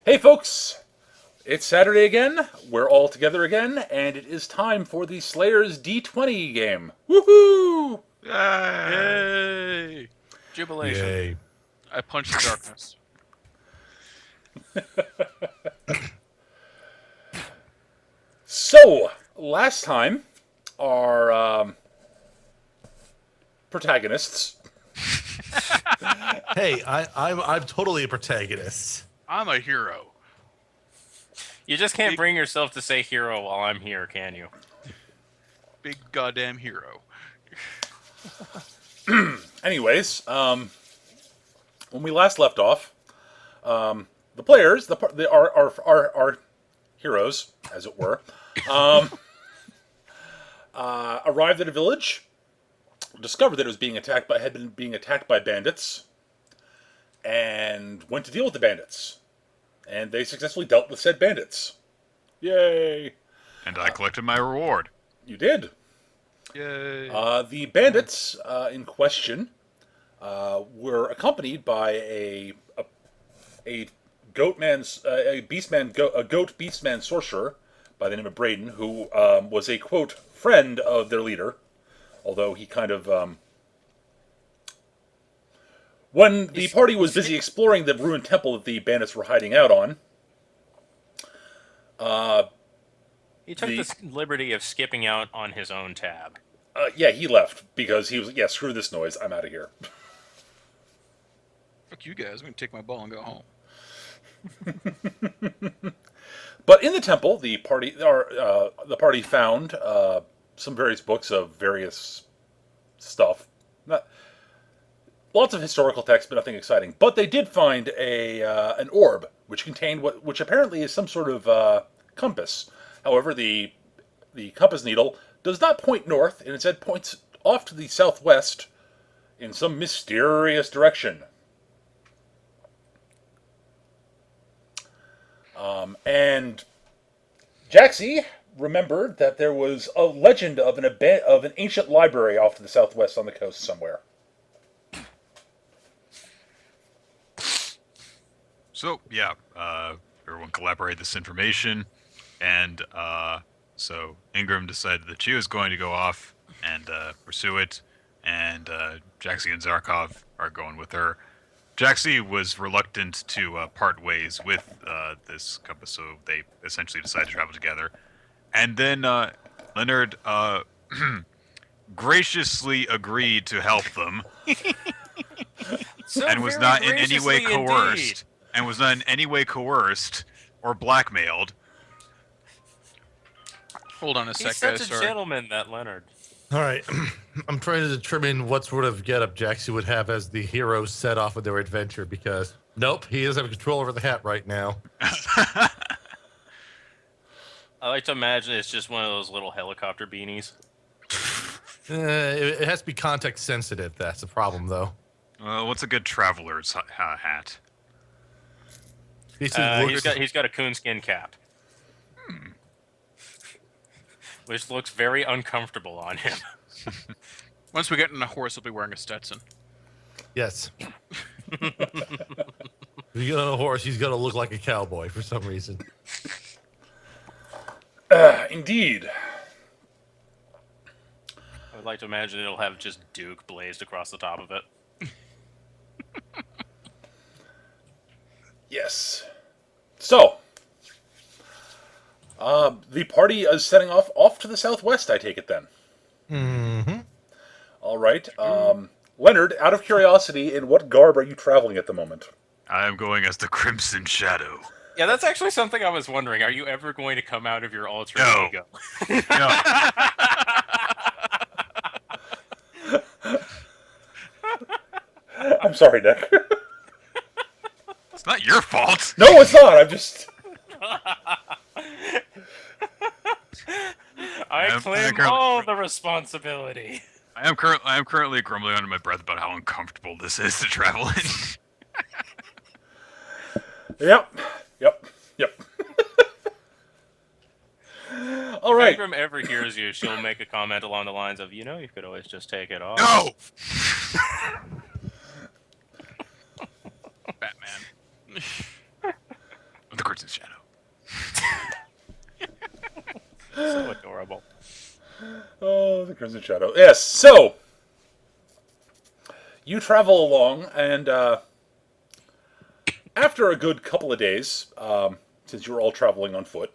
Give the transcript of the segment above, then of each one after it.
Hey folks, it's Saturday again, we're all together again, and it is time for the Slayers D20 game. Woohoo! Yay! Yay! Jubilation. Yay. I punch the darkness. So, last time, our protagonists, Hey, I'm totally a protagonist. I'm a hero. You just can't Big- bring yourself to say hero while I'm here, can you? Big goddamn hero. anyways, when we last left off, the players, our heroes, as it were, arrived at a village, discovered that it was had been being attacked by bandits, and went to deal with the bandits. And they successfully dealt with said bandits. Yay! And I collected my reward. You did. Yay. The bandits in question were accompanied by a goat beastman sorcerer by the name of Braden, who was a quote friend of their leader, although he kind of when the party was busy exploring the ruined temple that the bandits were hiding out on. He took The- the liberty of skipping out on his own tab. Yeah, he left because he was screw this noise, I'm out of here. Fuck you guys. I'm gonna take my ball and go home. But in the temple, the party found some various books of various stuff. Lots of historical text, but nothing exciting. But they did find an orb which contained which apparently is some sort of compass. However, the compass needle does not point north, and instead points off to the southwest in some mysterious direction. And Jaxie remembered that there was a legend of an ancient library off to the southwest on the coast somewhere. So, yeah, everyone collaborated this information, and so Ingram decided that she was going to go off and pursue it, and Jaxie and Zarkov are going with her. Jaxie was reluctant to part ways with this compass, so they essentially decided to travel together. And then Leonard graciously agreed to help them, So and was very not in any way graciously coerced. indeed. And was not in any way coerced or blackmailed. Hold on a He's sec, such guys. a Sorry. gentleman, that Leonard. All right, I'm trying to determine what sort of getup Jaxie would have as the hero set off of their adventure because nope, he doesn't have control over the hat right now. I like to imagine it's just one of those little helicopter beanies. It has to be context sensitive. That's the problem, though. What's a good traveler's hat? Basically, He's got a coonskin cap, which looks very uncomfortable on him. Once we get in a horse, he'll be wearing a Stetson. yes. If you get on a horse, he's gonna look like a cowboy for some reason. Indeed. I would like to imagine it'll have just Duke blazed across the top of it. Yes. So, the party is setting off to the southwest, I take it then. Mm-hmm. All right. Leonard, out of curiosity, in what garb are you traveling at the moment? I am going as the Crimson Shadow. Yeah, that's actually something I was wondering. Are you ever going to come out of your alter No. ego? No, I'm sorry, Nick. it's not your fault. No, it's not. I'm just... I I'm claim currently- all the responsibility. I am currently grumbling under my breath about how uncomfortable this is to travel in. Yep. All If right. Ingram ever hears you, she'll make a comment along the lines of, you could always just take it off. No. Batman. Crimson Shadow. So adorable. Oh, the Crimson Shadow. Yes, so you travel along, and after a good couple of days, since you were all traveling on foot,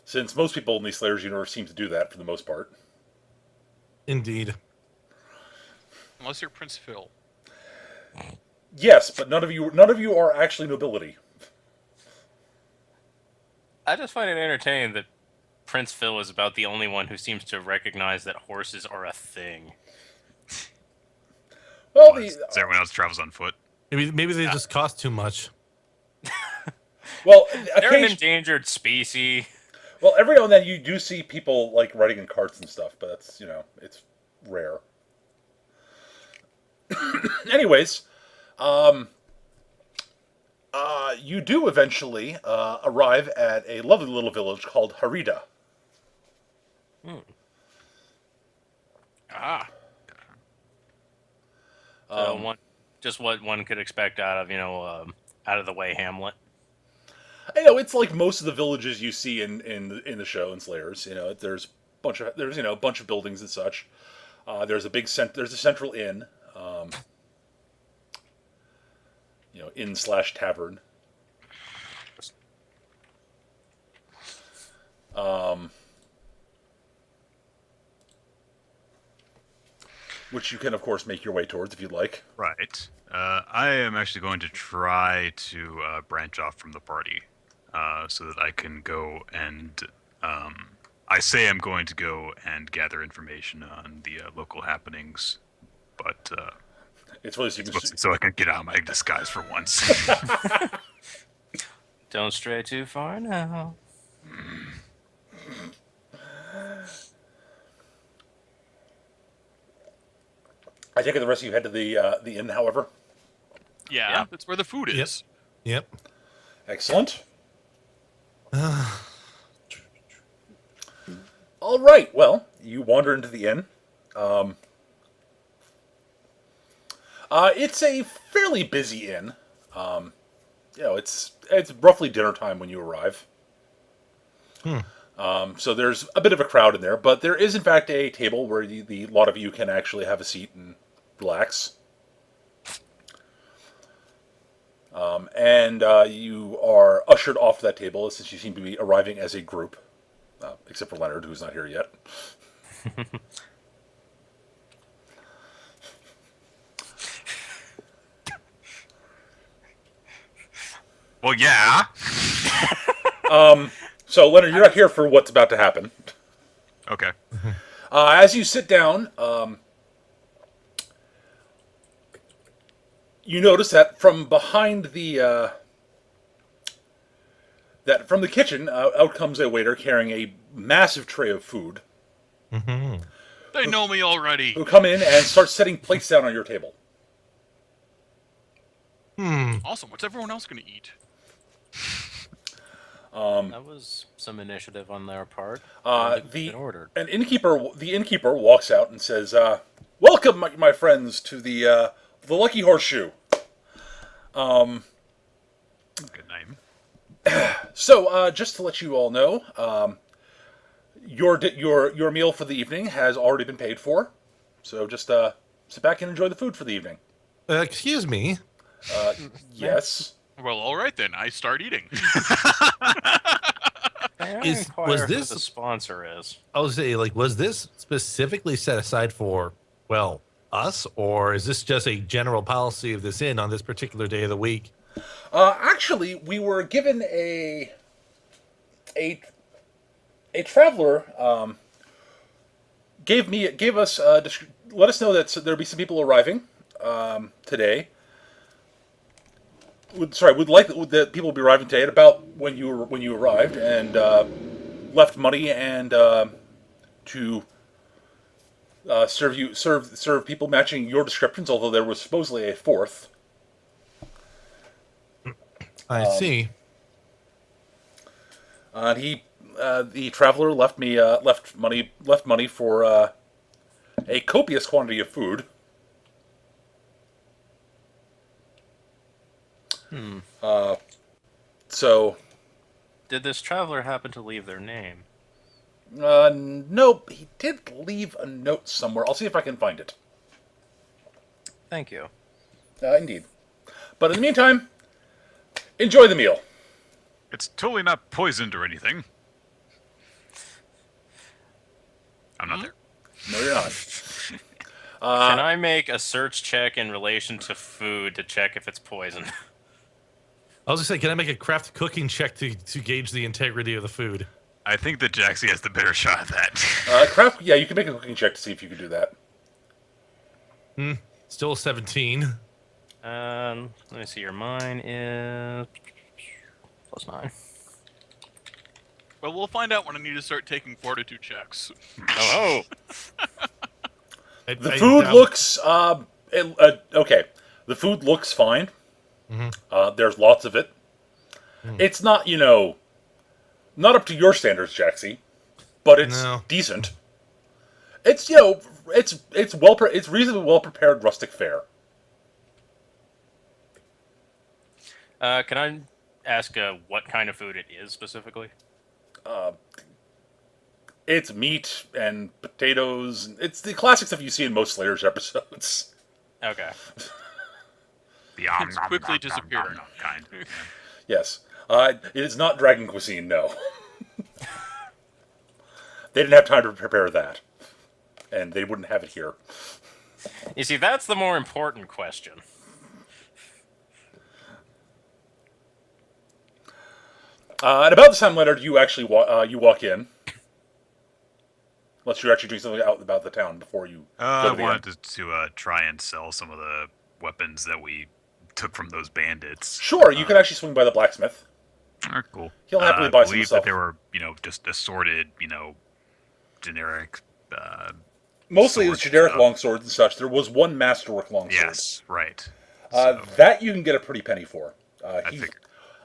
since most people in the Slayers universe seem to do that for the most part. Indeed. Unless you're Prince Phil. Yes, but none of you are actually nobility. I just find it entertaining that Prince Phil is about the only one who seems to recognize that horses are a thing. Well, As everyone else travels on foot. Maybe they just cost too much. well, They're an endangered species. well, every now and then you do see people like riding in carts and stuff, but that's it's rare. Anyways, you do eventually arrive at a lovely little village called Harida. Ah. So just what one could expect out of out of the way Hamlet. I know it's like most of the villages you see in the show in Slayers. There's a bunch of buildings and such. There's a central inn. Inn/tavern. Which you can, of course, make your way towards if you'd like. Right. I am actually going to try to branch off from the party so that I can go and. I say I'm going to go and gather information on the local happenings, but It's really so I can get out of my disguise for once. Don't stray too far now. I take it the rest of you head to the inn, however. Yeah, that's where the food is. Yep. Excellent. All right. Well, you wander into the inn. It's a fairly busy inn. It's roughly dinner time when you arrive. So there's a bit of a crowd in there, but there is in fact a table where the lot of you can actually have a seat and relax. And you are ushered off that table since you seem to be arriving as a group, except for Leonard, who's not here yet. Well, yeah. So, Leonard, you're not here for what's about to happen. Okay. As you sit down, you notice that from behind the from the kitchen, out comes a waiter carrying a massive tray of food. Mm-hmm. They know me already. Who come in and start setting plates down on your table. Awesome. What's everyone else going to eat? That was some initiative on their part. The innkeeper walks out and says, "Welcome, my friends, to the Lucky Horseshoe." Good name. So, just to let you all know, your meal for the evening has already been paid for. So just sit back and enjoy the food for the evening. Excuse me. Yes. Well, all right then. I start eating. Was this the sponsor is? I was say, was this specifically set aside for, well, us, or is this just a general policy of this inn on this particular day of the week? Actually, we were given a traveler gave us let us know that there'll be some people arriving today. Would like that people will be arriving today at about when you arrived, and left money and to serve people matching your descriptions. Although there was supposedly a fourth. I see. The traveler left money for a copious quantity of food. So, Did this traveler happen to leave their name? nope, he did leave a note somewhere. I'll see if I can find it. Thank you. Indeed. But in the meantime, enjoy the meal. It's totally not poisoned or anything. I'm not there. No, you're not. Can I make a search check in relation to food to check if it's poison? I was gonna say, can I make a craft cooking check to gauge the integrity of the food? I think that Jaxie has the better shot at that. Craft, yeah, you can make a cooking check to see if you can do that. Still 17. Let me see here. Mine is +9. Well, we'll find out when I need to start taking fortitude checks. Oh, The food looks okay. The food looks fine. There's lots of it. It's not, not up to your standards, Jaxie, but it's decent. It's it's reasonably well prepared rustic fare. Can I ask what kind of food it is specifically? It's meat and potatoes. It's the classic stuff you see in most Slayers episodes. Okay. The It's quickly disappearing. kind. Yeah. Yes. It is not dragon cuisine, no. They didn't have time to prepare that. And they wouldn't have it here. You see, that's the more important question. At about this time, Leonard, you actually walk in. Unless you're actually doing something out about the town before you go I to the inn. wanted to try and sell some of the weapons that we took from those bandits. Sure, you can actually swing by the blacksmith. Alright, cool. He'll happily I buy some believe stuff. that they were, just assorted, generic. Mostly it's swords and generic stuff. longswords and such. There was one masterwork longsword. Yes, right. That you can get a pretty penny for. I figured.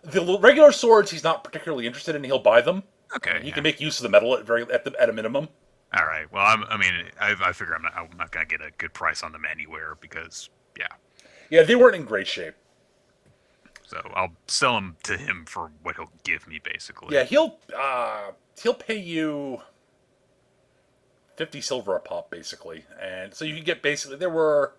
The regular swords he's not particularly interested in. He'll buy them. Okay. He can make use of the metal at a minimum. All right. Well, I figure I'm not gonna get a good price on them anywhere because, yeah. Yeah, they weren't in great shape. So I'll sell them to him for what he'll give me, basically. Yeah, he'll pay you 50 silver a pop, basically, and so you can get basically there were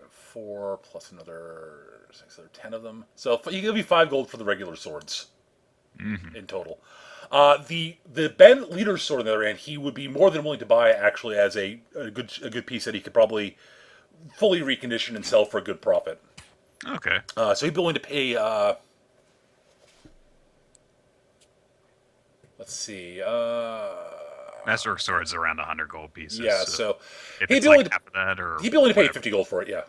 4 plus another 6, other 10 of them. So you give me 5 gold for the regular swords in total. The Ben leader's sword, on the other hand, he would be more than willing to buy actually as a good piece that he could probably fully recondition and sell for a good profit. Okay. So he'd be willing to pay. Let's see. Masterwork swords around 100 gold pieces. Yeah, so if he'd it's be willing like to, half of that, or he'd be willing to pay whatever. 50 gold for it. Yeah.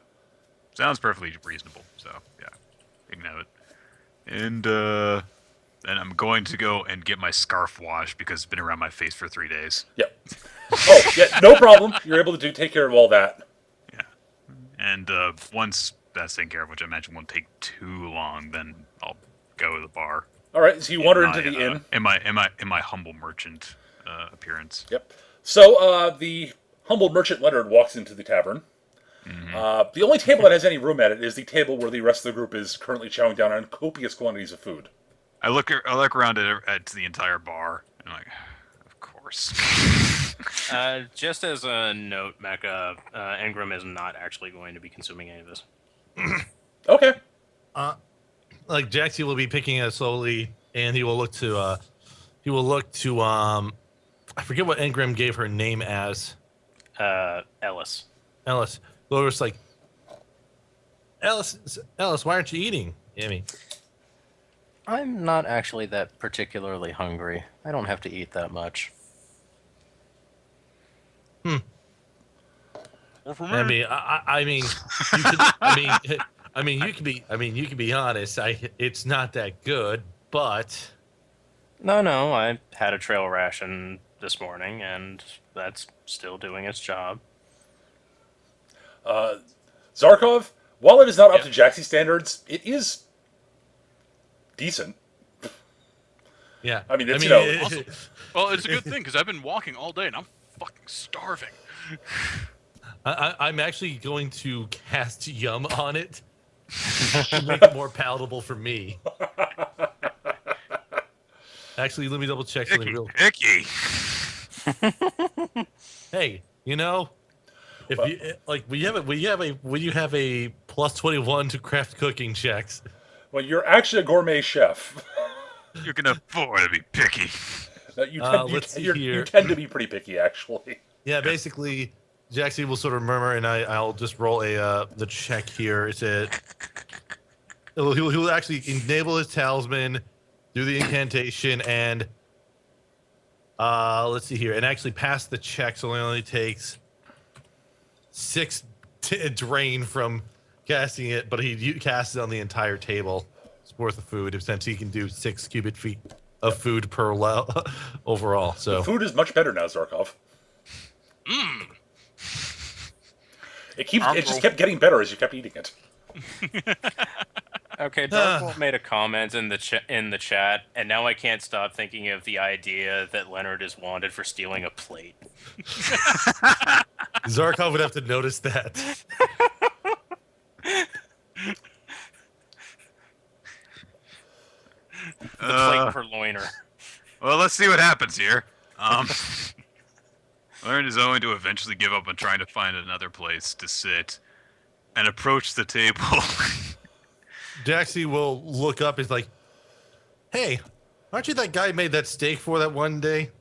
Sounds perfectly reasonable. So yeah, you can have it. And then I'm going to go and get my scarf washed because it's been around my face for 3 days. Yep. Oh, yeah, no problem. You're able to take care of all that. Yeah. And once that's taken care of, which I imagine won't take too long, then I'll go to the bar. All right, so you wander into the inn. In my humble merchant appearance. Yep. So the humble merchant Leonard walks into the tavern. The only table that has any room at it is the table where the rest of the group is currently chowing down on copious quantities of food. I look around at the entire bar, and I'm like, of course. Just as a note, Mecca, Ingram is not actually going to be consuming any of this. Okay. Like Jaxie will be picking it slowly, and he will look to I forget what Engram gave her name as. Ellis. Ellis. Loris like, Ellis, why aren't you eating? Amy. I'm not actually that particularly hungry. I don't have to eat that much. Well, for me, I mean, you can be honest. It's not that good, but No, I had a trail ration this morning, and that's still doing its job. Zarkov, while it is not up to Jaxie standards, it is decent. yeah. I mean, it's, awesome. Well, it's a good thing because I've been walking all day and I'm fucking starving. I'm actually going to cast Yum on it to make it more palatable for me. Actually, let me double check something real. Icky. Hey, if Well- you like, when you have a plus 21 to craft cooking checks. Well, you're actually a gourmet chef. You can afford to be picky. Let's see you here. tend to be pretty picky, actually. Yeah, basically, Jaxie will sort of murmur, and I'll just roll the check here. It's he'll actually enable his talisman, do the incantation, and let's see here, and actually pass the check, so it only takes 6 drain from casting it, but he casts it on the entire table. It's worth of food, since he can do 6 cubic feet of food per overall. So The food is much better now, Zarkov. It just kept getting better as you kept eating it. Okay, Darkbolt made a comment in the chat, and now I can't stop thinking of the idea that Leonard is wanted for stealing a plate. Zarkov would have to notice that. The plate purloiner. Well, let's see what happens here. Leonard is going to eventually give up on trying to find another place to sit and approach the table. Jaxie will look up. He's like, "Hey, aren't you that guy who made that steak for that one day?"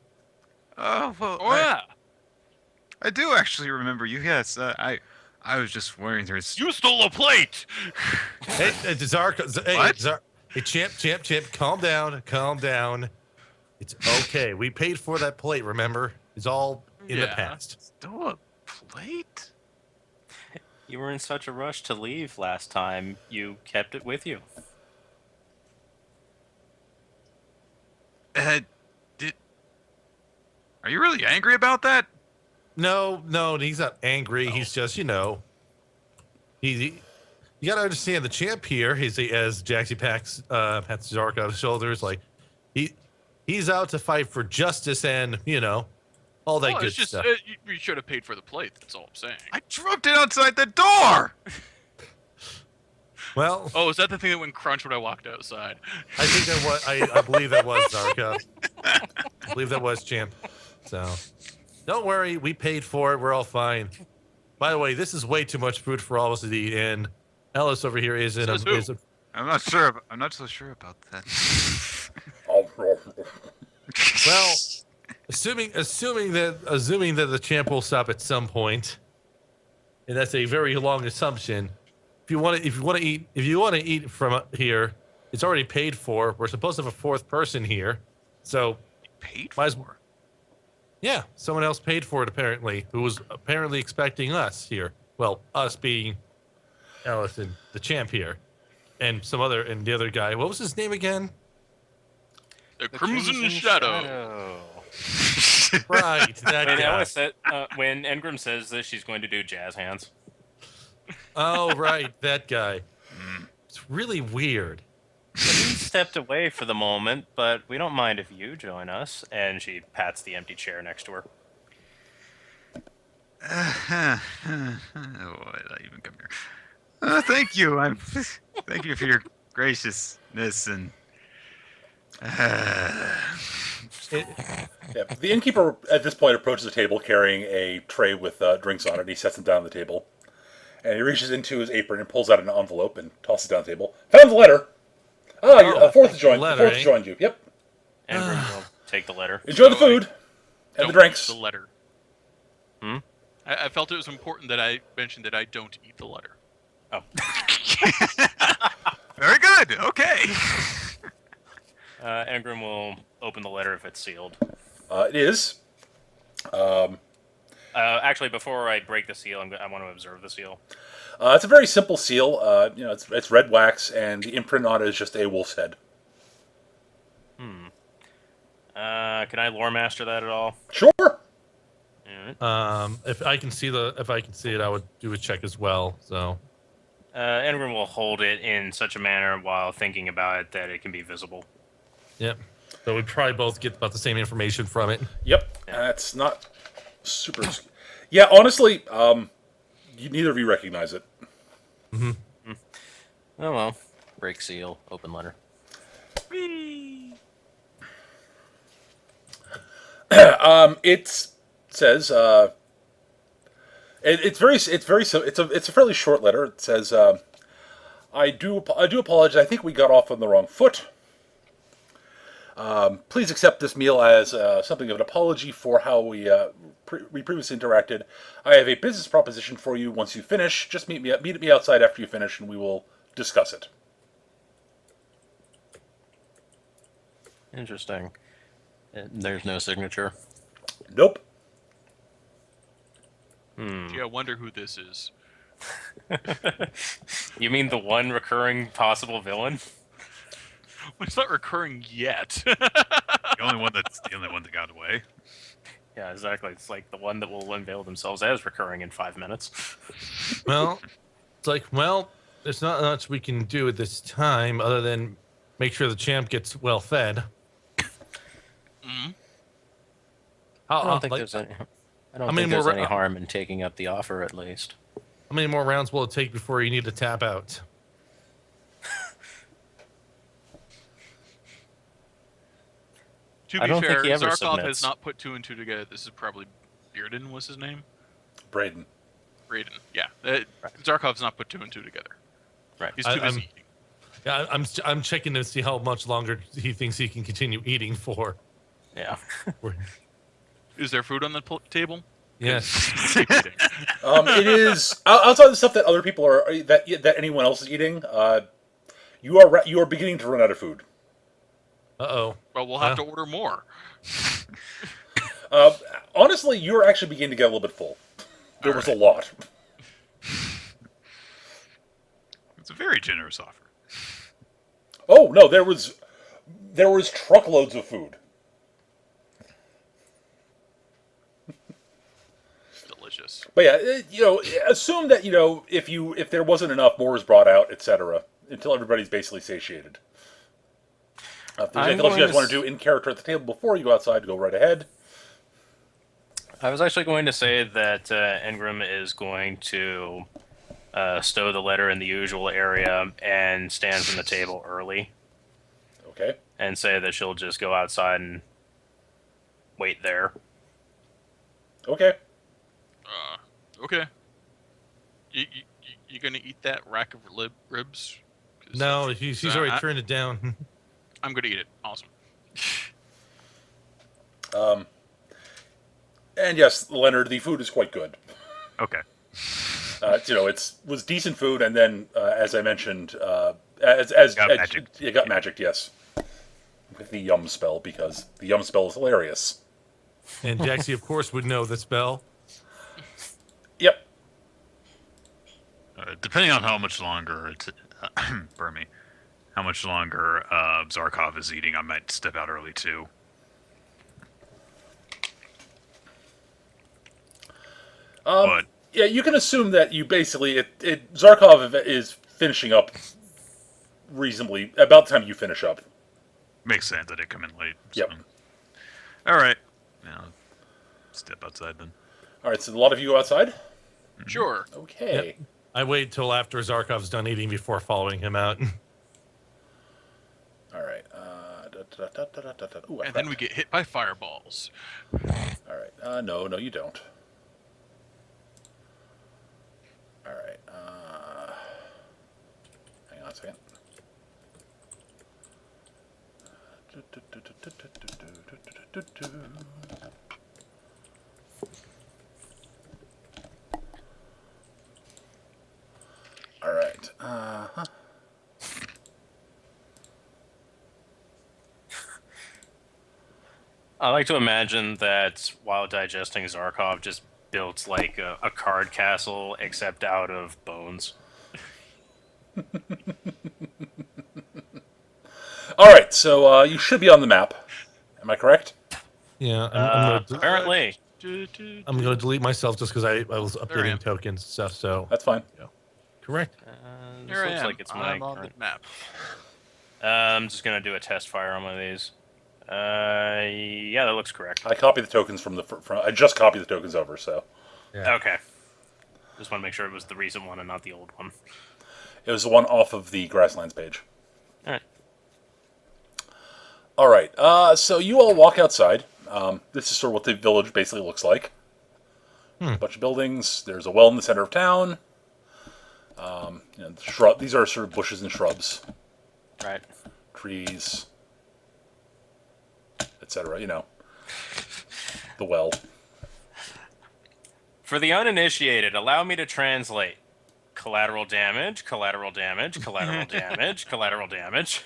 Oh, well, Oh yeah, I do actually remember you. Yes, I was just wondering. There's you stole a plate. Hey, What? Hey, champ, calm down. It's okay. We paid for that plate. Remember, it's all in the Yeah. past. stole a plate. You were in such a rush to leave last time, you kept it with you. Are you really angry about that? No, he's not angry. He's just, you gotta understand the champ here. As Jaxie pats Zark on his shoulders, like he's out to fight for justice and all that Well, good it's just stuff. you should have paid for the plate. That's all I'm saying. I dropped it outside the door. Well, Oh, is that the thing that went crunch when I walked outside? I think that was I believe that was Zarka. I believe that was champ. So don't worry, we paid for it. We're all fine. By the way, this is way too much food for all of us to eat, and Ellis over here is in Says who? is a I'm not sure. I'm not so sure about that. well, assuming that the champ will stop at some point, and that's a very long assumption. If you want to eat from here, it's already paid for. We're supposed to have a 4th person here, so Paid Might as- for. yeah, someone else paid for it apparently, who was apparently expecting us here. Well, us being Alice and the champ here, and the other guy. What was his name again? The Crimson Shadow. Right, that When, guy. Alice said, when Engram says that she's going to do jazz hands. Oh, right, that guy. It's really weird. He stepped away for the moment, but we don't mind if you join us. And she pats the empty chair next to her. Why did I even come here? Thank you. Thank you for your graciousness and. Yeah, the innkeeper at this point approaches the table carrying a tray with drinks on it. And he sets them down on the table. And he reaches into his apron and pulls out an envelope and tosses it down the table. Found the letter! A 4th has joined. letter, The 4th has eh? joined you. Yep. Engram will take the letter. Enjoy the food and Don't the drinks. eat the letter. Hmm? I felt it was important that I mentioned that I don't eat the letter. Oh. Very good. Okay. Engram will open the letter if it's sealed. It is. Actually, before I break the seal, I want to observe the seal. It's a very simple seal. It's red wax, and the imprint on it is just a wolf's head. Can I lore master that at all? Sure. Alright. If I can see it, I would do a check as well. So Engram will hold it in such a manner while thinking about it that it can be visible. yep. So we probably both get about the same information from it. Yep. That's not super. Yeah, honestly, neither of you recognize it. Oh well. Break seal. Open letter. It says it's a fairly short letter. It says I do apologize. I think we got off on the wrong foot. Please accept this meal as something of an apology for how we previously interacted. I have a business proposition for you. Once you finish, just meet me outside after you finish, and we will discuss it. Interesting. There's no signature. Nope. Gee, I wonder who this is. You mean the one recurring possible villain? Well, it's not recurring yet. The only one that got away. Yeah, exactly. It's like the one that will unveil themselves as recurring in 5 minutes. Well, it's like, well, there's not much we can do at this time other than make sure the champ gets well fed. Mhm. I don't think like, there's any. I don't how many think there's more any harm in taking up the offer, at least. how many more rounds will it take before you need to tap out? To I be don't fair, think he ever Zarkov has submits. not put 2 and 2 together. This is probably Bearden was his name? Braden. Raiden. Yeah. Zarkov's not put 2 and 2 together. Right. He's too busy eating. Yeah, I'm checking to see how much longer he thinks he can continue eating for. Yeah. Is there food on the table? Yes. It is outside of the stuff that other people are that anyone else is eating. You are beginning to run out of food. Uh-oh. Well, we'll have to order more. Honestly, you're actually beginning to get a little bit full. There was a lot. It's a very generous offer. Oh no, there was truckloads of food. Delicious. But yeah, assume that if there wasn't enough, more was brought out, etc. Until everybody's basically satiated. If there's anything else you guys want to do in character at the table before you go outside, go right ahead. I was actually going to say that Ingram is going to stow the letter in the usual area and stand from the table early Okay. and say that she'll just go outside and wait there. Okay. Okay. You gonna eat that rack of ribs? 'Cause No, he's already turned it down. I'm gonna eat it. Awesome. And yes, Leonard, the food is quite good. Okay. It was decent food, and then, as I mentioned, as Got magicked. It got magicked, yes, with the yum spell, because the yum spell is hilarious. And Jaxie, of course, would know the spell. Yep. Depending on how much longer burn me, how much longer Zarkov is eating, I might step out early too. But Yeah, you can assume that you basically Zarkov is finishing up reasonably about the time you finish up. makes sense that it come in late. Yep. So. All right. Now, step outside then. All right, so a lot of you go outside. Sure. Okay. Yep. I wait till after Zarkov's done eating before following him out. All right. Ooh, I And then forgot. we get hit by fireballs. All right. No, you don't. All right. Hang on a second. All right. I like to imagine that while digesting, Zarkov just built like a card castle, except out of bones. All right. So you should be on the map. Am I correct? Yeah, I'm gonna Apparently. I'm gonna delete myself just because I was There I updating am. tokens and stuff. So That's fine. correct. This Here I looks am. like it's my I'm on the current. map. I'm just gonna do a test fire on one of these. Yeah, that looks correct. I copied the tokens from I just copied the tokens over. So Yeah. Okay. Just want to make sure it was the recent one and not the old one. It was the one off of the Grasslands page. All right. All right. So you all walk outside. This is sort of what the village basically looks like. A bunch of buildings. There's a well in the center of town. These are sort of bushes and shrubs, Right. trees, etc. The well. For the uninitiated, allow me to translate. Collateral damage, collateral damage, collateral damage, collateral damage.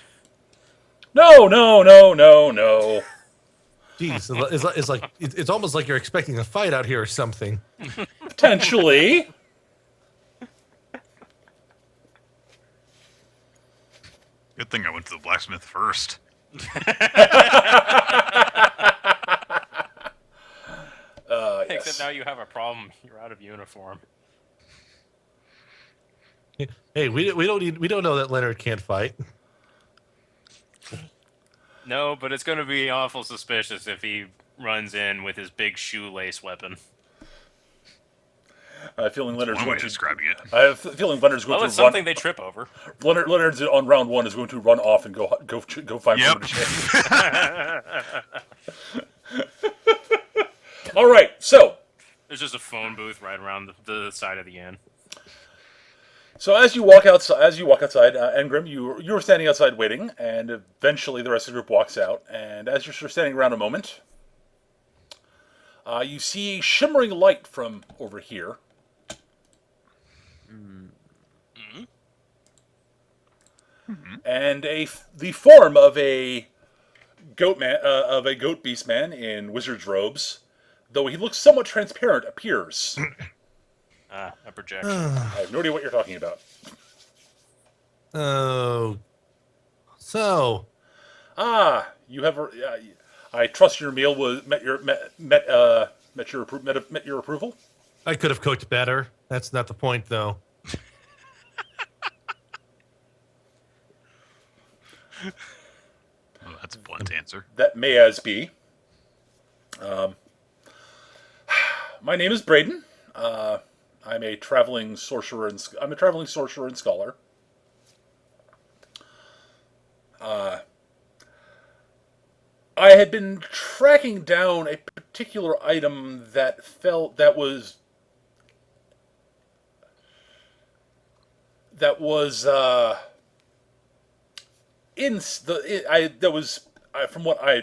No, no, no, no, no. Jeez, it's almost like you're expecting a fight out here or something. Potentially. Good thing I went to the blacksmith first. Except Yes. now you have a problem. You're out of uniform. Hey, we don't know that Leonard can't fight. No, but it's going to be awful suspicious if he runs in with his big shoelace weapon. I have a feeling Leonard's One way going of to. describing it. I have a feeling Leonard's going Well, it's to run. something they trip over. Leonard's on round one is going to run off and go find Yep. someone to chase. All right, so There's just a phone booth right around the side of the inn. So as you walk outside, Engrim, you were standing outside waiting, and eventually the rest of the group walks out. And as you're sort of standing around a moment, you see shimmering light from over here. And the form of a goat beast man in wizard's robes, though he looks somewhat transparent, appears. A projection. I have no idea what you're talking about. Oh, so You have. I trust your meal met your approval. I could have cooked better. That's not the point, though. Oh, that's a blunt answer. That may as be. My name is Braden. I'm a traveling sorcerer and scholar. I had been tracking down a particular item that was from what I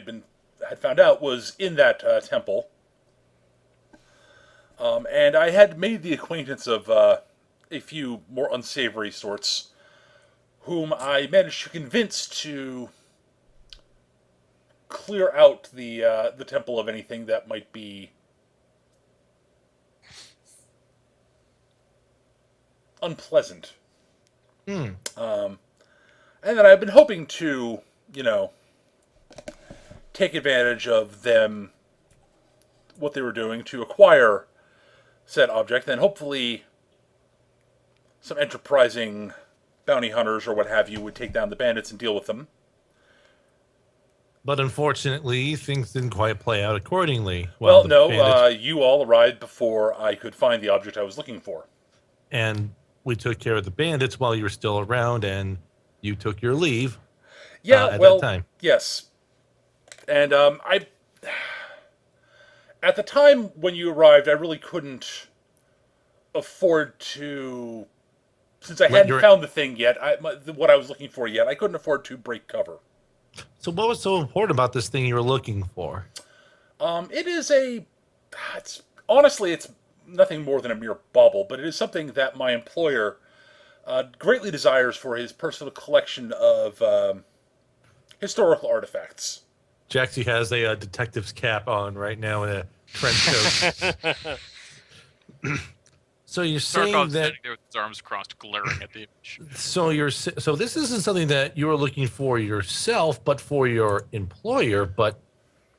had found out was in that temple. And I had made the acquaintance of a few more unsavory sorts, whom I managed to convince to clear out the temple of anything that might be unpleasant. And then I've been hoping to, take advantage of them, what they were doing, to acquire said object, then hopefully some enterprising bounty hunters or what have you would take down the bandits and deal with them. But unfortunately, things didn't quite play out accordingly. Well, The no, bandits- you all arrived before I could find the object I was looking for. and we took care of the bandits while you were still around, and you took your leave. Yeah, At well, that time. yes. And at the time when you arrived, I really couldn't afford to, since I hadn't found the thing yet, what I was looking for yet, I couldn't afford to break cover. So what was so important about this thing you were looking for? Honestly, it's nothing more than a mere bauble, but it is something that my employer greatly desires for his personal collection of historical artifacts. Jaxie has a detective's cap on right now and a trench coat. So you're saying Zarkov's that standing there with his arms crossed, glaring at the image. so this isn't something that you were looking for yourself, but for your employer. But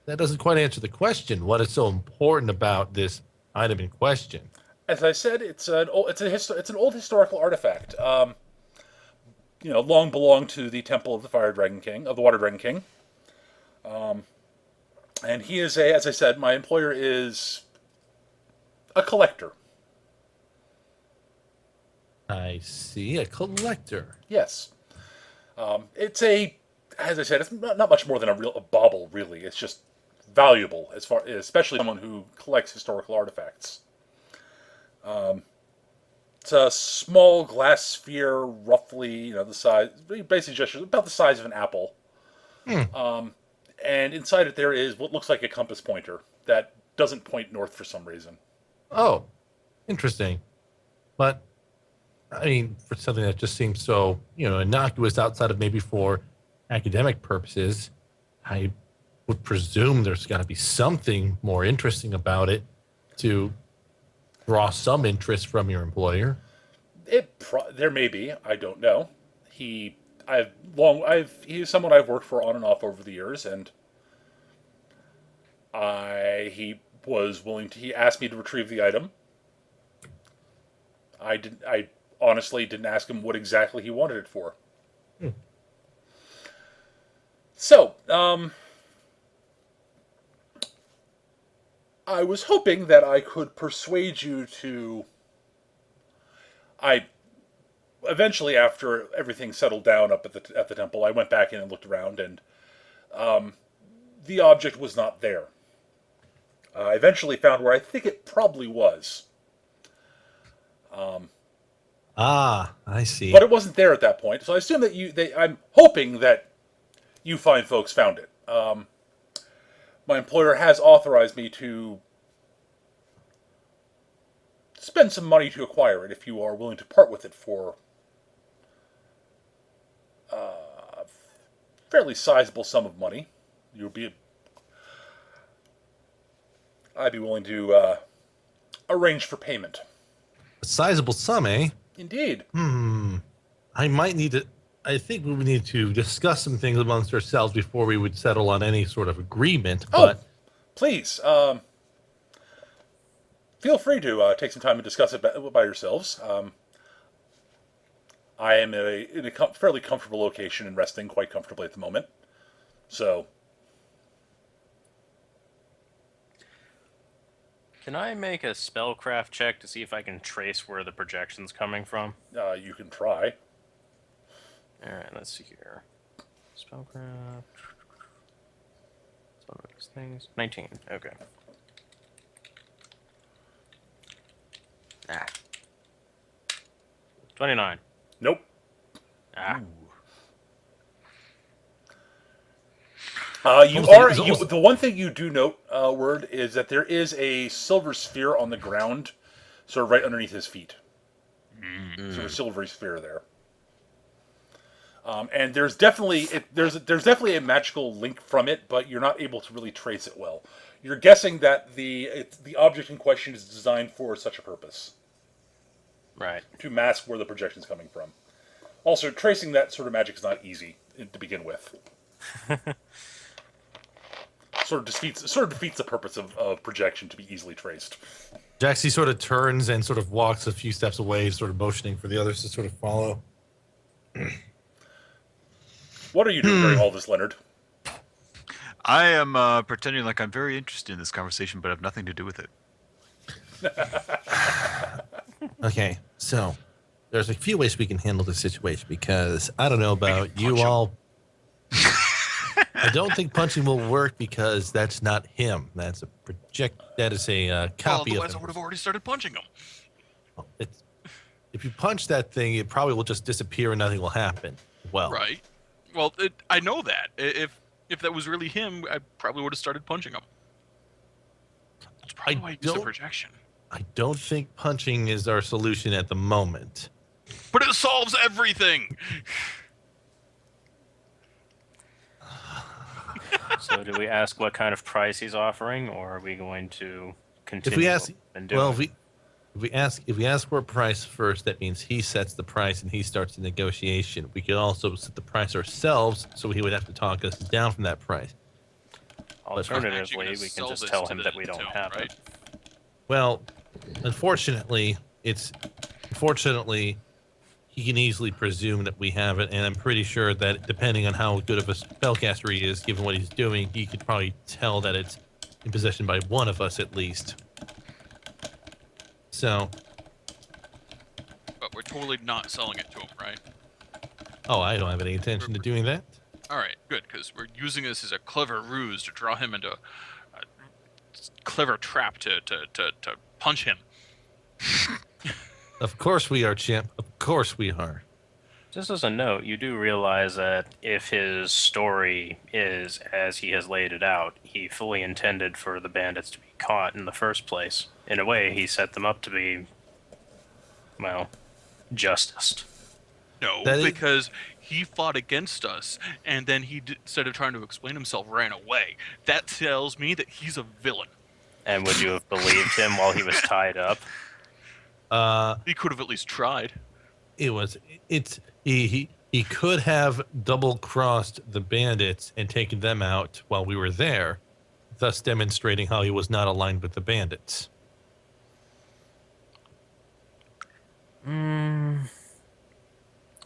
that doesn't quite answer the question. What is so important about this item in question? As I said, it's an old historical artifact. Long belonged to the temple of the Water Dragon King. And he is as I said, my employer is a collector. I see. A collector. Yes. It's as I said, it's not much more than a bauble, really. It's just valuable, especially someone who collects historical artifacts. It's a small glass sphere, roughly, the size, basically just about the size of an apple. And inside it there is what looks like a compass pointer that doesn't point north for some reason. Oh, interesting. But I mean, for something that just seems so, innocuous outside of maybe for academic purposes, I would presume there's got to be something more interesting about it to draw some interest from your employer. There may be, I don't know. He's someone I've worked for on and off over the years, and he was willing to. He asked me to retrieve the item. I honestly didn't ask him what exactly he wanted it for. So, I was hoping that I could persuade you to. Eventually, after everything settled down up at the temple, I went back in and looked around, and the object was not there. I eventually found where I think it probably was. I see. But it wasn't there at that point, so I assume that I'm hoping that you fine folks found it. My employer has authorized me to spend some money to acquire it if you are willing to part with it for a fairly sizable sum of money. I'd be willing to arrange for payment. A sizable sum, eh? Indeed. I think we would need to discuss some things amongst ourselves before we would settle on any sort of agreement. But please, feel free to take some time and discuss it by yourselves. I am in a fairly comfortable location and resting quite comfortably at the moment. So, Can I make a spellcraft check to see if I can trace where the projection's coming from? you can try. Alright, let's see here. Spellcraft. It's one of those things. 19. Okay. 29. Nope. The one thing you do note, Word, is that there is a silver sphere on the ground, sort of right underneath his feet. Sort of silvery sphere there. And there's definitely a magical link from it, but you're not able to really trace it well. You're guessing that the object in question is designed for such a purpose. Right. To mask where the projection's coming from. Also, tracing that sort of magic is not easy to begin with. Sort of defeats the purpose of projection to be easily traced. Jaxie sort of turns and sort of walks a few steps away, sort of motioning for the others to sort of follow. What are you doing during all this, Leonard? I am pretending like I'm very interested in this conversation, but have nothing to do with it. Okay, so there's a few ways we can handle this situation because I don't know about you all. I don't think punching will work because that's not him. That's a project. That is a copy of him. Otherwise, I would have already started punching him. If you punch that thing, it probably will just disappear and nothing will happen. Well, Right. Well, I know that. If that was really him, I probably would have started punching him. That's probably why he used the projection. I don't think punching is our solution at the moment. But it solves everything. So do we ask what kind of price he's offering, or are we going to continue? If we ask, and do it? if we ask for a price first, that means he sets the price and he starts the negotiation. We could also set the price ourselves, so he would have to talk us down from that price. Alternatively, we can just tell him that we don't have it. Well, unfortunately, he can easily presume that we have it, and I'm pretty sure that depending on how good of a spellcaster he is, given what he's doing, he could probably tell that it's in possession by one of us at least. So, But we're totally not selling it to him, right? Oh, I don't have any intention of doing that. All right, good, because we're using this as a clever ruse to draw him into a clever trap to punch him. Of course we are, champ. Of course we are. Just as a note, you do realize that if his story is as he has laid it out, he fully intended for the bandits to be caught in the first place. In a way, he set them up to be, well, justiced. No, That is- because he fought against us, and then he, instead of trying to explain himself, ran away. That tells me that he's a villain. And would you have believed him while he was tied up? He could have at least tried. He could have double crossed the bandits and taken them out while we were there, thus demonstrating how he was not aligned with the bandits.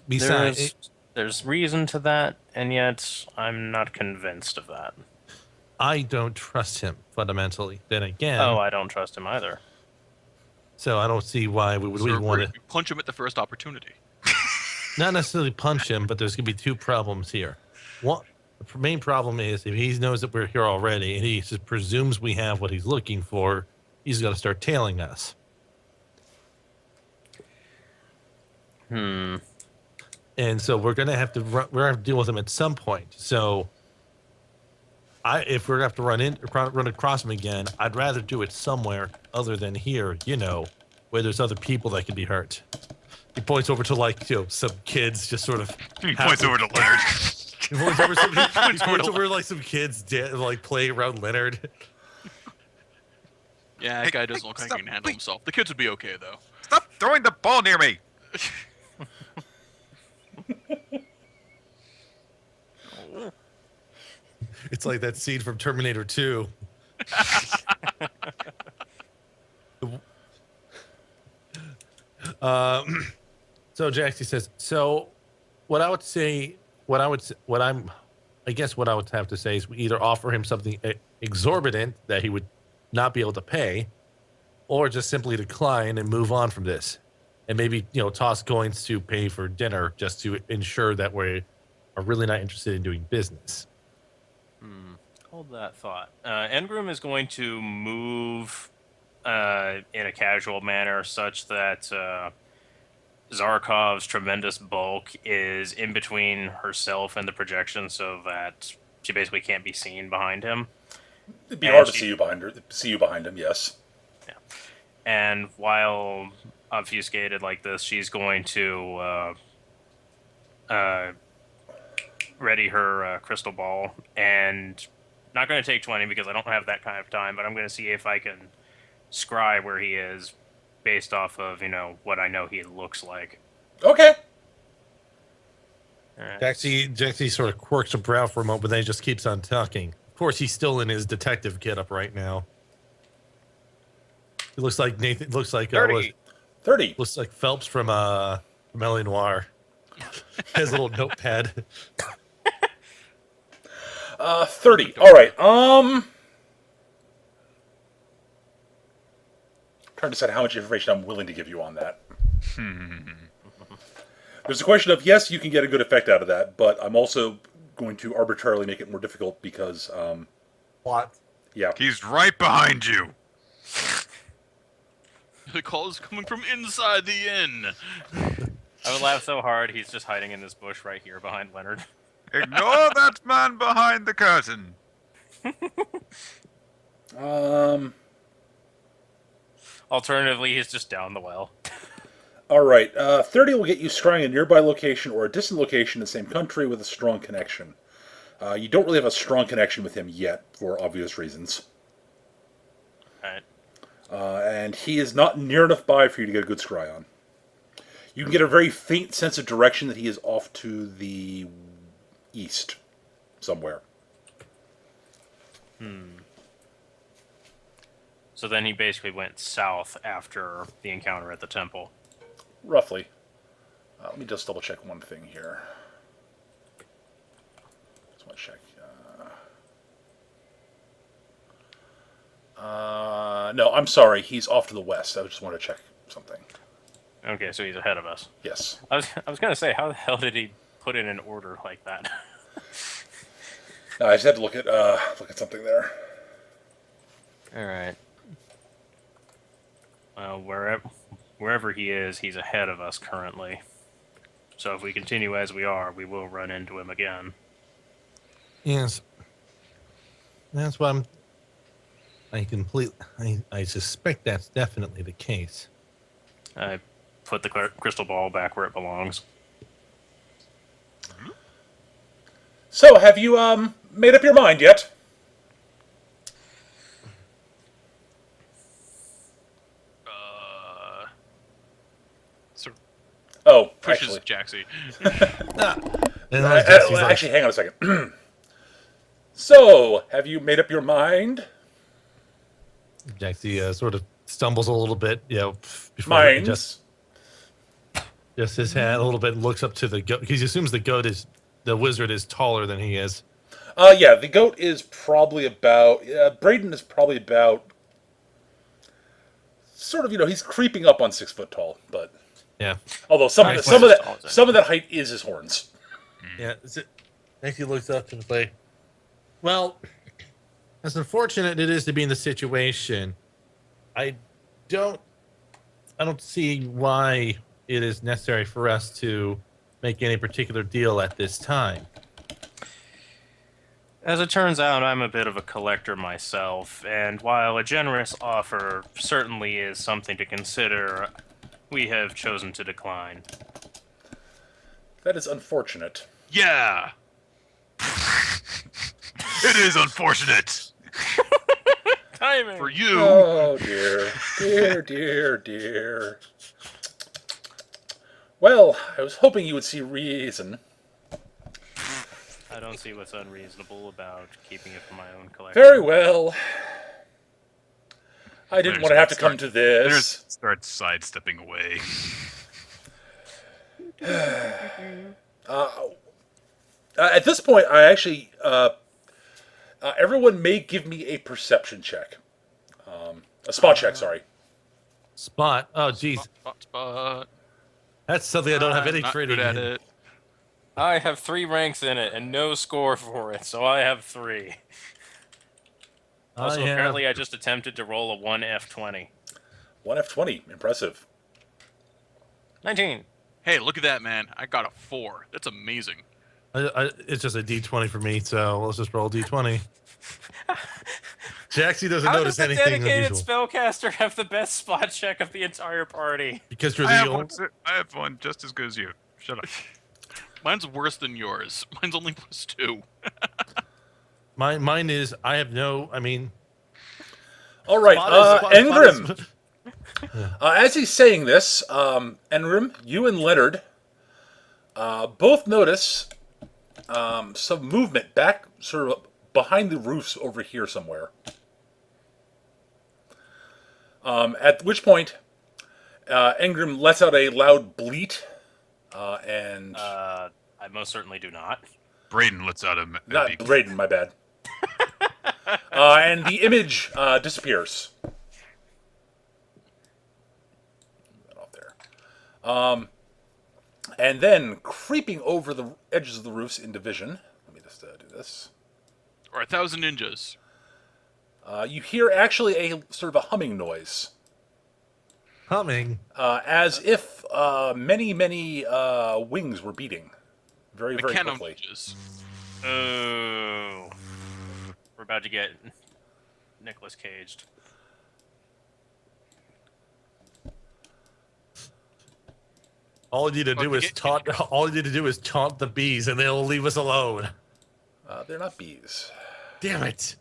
Besides, There's reason to that, and yet I'm not convinced of that. I don't trust him fundamentally. Then again, Oh, I don't trust him either. so I don't see why we would So want we to punch him at the first opportunity. not necessarily punch him, but there's going to be two problems here. One, the main problem is if he knows that we're here already and he just presumes we have what he's looking for, he's got to start tailing us. And so we're going to have to we're going to have to deal with him at some point. So if we're going to have to run across him again, I'd rather do it somewhere other than here, where there's other people that can be hurt. He points over to some kids just sort of. He points over to Leonard. He points over like some kids playing around Leonard. Yeah, that guy doesn't look like he can handle himself. The kids would be okay, though. Stop throwing the ball near me. It's like that scene from Terminator 2. So Jaxie says, so what I would have to say is we either offer him something exorbitant that he would not be able to pay, or just simply decline and move on from this. And maybe, toss coins to pay for dinner just to ensure that we are really not interested in doing business. Hold that thought. Engram is going to move in a casual manner such that Zarkov's tremendous bulk is in between herself and the projection so that she basically can't be seen behind him. It'd be hard to see you behind him, yes. Yeah. And while obfuscated like this, she's going to ready her crystal ball, and not going to take 20 because I don't have that kind of time, but I'm going to see if I can scry where he is based off of, what I know he looks like. Okay. All right. Jaxie sort of quirks a brow for a moment, but then he just keeps on talking. Of course, he's still in his detective getup right now. He looks like Nathan. Looks like 30. 30. Looks like Phelps from L.A. Noire. His little notepad. 30. All right. Trying to decide how much information I'm willing to give you on that. There's a question of, yes, you can get a good effect out of that, but I'm also going to arbitrarily make it more difficult because, What? yeah. He's right behind you. The call is coming from inside the inn. I would laugh so hard, he's just hiding in this bush right here behind Leonard. Ignore that man behind the curtain. Alternatively, he's just down the well. All right. 30 will get you scrying a nearby location or a distant location in the same country with a strong connection. You don't really have a strong connection with him yet, for obvious reasons. Alright. And he is not near enough by for you to get a good scry on. You can get a very faint sense of direction that he is off to the east somewhere. So then he basically went south after the encounter at the temple. Roughly. Let me just double check one thing here. Just want to check. No, I'm sorry. He's off to the west. I just want to check something. Okay, so he's ahead of us. Yes. I was gonna say, how the hell did he put it in order like that? I just had to look at something there. All right. Well, wherever he is, he's ahead of us currently. So if we continue as we are, we will run into him again. Yes. That's what I suspect that's definitely the case. I put the crystal ball back where it belongs. So, have you made up your mind yet? Sort of Oh, pushes actually, Jaxie. And Jesse's like, actually, hang on a second. So, have you made up your mind? Jaxie sort of stumbles a little bit, before Minds. just his head a little bit, looks up to the goat because he assumes the wizard is taller than he is. Yeah, the goat is probably about. Braden is probably about. Sort of, he's creeping up on 6 foot tall, but Yeah, although some of that height is his horns. yeah. Jaxie looks up and is like, "Well, as unfortunate it is to be in the situation, I don't see why it is necessary for us to make any particular deal at this time." As it turns out, I'm a bit of a collector myself, and while a generous offer certainly is something to consider, we have chosen to decline. That is unfortunate. Yeah. It is unfortunate. Timing! For you. Oh dear. Well, I was hoping you would see reason. I don't see what's unreasonable about keeping it for my own collection. Very well. I didn't want to have to come to this. Start sidestepping away. At this point, I actually... everyone may give me a perception check. A spot check, sorry. Spot. Oh, geez, Spot. that's something I don't have any Not training good at in. it. I have 3 ranks in it and no score for it, so I have 3. Also, apparently I just attempted to roll a 1F20. 1F20. Impressive. 19. Hey, look at that, man. I got a 4. That's amazing. It's just a D20 for me, so let's just roll D20. Jaxie doesn't How notice does a anything dedicated unusual spellcaster have the best spot check of the entire party? because you're I the have, only. I have one just as good as you. Shut up. Mine's worse than yours. Mine's only +2. Mine is I have no. I mean, All right, spot Engrim. As he's saying this, Engrim, you and Leonard both notice some movement back, sort of behind the roofs over here somewhere. At which point, Engrim lets out a loud bleat, and I most certainly do not. Braden lets out a not beep. Braden, my bad. And the image disappears. That off there. And then creeping over the edges of the roofs in division. Let me just do this. Or 1,000 ninjas. You hear actually a sort of a humming noise, humming. as if many wings were beating, very Mechano quickly. ninjas. Oh. We're about to get Nicholas caged. All you need to do is taunt. All you need to do is taunt the bees, and they'll leave us alone. They're not bees. Damn it!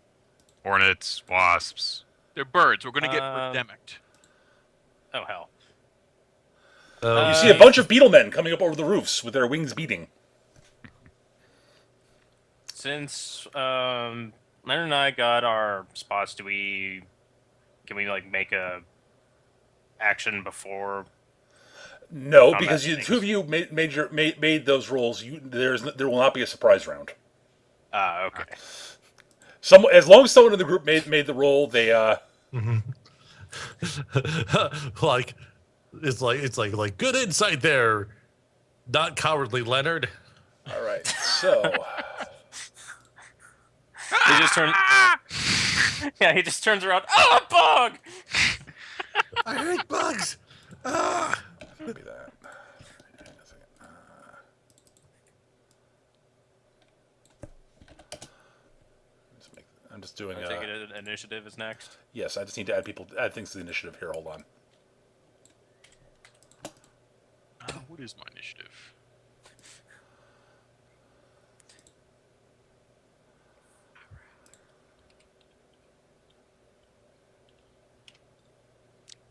Hornets, wasps. They're birds. We're going to get redemicked. Oh, hell. You see a bunch of beetle men coming up over the roofs with their wings beating. Since Leonard and I got our spots, can we like make a action before? No, Combat because the things. two of you made those rolls. There will not be a surprise round. Okay. As long as someone in the group made the roll, they Like, It's like good insight there, not cowardly Leonard. All right, so He just turns. Yeah, he just turns around. Oh, a bug! I hate bugs. Ah. maybe that. I'm just doing. I take it initiative is next. Yes, I just need to add things to the initiative here. Hold on. What is my initiative?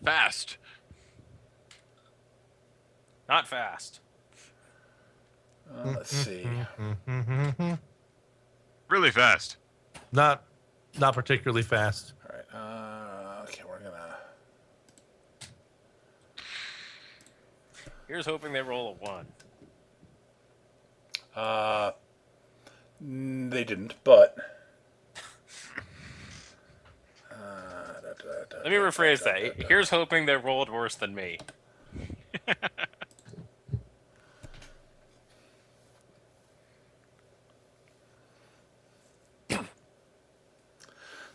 Fast. Not fast. Let's see. Really fast. Not particularly fast. All right. Okay, we're gonna. Here's hoping they roll a 1. They didn't, but. Let me rephrase that. Here's hoping they rolled worse than me.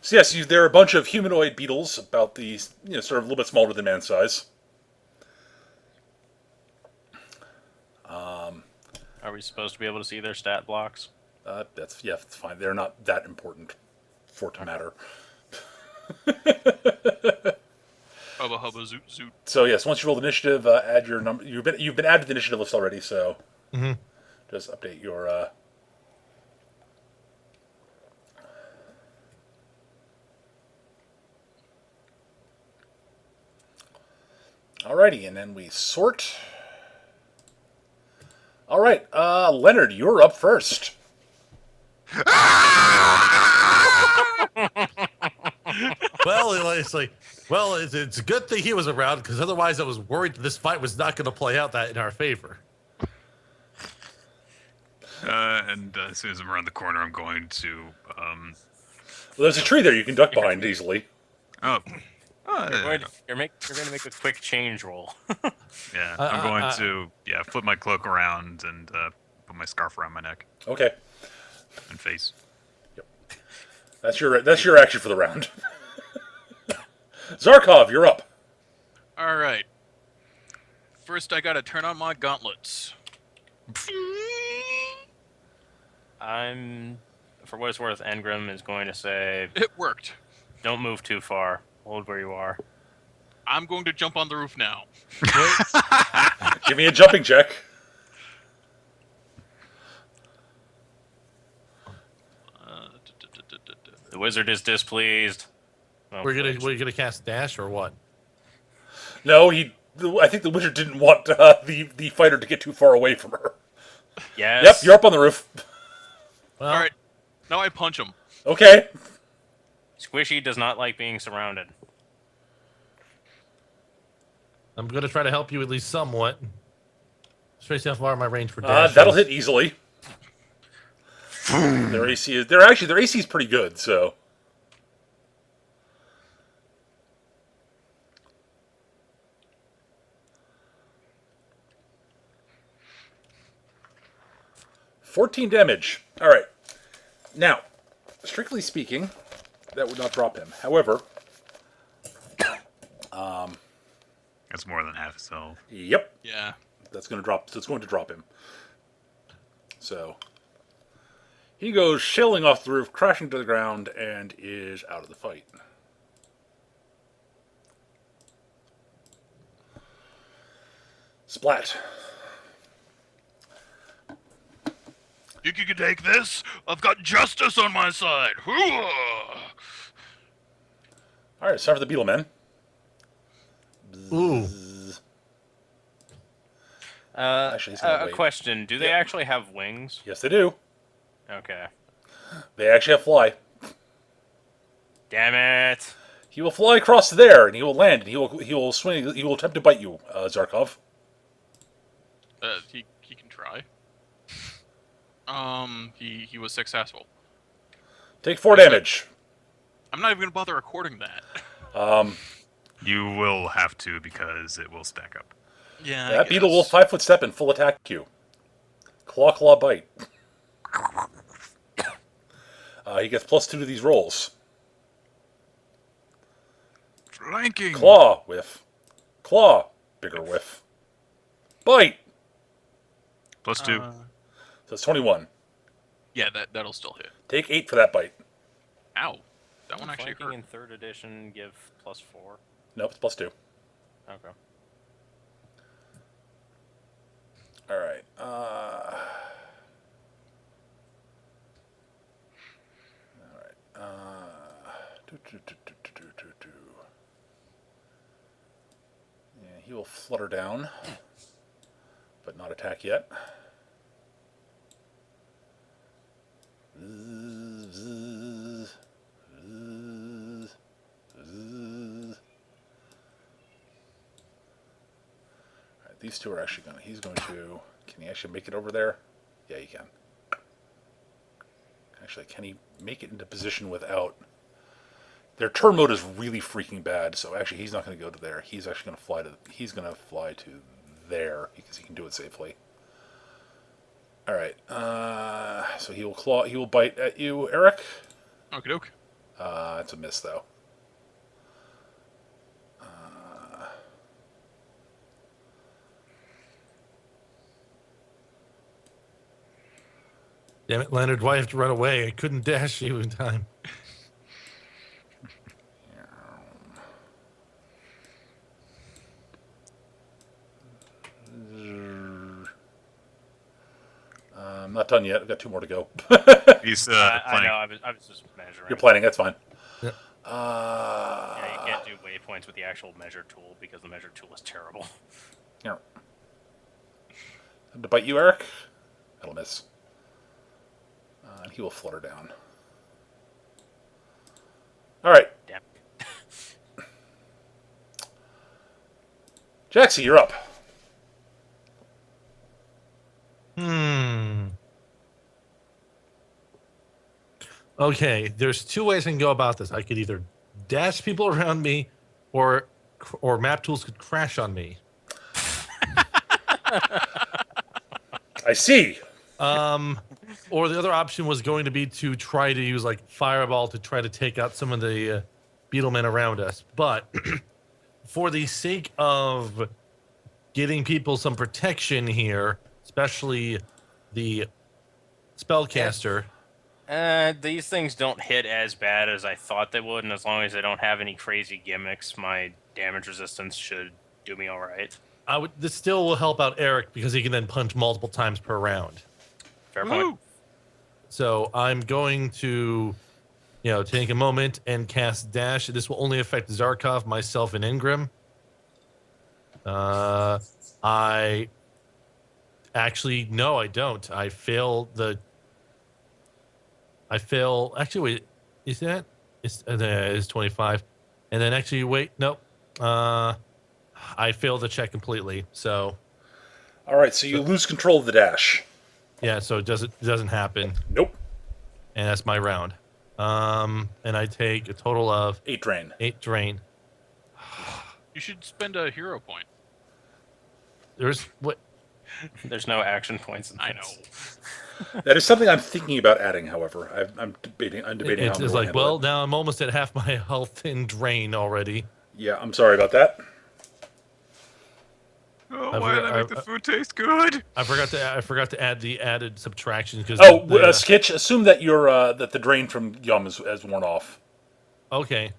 So yes, there are a bunch of humanoid beetles about the, sort of a little bit smaller than man size. Are we supposed to be able to see their stat blocks? That's fine. They're not that important for it to matter. Hubba hubba zoot zoot. So yes, once you roll the initiative, add your number. You've been added to the initiative list already, so just update your. Alrighty, and then we sort. All right, Leonard, you're up first. It's a good thing he was around because otherwise I was worried this fight was not going to play out that in our favor. And as soon as I'm around the corner, I'm going to. Well, there's a tree there you can duck behind easily. Oh. You're going to make a quick change roll. Yeah, I'm going to flip my cloak around and put my scarf around my neck Okay, and face. that's your action for the round. Zarkov, you're up. All right. First, I gotta turn on my gauntlets. For what it's worth, Engram is going to say, It worked. don't move too far. Hold where you are. I'm going to jump on the roof now. Give me a jumping check. The wizard is displeased. Oh, We're gonna cast dash or what? No, I think the wizard didn't want the fighter to get too far away from her. Yes. Yep, you're up on the roof. Well, All right. Now I punch him. Okay. Squishy does not like being surrounded. I'm gonna try to help you at least somewhat. Especially how far my range for dash. That'll is. hit easily. Their AC is pretty good, so. $14 damage. All right. Now, strictly speaking, that would not drop him. However, That's more than half his health. yep, Yeah. that's going to drop. So it's going to drop him. So he goes shelling off the roof, crashing to the ground, and is out of the fight. Splat. Think you can take this? I've got justice on my side. Hooah! All right, it's time for the Beetle Men. Ooh. Actually, he's gonna A wait. question. Do they Yeah. actually have wings? Yes, they do. Okay. They actually have fly. Damn it. He will fly across there, and he will land, and he will swing. He will attempt to bite you, Zarkov. He can try. He was successful. Take 4 damage. I'm not even gonna bother recording that. You will have to because it will stack up. Yeah, That beetle will 5-foot step and full attack you. Claw, bite. He gets +2 to these rolls. Flanking. Claw, whiff. Claw, bigger whiff. Bite. +2. So it's 21. Yeah, that'll still hit. Take 8 for that bite. Ow. That one actually Flanking hurt. in 3rd edition give +4. Nope, it's +2. Okay. All right. Yeah, he will flutter down, but not attack yet. Alright, these two are actually going to... He's going to... Can he actually make it over there? Yeah, he can. Actually, can he make it into position without... Their turn mode is really freaking bad, so actually he's not going to go to there. He's actually going to fly to... He's going to fly to there, because he can do it safely. Alright, so he will claw... He will bite at you, Eric. Okie doke. It's a miss, though. Damn it, Leonard, why have to run away? I couldn't dash you in time. I'm not done yet. I've got 2 more to go. He's I planning. know. I was just measuring. You're planning. That's fine. Yeah. Yeah, you can't do waypoints with the actual measure tool because the measure tool is terrible. Here. Time to bite you, Eric. That'll miss. And he will flutter down. All right, Damn. Jaxie, you're up. Okay, there's 2 ways I can go about this. I could either dash people around me, or map tools could crash on me. I see. Or the other option was going to be to try to use like fireball to try to take out some of the beetlemen around us. But for the sake of getting people some protection here, especially the spellcaster. These things don't hit as bad as I thought they would, and as long as they don't have any crazy gimmicks, my damage resistance should do me all right. This still will help out Eric because he can then punch multiple times per round. Fair point. So I'm going to, take a moment and cast Dash. This will only affect Zarkov, myself, and Ingram. I actually no, I don't. I fail. Actually, wait. Is that? It's 25, and then actually wait. Nope. I failed the check completely. So. All right, so you lose control of the dash. Yeah, so it doesn't happen. Nope. And that's my round. And I take a total of 8 drain. 8 drain. You should spend a hero point. There's what? There's no action points in this. I know. That is something I'm thinking about adding. However, I'm debating. I'm debating how I'm It's gonna like, handle well, it. now I'm almost at half my health in drain already. Yeah, I'm sorry about that. Oh, why did I make the food taste good? I forgot to add the added subtraction because. Oh, Skitch, assume that that the drain from Yum has worn off. Okay.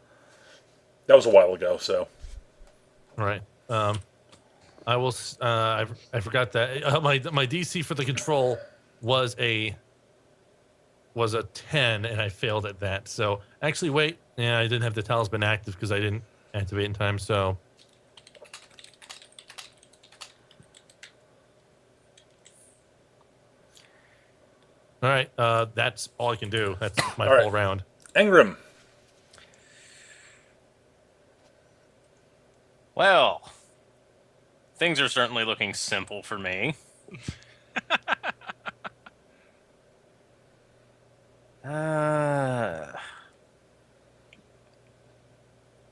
That was a while ago, so. All right. I will. I forgot that my DC for the control was a 10, and I failed at that. So actually, wait. Yeah, I didn't have the talisman active because I didn't activate in time. So. All right. That's all I can do. That's my All right. full round. Engram. Well, things are certainly looking simple for me.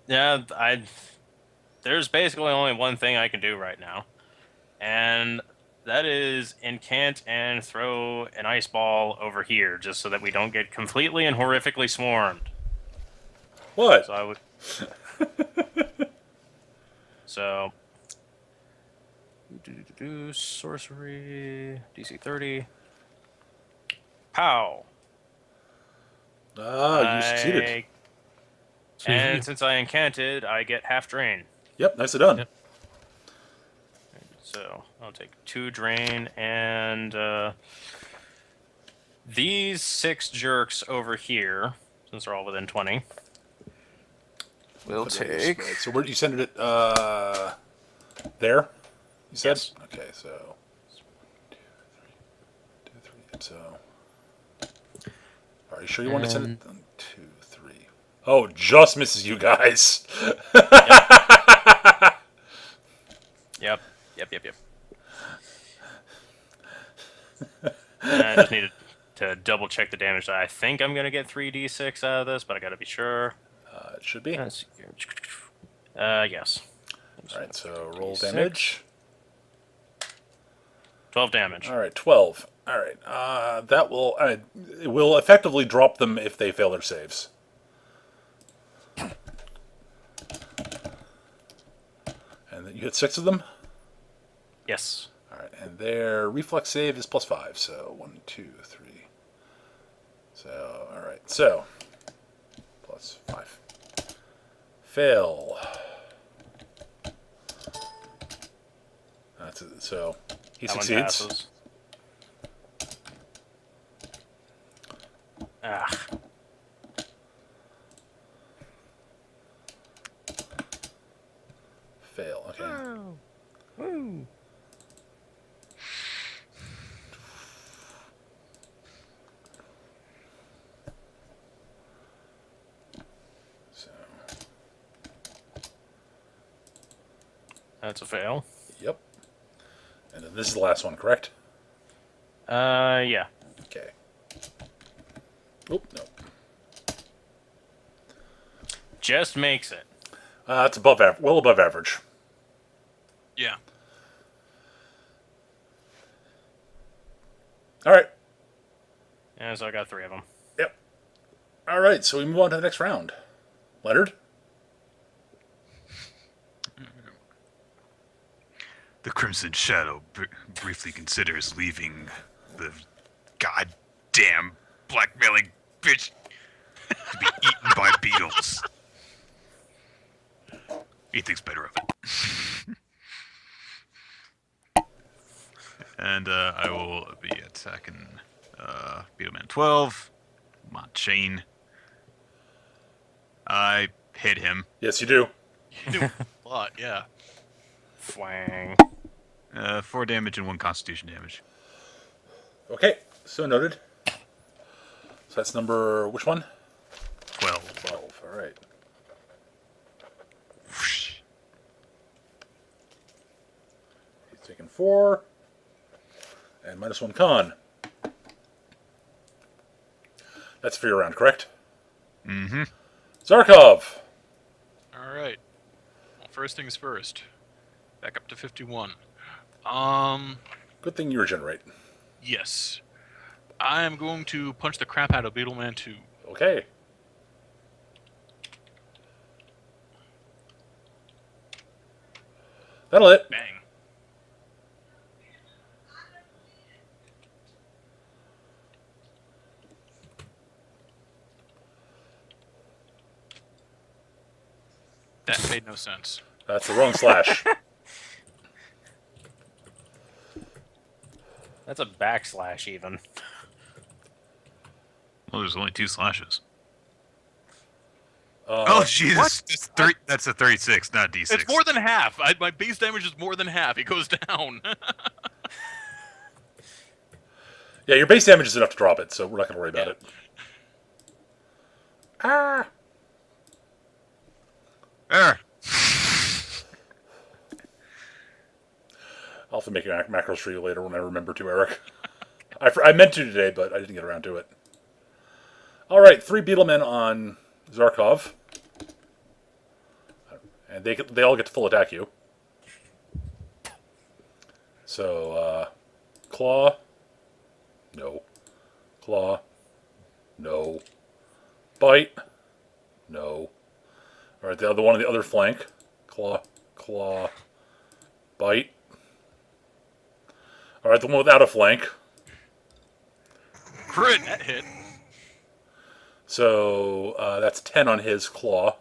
Yeah, there's basically only one thing I can do right now, and that is incant and throw an ice ball over here, just so that we don't get completely and horrifically swarmed. What? So I would. So. Sorcery. DC 30. Pow. Ah, you succeeded. So if And you- since I incanted, I get half drain. Yep, nicely done. Yep. So I'll take 2 drain, and these 6 jerks over here, since they're all within 20, will take. Right, so where you send it? There. You said. Yes. Okay, so. 2, 3. So. Are you sure you want to send it? 1, 2, 3. Oh, just misses you guys. Yep. And I just needed to double check the damage. I think I'm gonna get 3d6 out of this, but I gotta be sure. It should be. Yes. All right, so roll 3d6. damage. 12 damage. All right, 12. All right, that will it will effectively drop them if they fail their saves. And then you hit 6 of them. Yes. All right, and their reflex save is +5. So 1, 2, 3. So all right, so +5. Fail. That's it. So he That one succeeds. passes. Ah. Fail. Okay. Woo. So That's a fail. yep. And then this is the last one, correct? Yeah. Okay. Oop, no. Just makes it. It's well above average. Yeah. All right. And so I got 3 of them. Yep. All right, so we move on to the next round. Leonard? The Crimson Shadow briefly considers leaving the goddamn blackmailing bitch to be eaten by beetles. He thinks better of it. And I will be attacking Beetleman 12. Come on, Chain. I hit him. Yes, you do. You do a lot, yeah. Fwang. 4 damage and 1 constitution damage. Okay, so noted. So that's number, which one? 12. 12, all right. Whoosh. He's taking 4. And -1 con. That's for your round, correct? Mm-hmm. Zarkov! All right. Well, first things first. Back up to 51. Good thing you regenerate. Yes. I am going to punch the crap out of Beetleman 2. Okay. That'll hit. Bang. That made no sense. That's the wrong slash. That's a backslash, even. Well, there's only 2 slashes. Uh, Oh, Jesus. what? That's a 36, not D6. It's more than half. My base damage is more than half. It goes down. Yeah, your base damage is enough to drop it, so we're not going to worry about Yeah. it. Ah! There. I'll have to make macros for you later when I remember to, Eric. I meant to today, but I didn't get around to it. All right, 3 Beetlemen on Zarkov. And they all get to full attack you. So, claw. No. Claw. No. Bite. No. All right, the other one on the other flank. Claw. Claw. Bite. All right, the one without a flank. Crit! That hit. So that's 10 on his claw.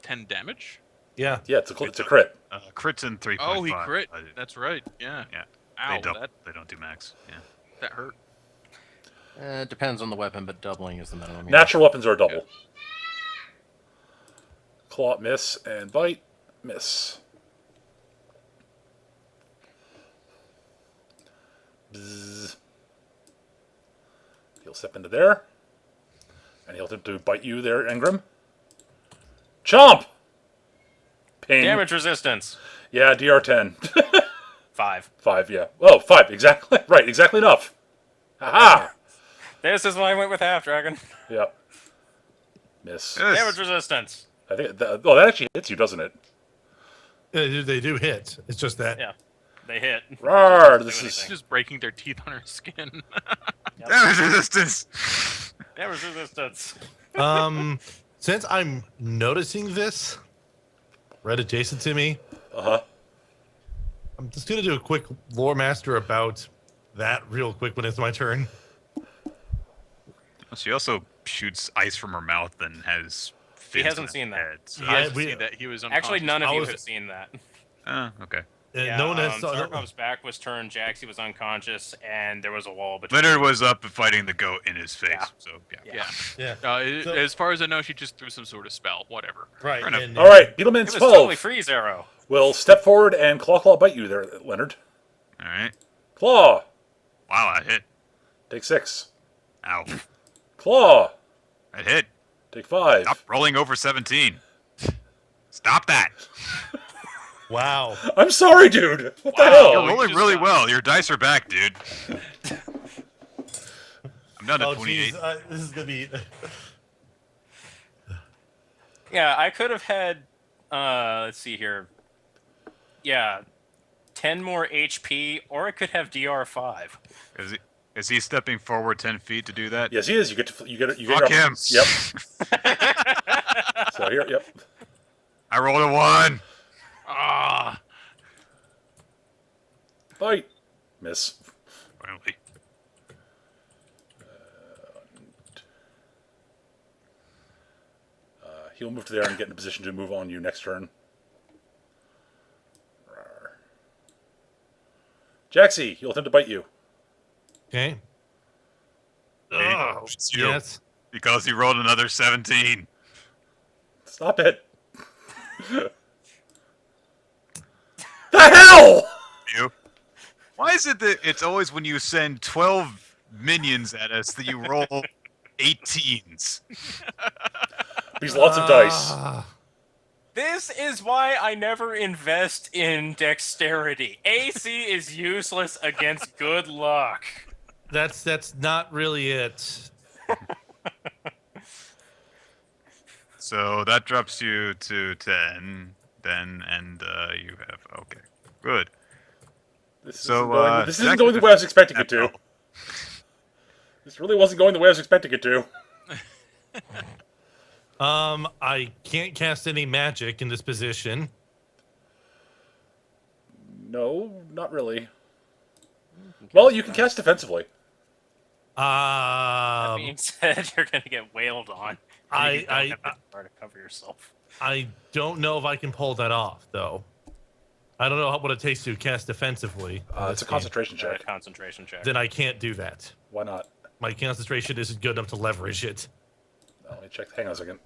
10 damage? Yeah. Yeah, it's a crit. Crits in 3.5. Oh, he crit. That's right. Yeah. Yeah. Ow, They don't do max. Yeah. that hurt. It depends on the weapon, but doubling is the minimum. Natural weapons are a double. Claw, miss, and bite, miss. Bzzz. He'll step into there. And he'll attempt to bite you there, Ingram. Chomp! Pain. Damage resistance. Yeah, DR10. 5. 5, yeah. Oh, 5, exactly. Right, exactly enough. Haha! This is what I went with half dragon. Yep. Miss. Yes. Damage resistance. I think that actually hits you, doesn't it? They do hit. It's just that. Yeah. They hit. Rawr, Do this anything. is Just breaking their teeth on her skin. Damage resistance. Damage resistance. Since I'm noticing this right adjacent to me, I'm just gonna do a quick lore master about that real quick when it's my turn. She also shoots ice from her mouth and has. He fins hasn't in her seen that. head, so- I Yeah, didn't see that he was unconscious. Actually, none of I you was- have seen that. Okay. No one has. Zarkov's back was turned, Jaxie was unconscious, and there was a wall between Leonard was up fighting the goat in his face. Yeah. So yeah. Yeah. Yeah. So- As far as I know, she just threw some sort of spell. Whatever. Right. Fair enough. And, all right. Beetleman It was 12 totally freeze arrow. will step forward and claw bite you there, Leonard. All right. Claw, Wow, I hit. take 6. Ow. Claw, I hit. take 5. Stop rolling over 17. Stop that. Wow. I'm sorry, dude. What the You're hell? you rolling just really got- well. Your dice are back, dude. I'm down to Oh, 28. jeez. This is gonna be. Yeah, I could have had, let's see here. Yeah, 10 more HP, or I could have DR5. Is he stepping forward 10 feet to do that? Yes, he is. You get Fuck your- him. Yep. So here, yep. I rolled a 1. Ah. Bite, miss. Finally. He'll move to there and get in a position to move on you next turn. Rawr. Jaxie, he'll attempt to bite you. Okay. Oh, it's you. Yes. Because he rolled another 17. Stop it. The hell? You. Why is it that it's always when you send 12 minions at us that you roll 18s? These lots of dice. This is why I never invest in dexterity. AC is useless against good luck. That's not really it. So that drops you to 10, then, and you have. Okay, good. This So, this isn't going the way I was expecting it to. No. This really wasn't going the way I was expecting it to. I can't cast any magic in this position. No, not really. Well, you can cast defensively. That being said, you're gonna get wailed on. and you don't have the power to cover yourself. I don't know if I can pull that off, though. I don't know what it takes to cast defensively. in It's this a game. concentration check. Concentration check. Then I can't do that. Why not? My concentration isn't good enough to leverage it. Let me check. Hang on a second.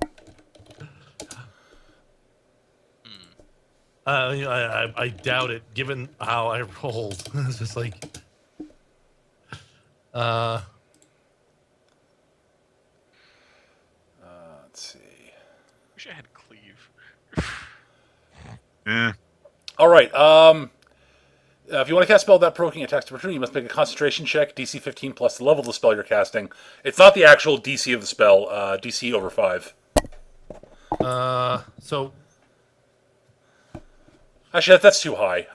I doubt it, given how I rolled. It's just like, Let's see. Wish I had cleave. Eh. All right. If you want to cast spell that provoking attacks of opportunity, you must make a concentration check, DC 15 plus the level of the spell you're casting. It's not the actual DC of the spell, DC over 5. So Actually, that's too high.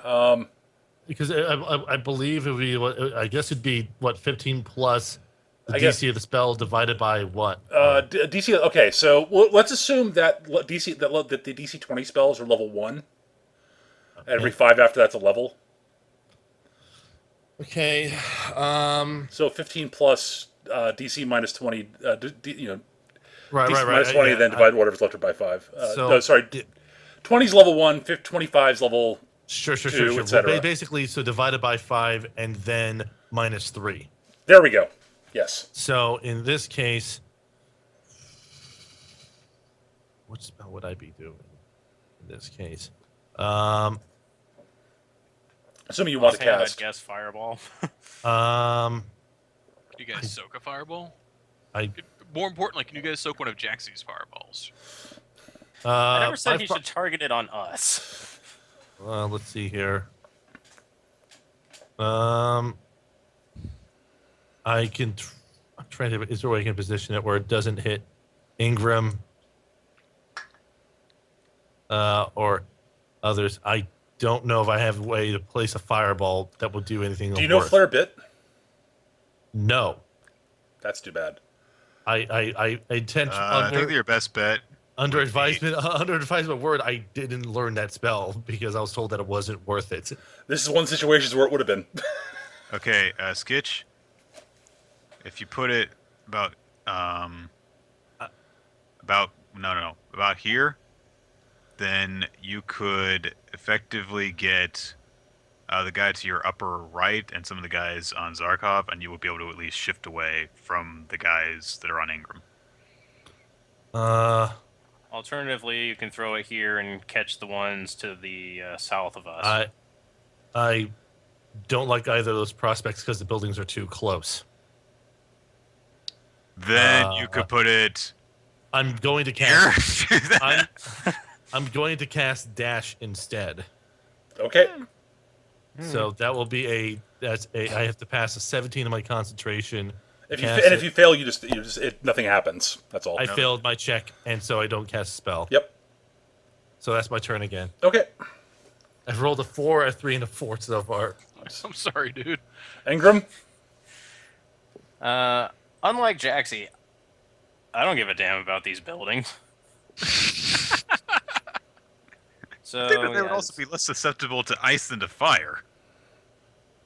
because I believe it would be what I guess it'd be what 15 plus the I DC guess- of the spell divided by what? DC. Okay, so let's assume that that the DC 20 spells are level 1. Every 5 after that's a level. Okay. So 15 plus DC minus 20. Right, DC right, right. minus 20, yeah, then divide whatever's left by 5. So- No, sorry. 20's level 1. 25's level. Sure, two, sure. et cetera. Well, basically, so divided by 5 and then minus 3. There we go. Yes. So in this case, what spell would I be doing in this case? Assuming you want to Offhand, cast. I'd guess fireball. Um, Can you guys soak a fireball? I More importantly, can you guys soak one of Jaxie's fireballs? I never said I've he pro- should target it on us. let's see here. I can. I'm trying to. Is there a way I can position it where it doesn't hit Ingram or others? I don't know if I have a way to place a fireball that will do anything. Do you know worse. Flare Bit? No. That's too bad. I intend I think your best bet. under would be- advisement word. I didn't learn that spell because I was told that it wasn't worth it. This is one situation where it would have been. Okay, Skitch. If you put it about about here, then you could effectively get the guy to your upper right and some of the guys on Zarkov, and you will be able to at least shift away from the guys that are on Ingram. Alternatively, you can throw it here and catch the ones to the south of us. I don't like either of those prospects because the buildings are too close. Then you could put it I'm going to here. cast. I'm going to cast dash instead. Okay. So that will be I have to pass a 17 in my concentration. If you Cast and it. if you fail, nothing happens. That's all. I failed my check, and so I don't cast a spell. Yep. So that's my turn again. Okay. I've rolled a 4, a 3, and a 4 so far. I'm sorry, dude. Ingram. Unlike Jaxie, I don't give a damn about these buildings. So I think that they would yeah, also be less susceptible to ice than to fire.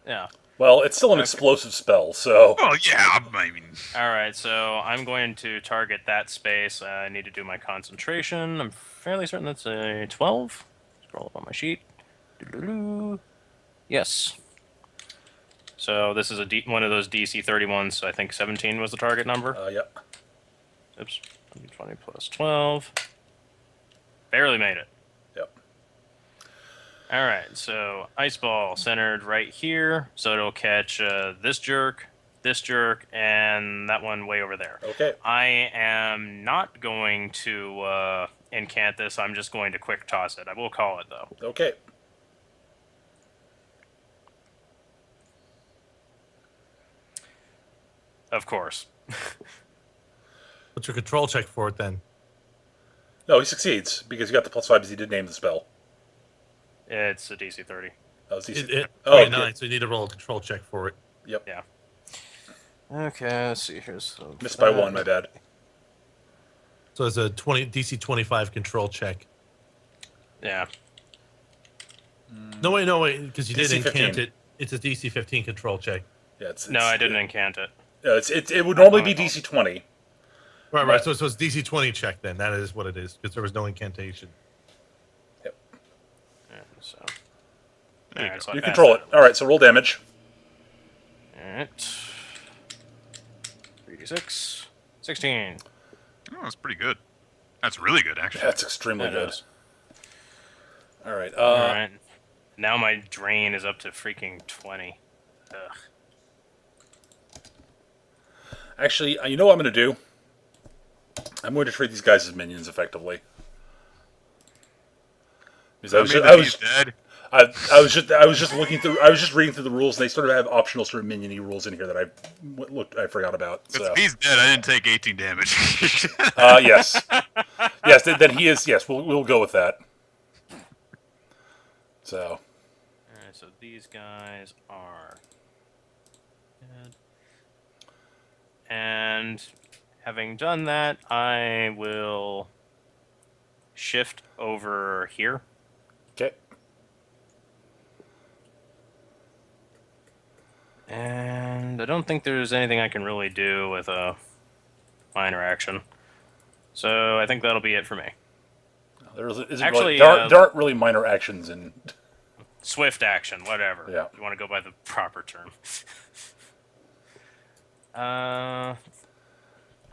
yeah. Well, it's still an Okay. explosive spell, so Oh yeah, I mean, All right, so I'm going to target that space. I need to do my concentration. I'm fairly certain that's a 12. Scroll up on my sheet. Doo-doo-doo. Yes. So this is one of those DC 31s. So I think 17 was the target number. yep. Oops. 20 plus 12. Barely made it. Yep. All right, so ice ball centered right here, so it'll catch this jerk, and that one way over there. Okay. I am not going to incant this. I'm just going to quick toss it. I will call it though. Okay. Of course. What's your control check for it then? No, he succeeds because he got the +5 because he did name the spell. It's a DC 30. That was DC. It, Oh, 29, okay. so you need to roll a control check for it. Yep. Yeah. Okay, let's see. Here's Missed by 1. My bad. So it's a DC 25 control check. Yeah. No, wait, because you did DC incant 15. it. It's a DC 15 control check. Yeah. It's No, I didn't incant it. It would normally be DC 20. Right. So it's DC 20 check then. That is what it is because there was no incantation. Yep. Yeah, so. There you Alright, go. so I You passed control it. that. All right. So roll damage. Alright. 3d6. 16. oh, that's pretty good. That's really good, actually. That's extremely That good. is. All right. Alright. Now my drain is up to freaking 20. Ugh. Actually, you know what I'm going to do? I'm going to treat these guys as minions effectively. Because I mean, he's dead. I was just looking through. I was just reading through the rules, and they sort of have optional sort of miniony rules in here that I forgot about. So If he's dead, I didn't take 18 damage. yes, yes. Then he is. Yes, we'll go with that. So All right, so these guys are dead. And having done that, I will shift over here. okay. And I don't think there's anything I can really do with a minor action. So I think that'll be it for me. There isn't Actually, there aren't really minor actions in. Swift action, whatever. Yeah. If you want to go by the proper term. Trying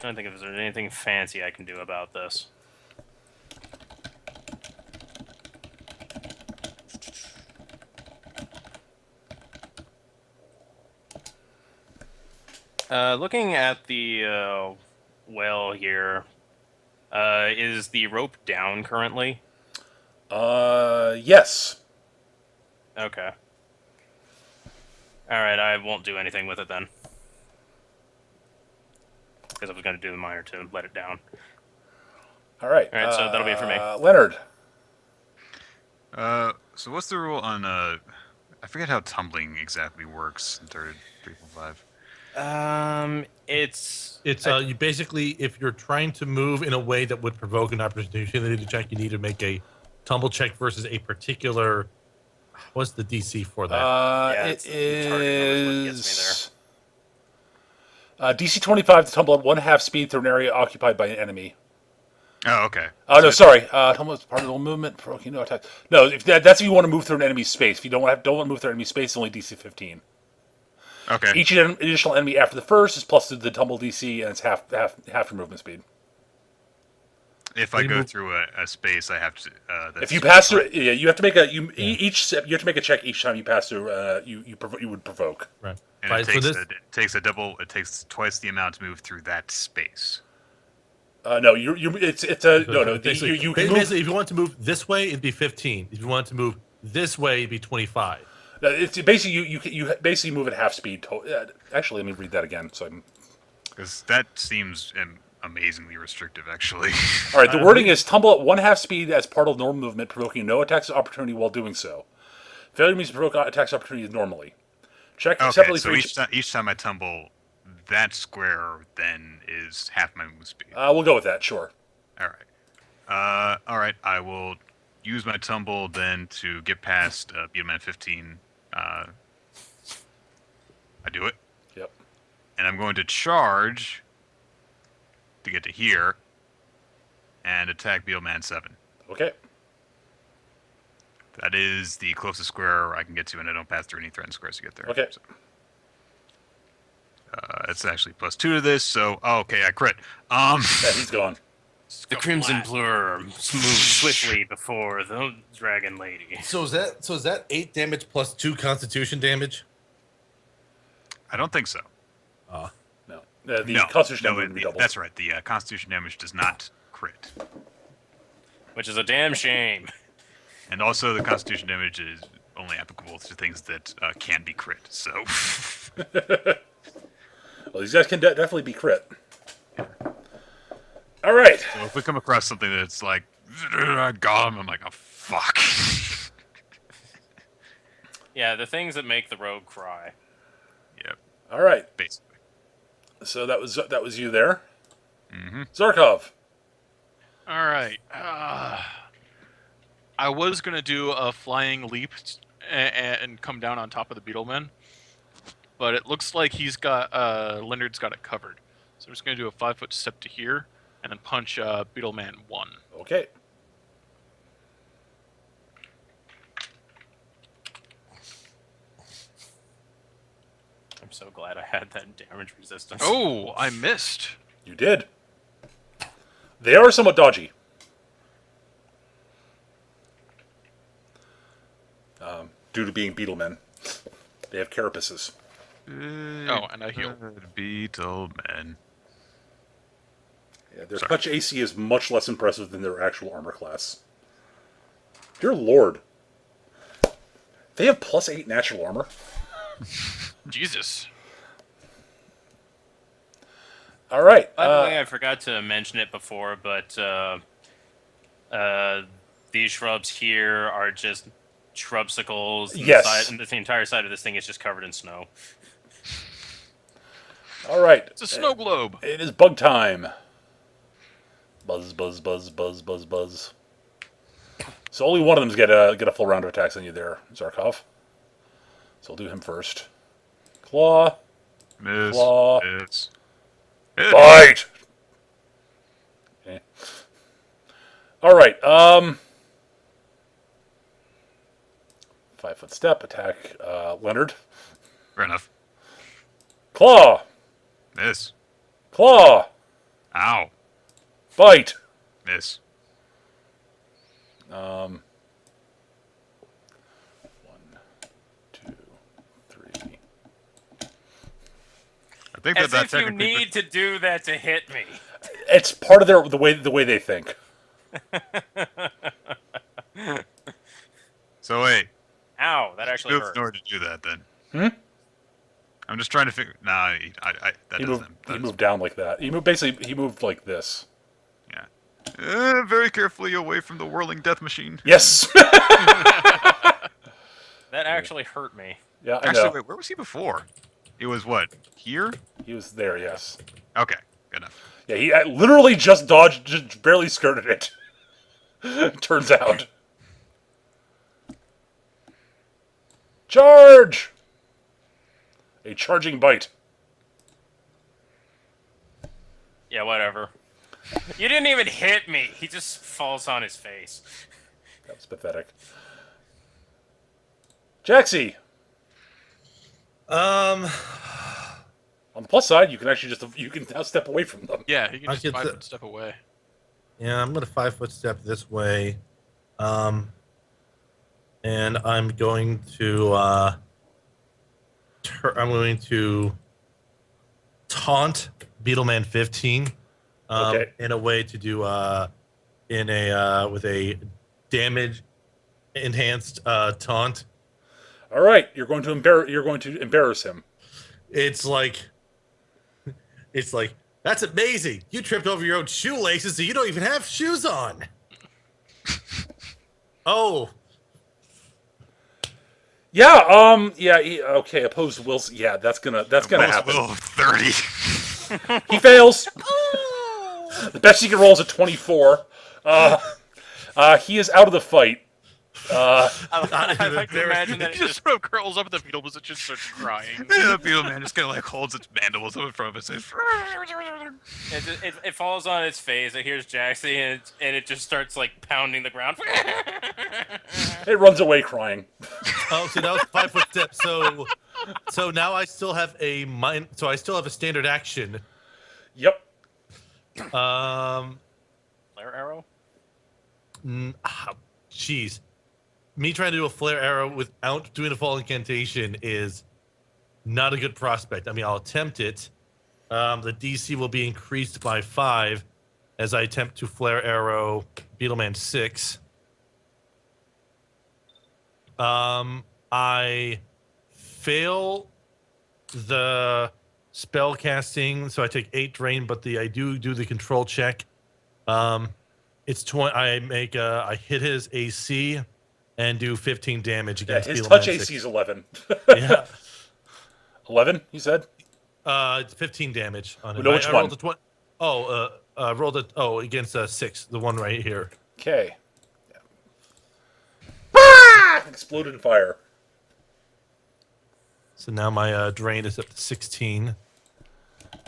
to think if there's anything fancy I can do about this. Looking at the well here, is the rope down currently? Yes. Okay. Alright, I won't do anything with it then. Because I was going to do the minor to let it down. All right. All right, so that'll be it for me. Leonard. So what's the rule on I forget how tumbling exactly works in 3.5. It's You basically, if you're trying to move in a way that would provoke an opportunity check, you need to make a tumble check versus a particular. What's the DC for that? Yeah, It it's the target number is what gets DC 25 to tumble at 1/2 speed through an area occupied by an enemy. Oh, okay. Oh no, sorry. Tumble is part of the movement, provoking no attack. No, that's if you want to move through an enemy's space. If you don't want to move through an enemy's space, it's only DC 15. Okay. Each additional enemy after the first is plus the tumble DC, and it's half your movement speed. If I go through a space, I have to. If you pass through, yeah, you have to make each you have to make a check each time you pass through. You would provoke. Right. And Right, it takes a double. It takes twice the amount to move through that space. No, it's a no. Basically, You can basically, move. if you want to move this way, it'd be 15. If you want to move this way, it'd be 25. It's basically you basically move at half speed. Actually, let me read that again. So Because that seems amazingly restrictive, actually. all right, the wording is tumble at 1/2 speed as part of normal movement, provoking no attacks of opportunity while doing so. Failure means to provoke attacks of opportunity normally. Check Okay, separately so for each time I tumble, that square then is half my move speed. We'll go with that. Sure. All right. All right. I will use my tumble then to get past Beetleman 15. I do it, Yep. and I'm going to charge to get to here and attack Beetleman 7. Okay. That is the closest square I can get to, and I don't pass through any threatened squares to get there. Okay. So, it's actually +2 to this, so okay, I crit. Yeah, he's gone. the Crimson Blur moves swiftly before the Dragon Lady. So is that 8 damage plus 2 Constitution damage? I don't think so. No. The No, Constitution no, damage would be double. that's right. The Constitution damage does not crit, Which is a damn shame. and also the Constitution damage is only applicable to things that can be crit. So, Well, these guys can definitely be crit. All right. so if we come across something that's like, I got him, I'm like, oh fuck. Yeah, the things that make the rogue cry. Yep, All right. basically. So that was you there. Mm-hmm. Zarkov. All right. I was gonna do a flying leap and come down on top of the Beetleman, but it looks like Leonard's got it covered. So I'm just gonna do a 5-foot step to here and then punch Beetleman 1. Okay. I'm so glad I had that damage resistance. Oh, I missed. You did. They are somewhat dodgy. Due to being beetlemen. They have carapaces. Oh, and I heal. Beetleman. Yeah, their Sorry. touch AC is much less impressive than their actual armor class. Dear Lord. They have +8 natural armor. Jesus. All right. By the way, I forgot to mention it before, but these shrubs here are just shrubsicles. And Yes. the entire side of this thing is just covered in snow. All right. It's a snow globe. It is bug time. Buzz, buzz, buzz, buzz, buzz, buzz. So only one of them's get a full round of attacks on you there, Zarkov. So we'll do him first. Claw. Miss. Claw. Miss. Bite! Okay. All right. 5-foot step, attack Leonard. Fair enough. Claw! Miss. Claw! Ow. Bite! Miss. 1, 2, 3. I think As that if you technically. need to do that to hit me. It's part of the way they think. So wait. Ow, that actually Move hurt. in order to do that then. I'm just trying to figure. Nah, that He doesn't. moved down like that. He moved like this. Yeah. Very carefully away from the whirling death machine. Yes. That actually hurt me. Yeah, I Actually, know. wait. Where was he before? He was what? Here? He was there. Yes. Okay. Good enough. Yeah, he literally just dodged, just barely skirted it. Turns out. Charge! A charging bite. Yeah, whatever. You didn't even hit me. He just falls on his face. That was pathetic. Jaxie! Um, On the plus side, you can actually you can now step away from them. Yeah, he can I just get 5-foot step away. yeah, I'm gonna 5-foot step this way, and I'm going to I'm going to taunt Beetleman 15, Okay. in a way to do in a with a damage enhanced taunt. All right, you're going to embarrass him. It's like that's amazing. You tripped over your own shoelaces, so you don't even have shoes on. Oh, Yeah. Okay. Opposed Wilson. Yeah, that's gonna Most happen. will 30. He fails. The best he can roll is a 24. He is out of the fight. I like to imagine that He it just just sort of curls up in the fetal position, starts crying. The Beetleman just kind of like holds its mandibles up in front of it and says, it falls on its face. It hears Jaxie, and it just starts like pounding the ground. It runs away crying. oh, so that was 5-foot step. So now I still have so I still have a standard action. Yep. Um, Flare arrow. Jeez. Me trying to do a flare arrow without doing a fall incantation is not a good prospect. I mean, I'll attempt it. The DC will be increased by 5 as I attempt to flare arrow Beetleman 6. I fail the spell casting, so I take 8 drain, but I do the control check. It's 20. I hit his AC and do 15 damage Yeah, against his Beetleman touch 6. AC is 11. Yeah. 11, you said? It's 15 damage on him. No, which I one? rolled rolled it. Oh, against 6, the one right here. Okay. Yeah. Ah! Exploded in fire. So now my drain is up to 16. Let's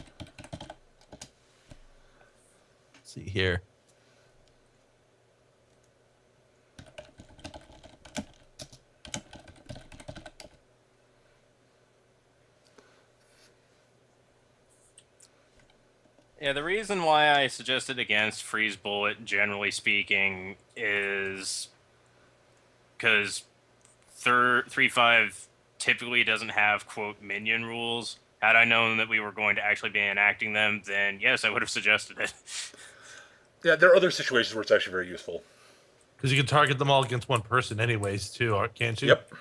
see here. Yeah, the reason why I suggested against freeze bullet, generally speaking, is because 3.5 typically doesn't have quote minion rules. Had I known that we were going to actually be enacting them, then yes, I would have suggested it. Yeah, there are other situations where it's actually very useful. Because you can target them all against one person anyways, too, can't you? Yep.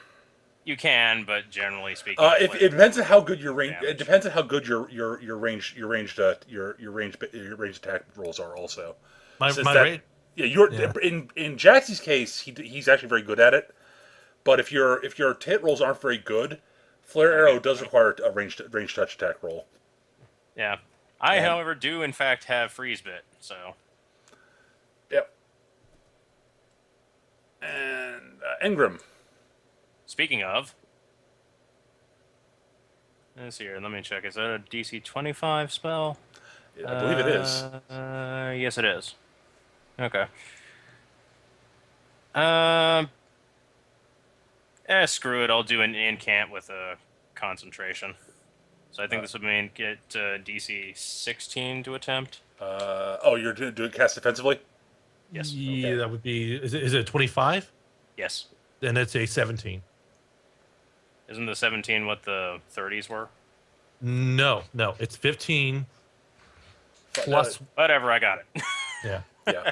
You can, but generally speaking, It depends on how good your range. Damage. It depends on how good your ranged attack rolls are. Also, My Since my that- rate. yeah, you're Yeah. in Jaxie's case, he's actually very good at it. But if your hit rolls aren't very good, flare arrow does require a ranged touch attack roll. yeah. I, And- however, do in fact have freeze bit, so Yep. And Engram. speaking of, let's see here. Let me check. Is that a DC 25 spell? I believe it is. Yes, it is. Okay. Screw it. I'll do an incant with a concentration. So I think this would mean get DC 16 to attempt. You're doing cast defensively. Yes. Yeah, Okay. that would be. Is it a 25? Yes. Then it's a 17. Isn't the 17 what the 30s were? No, it's 15 plus. Whatever, I got it. Yeah. Yeah,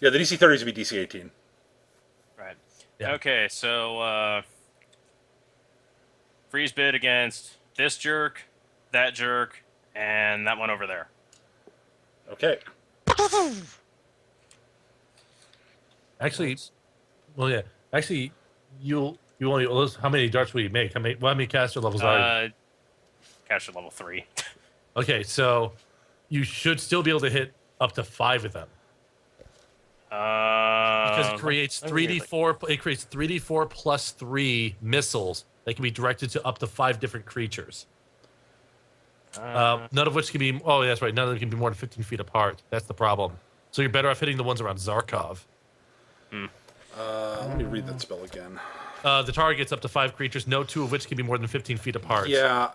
yeah. The DC 30s would be DC 18. Right. Yeah. Okay, so freeze bid against this jerk, that jerk, and that one over there. Okay. Actually, well, yeah. Actually, you only. How many darts will you make? How many caster levels are you? Caster level 3. Okay, you should still be able to hit up to 5 of them because it creates 3d4. It creates 3d4 plus 3 missiles that can be directed to up to 5 different creatures. None of which can be. Oh, that's right. None of them can be more than 15 feet apart. That's the problem. So you're better off hitting the ones around Zarkov. Let me read that spell again. The target gets up to 5 creatures, no 2 of which can be more than 15 feet apart. Yeah.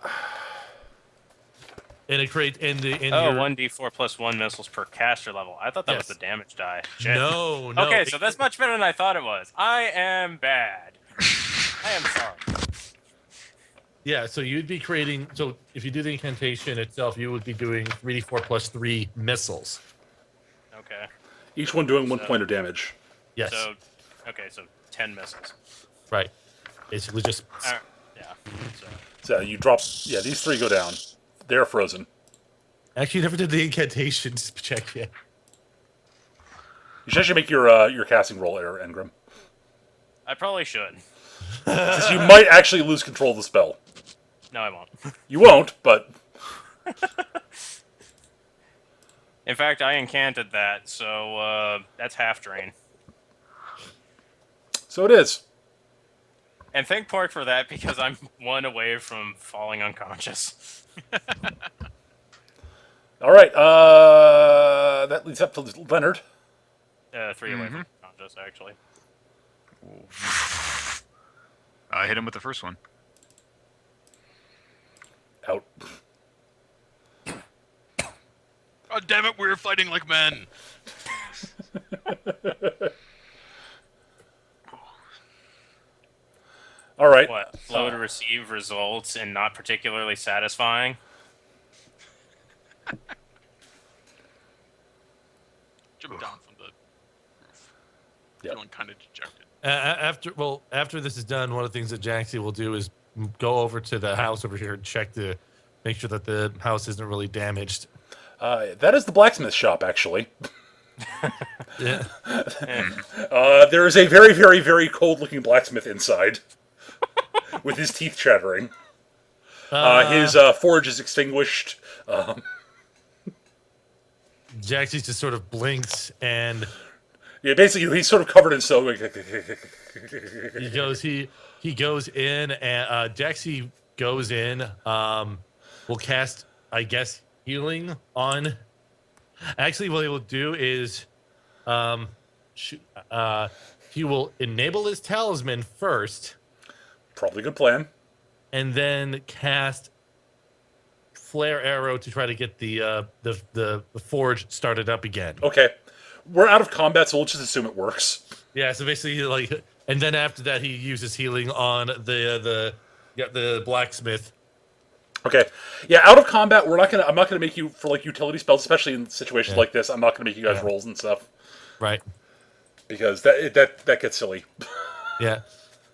And it creates in the in Oh, your, 1d4 plus 1 missiles per caster level. I thought that was Yes. the damage die. Shit. No. Okay, so that's much better than I thought it was. I am bad. I am sorry. Yeah, so you'd be creating. So if you do the incantation itself, you would be doing 3d4 plus 3 missiles. Okay. Each one doing 1 So- point of damage. Yes. So 10 missiles. Right. Basically, just Yeah. So So you drop. Yeah, these 3 go down. They're frozen. actually never did the incantations check yet. You should actually make your casting roll, Engram. I probably should. Since you might actually lose control of the spell. No, I won't. You won't, but In fact, I incanted that, so that's half drain. so it is. And thank Pork for that because I'm 1 away from falling unconscious. All right. That leads up to Leonard. 3 away from unconscious, actually. I hit him with the first one. Out. Oh, damn it, we're fighting like men. All right. What? Slow to receive results and not particularly satisfying? Jump down from the roof. Yep. Feeling kind of dejected. After this is done, one of the things that Jaxie will do is go over to the house over here and make sure that the house isn't really damaged. That is the blacksmith shop, actually. Yeah. There is a very, very, very cold-looking blacksmith inside, with his teeth chattering. His forge is extinguished. Jaxie just sort of blinks and Yeah, basically, he's sort of covered in snow. he goes in and Jaxie goes in. Will cast, I guess, healing on. Actually, what he will do is, he will enable his talisman first, Probably a good plan. and then cast flare arrow to try to get the forge started up again. Okay. We're out of combat, so we'll just assume it works. Yeah, so basically, and then after that, he uses healing on the blacksmith. Okay. Yeah, out of combat, I'm not gonna make you for utility spells, especially in situations like this. I'm not gonna make you guys rolls and stuff Right. because that gets silly. Yeah.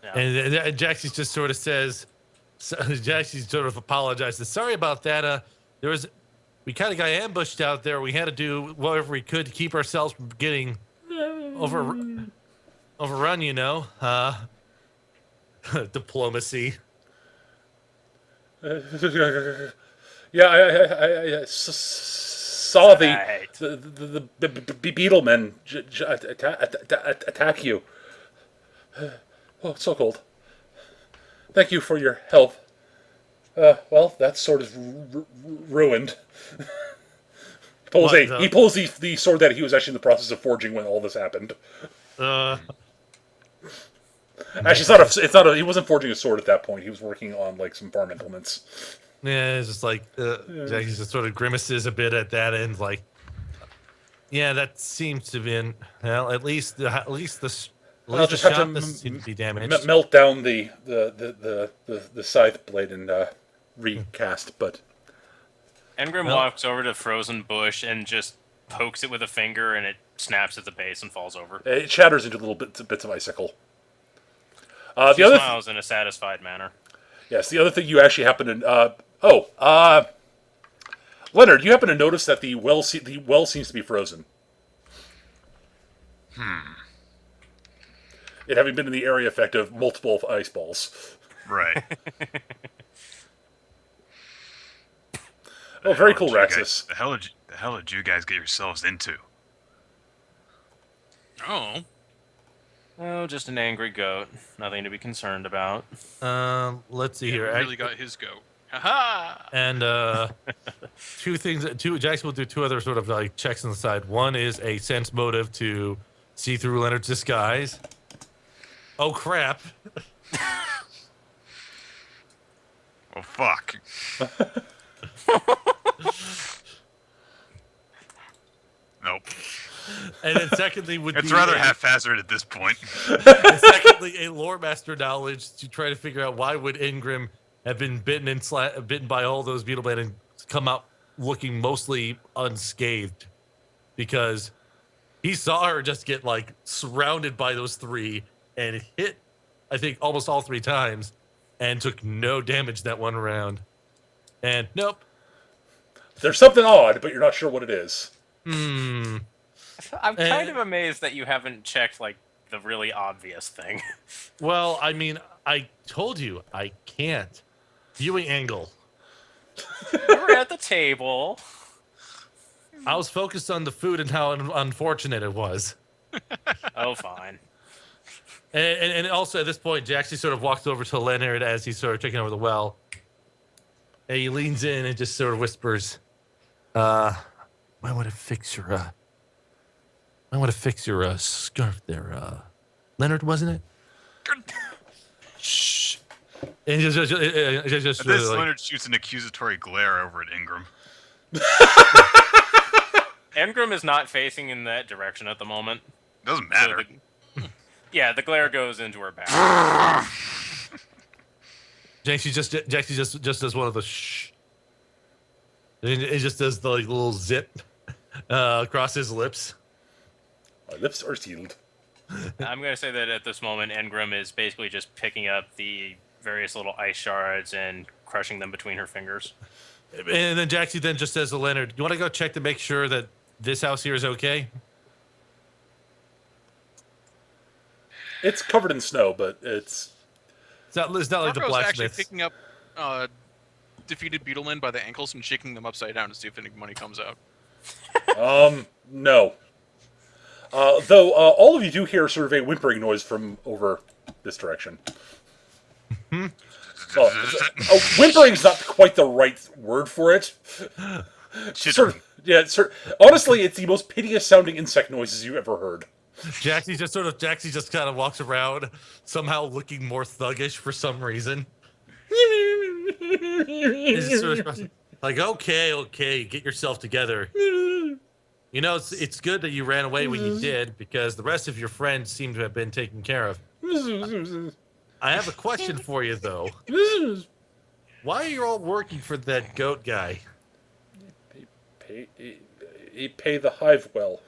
Yeah. And Jaxie just sort of says, Jaxie sort of apologizes. Sorry about that. We kind of got ambushed out there. We had to do whatever we could to keep ourselves from getting overrun. Diplomacy. Yeah, I saw Right. the beetlemen attack you. Oh, it's so cold. Thank you for your help. Well, that's sort of ruined. He pulls the sword that he was actually in the process of forging when all this happened. Actually, he wasn't forging a sword at that point. He was working on like some farm implements. Yeah, it's just like Jaxie just sort of grimaces a bit at that end, like, yeah, that seems to have been at least the I'll just have shop to doesn't seem to be damaged. melt down the scythe blade and recast. But Engrim walks over to the frozen bush and just pokes it with a finger, and it snaps at the base and falls over. it shatters into little bits of icicle. She smiles in a satisfied manner. Yes, the other thing you actually happen to Leonard, you happen to notice that the well seems to be frozen. It having been in the area effect of multiple ice balls. Right. Oh, very cool, Raxus. The hell did you guys get yourselves into? Oh. Uh, Oh, just an angry goat. Nothing to be concerned about. Let's see Yeah, here. we really got his goat. Ha-ha! And Jackson will do two other sort of like checks on the side. One is a sense motive to see through Leonard's disguise. Oh crap! Oh fuck. Nope. And then secondly would It's be rather haphazard at this point. and secondly a lore master knowledge to try to figure out why would Ingram have been bitten by all those beetlemen and come out looking mostly unscathed, because he saw her just get like surrounded by those three and hit, I think, almost all three times and took no damage that one round. And nope. There's something odd, but you're not sure what it is. I'm kind of amazed that you haven't checked, like, the really obvious thing. Well, I mean, I told you I can't. Viewing angle. You were at the table. I was focused on the food and how unfortunate it was. Oh, fine. And also at this point, Jaxie sort of walks over to Leonard as he's sort of taking over the well. And he leans in and just sort of whispers, "Might want to fix your scarf there, Leonard, wasn't it?" Shh. And just At this, like, Leonard shoots an accusatory glare over at Ingram. Engrim is not facing in that direction at the moment. Doesn't matter. So the glare goes into her back. Jaxie just does one of the shh. It just does the like little zip across his lips. My lips are sealed. I'm going to say that at this moment, Engrim is basically just picking up the various little ice shards and crushing them between her fingers. And then Jaxie then just says to Leonard, "You want to go check to make sure that this house here is okay?" It's covered in snow, but it's It's not like the Marco's actually blacksmiths. picking up defeated beetlemen by the ankles and shaking them upside down to see if any money comes out. no. Though all of you do hear sort of a whimpering noise from over this direction. Well, whimpering's not quite the right word for it. Honestly, it's the most piteous sounding insect noises you ever heard. Jaxie just kind of walks around, somehow looking more thuggish for some reason. He's just sort of like, okay, get yourself together. You know, it's good that you ran away when you did, because the rest of your friends seem to have been taken care of. I have a question for you, though. Why are you all working for that goat guy? He pay the hive well.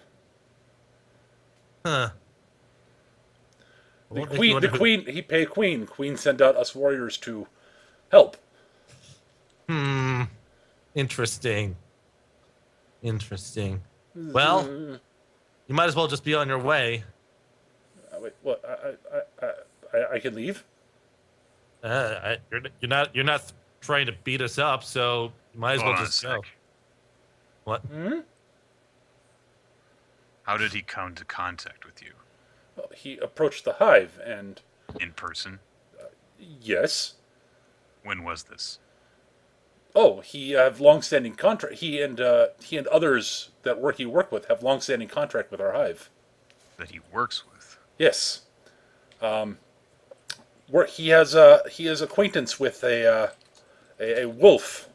Huh. What makes you wonder who- He paid Queen. Queen sent out us warriors to help. Interesting. Well, you might as well just be on your way. Wait, what? I can leave? You're not trying to beat us up, so you might as Hold well on a just sec. go. What? How did he come to contact with you? Well, he approached the hive, and In person? yes. When was this? Oh, he have long-standing contract. He and others that he work with have long-standing contract with our hive. That he works with? Yes. He has acquaintance with a wolf.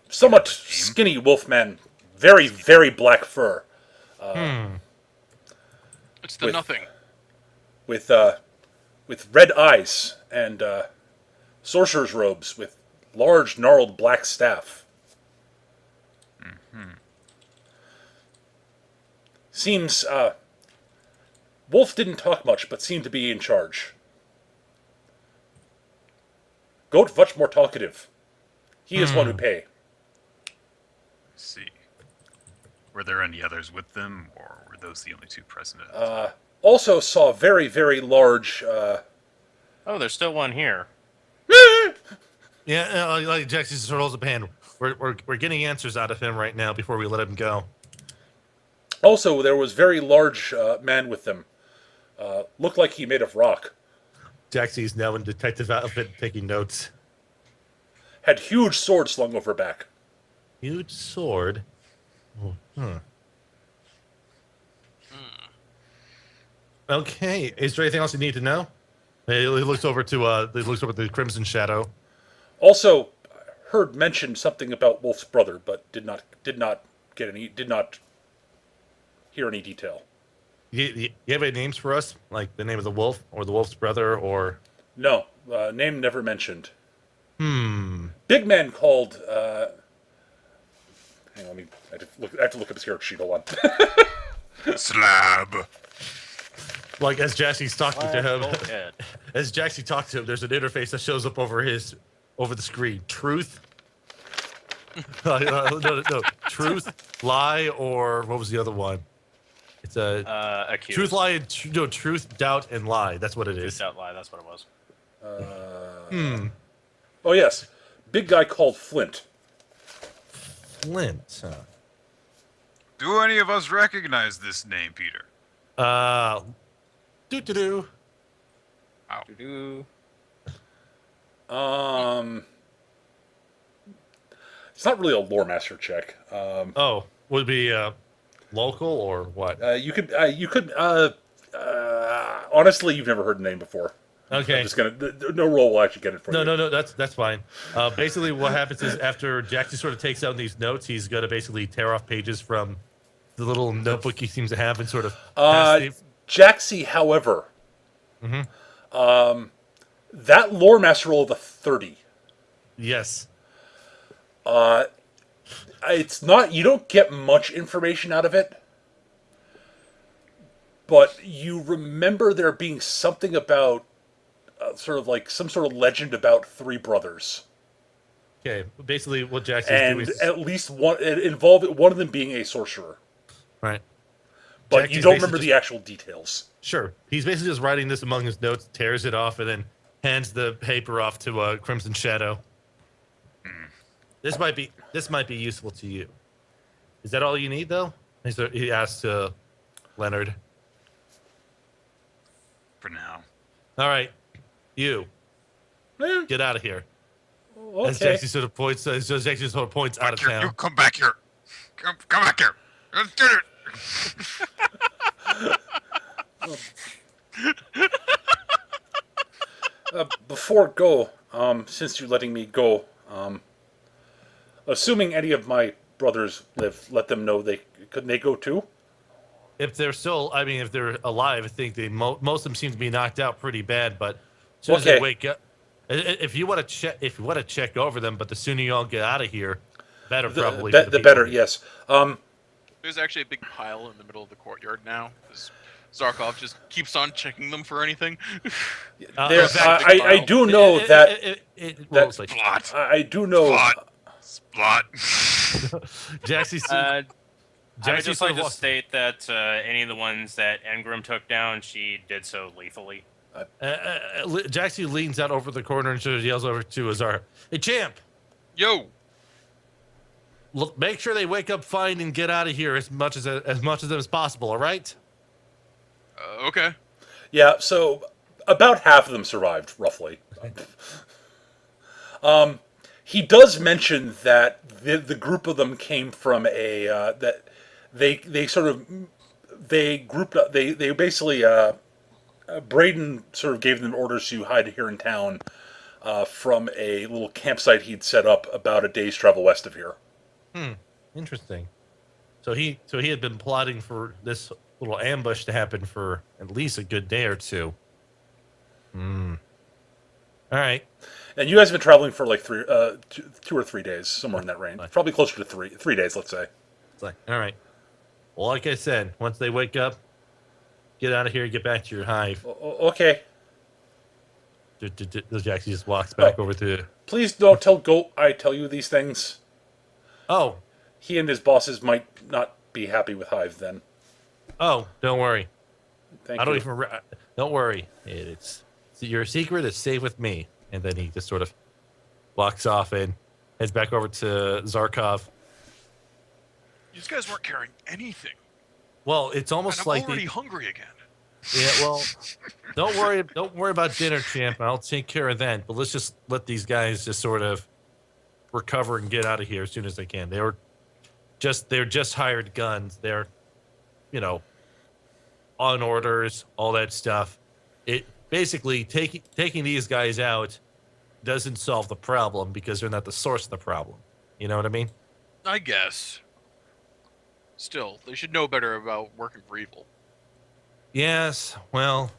Somewhat skinny wolf man, very very black fur, It's the with- nothing. with red eyes and sorcerer's robes with large gnarled black staff. Seems Wolf didn't talk much, but seemed to be in charge. Goat much more talkative. He is one who pay. I see. Were there any others with them, or were those the only two present at the time? Also saw very very large. Oh, there's still one here. Yeah, like Jackson just rolls up hand. We're getting answers out of him right now before we let him go. Also, there was very large man with them. Looked like he made of rock. Jaxie's now in detective outfit taking notes. Had huge sword slung over back. Huge sword. Okay. Is there anything else you need to know? He looks over to the Crimson Shadow. Also, heard mentioned something about Wolf's brother, but did not hear any detail. You have any names for us, like the name of the wolf or the wolf's brother, or? No, name never mentioned. Big man called. Hang on, I have to look up his character sheet. Hold on. Slab! Like as Jaxie's talking to him, Gold head. as Jaxie talks to him, there's an interface that shows up over the screen. Truth. No. Truth, lie, or what was the other one? It's a Accused. truth, lie, and truth, doubt, and lie. That's what it Truth, is. doubt, lie. That's what it was. Oh yes, big guy called Flint. Flint. Do any of us recognize this name, Peter? Do. Doo-doo. It's not really a lore master check. Oh, would it be local or what? You could. Honestly, you've never heard the name before. Okay. I'm just gonna. No roll will actually get it for you. No. That's fine. Basically, what happens is after Jackson sort of takes out these notes, he's gonna basically tear off pages from the little notebook he seems to have and sort of. Jaxie, however, that lore master roll of a 30. Yes. It's not. You don't get much information out of it, but you remember there being something about, sort of like some sort of legend about three brothers, Okay. Basically, what Jackson's and doing is at least one it involved one of them being a sorcerer. right. But Jackie's you don't basically remember the actual details. Sure. He's basically just writing this among his notes, tears it off, and then hands the paper off to Crimson Shadow. This might be useful to you. Is that all you need, though? He asked Leonard. For now. All right, you Eh, get out of here. As okay. Jackson sort of points, out of Here, town. you come back here. Come back here. Let's do it. Before go, since you're letting me go, assuming any of my brothers live, let them know couldn't they go too? If they're if they're alive, I think most of them seem to be knocked out pretty bad. But as soon as Okay. they wake up, if you want to check over them, but the sooner you all get out of here, better probably. for The people. better, yes. There's actually a big pile in the middle of the courtyard now. 'Cause Zarkov just keeps on checking them for anything. There, in fact, I do know that well, it's like, Splot. I do know. Splot. Jaxie, I would Jaxie just sort like of to state that any of the ones that Engram took down, she did so lethally. Jaxie leans out over the corner and sort of yells over to Azar, "Hey, champ! Yo, Look, make sure they wake up fine and get out of here as much as possible. All right?" okay. Yeah, so about half of them survived, roughly. He does mention that the group of them came from a that they sort of they grouped up. They basically Braden sort of gave them orders to hide here in town from a little campsite he'd set up about a day's travel west of here. Interesting. So he had been plotting for this little ambush to happen for at least a good day or two. All right. And you guys have been traveling for like 2 or 3 days, somewhere in that range. Right. Probably closer to 3 days, let's say. It's like, all right. Well, like I said, once they wake up, get out of here, get back to your hive. Okay. Jaxie just walks back over to. Please don't tell Goat I tell you these things. Oh, He and his bosses might not be happy with Hive then. don't worry. Thank I don't you. even. Don't worry. It's your secret is safe with me. And then he just sort of walks off and heads back over to Zarkov. These guys weren't carrying anything. Well, it's And almost I'm like already hungry again. yeah. Well, don't worry about dinner, champ. I'll take care of that. But let's just let these guys just sort of recover and get out of here as soon as they can. They're just hired guns. They're, on orders, all that stuff. It basically taking these guys out doesn't solve the problem because they're not the source of the problem. You know what I mean? I guess. Still, they should know better about working for evil. Yes. Well,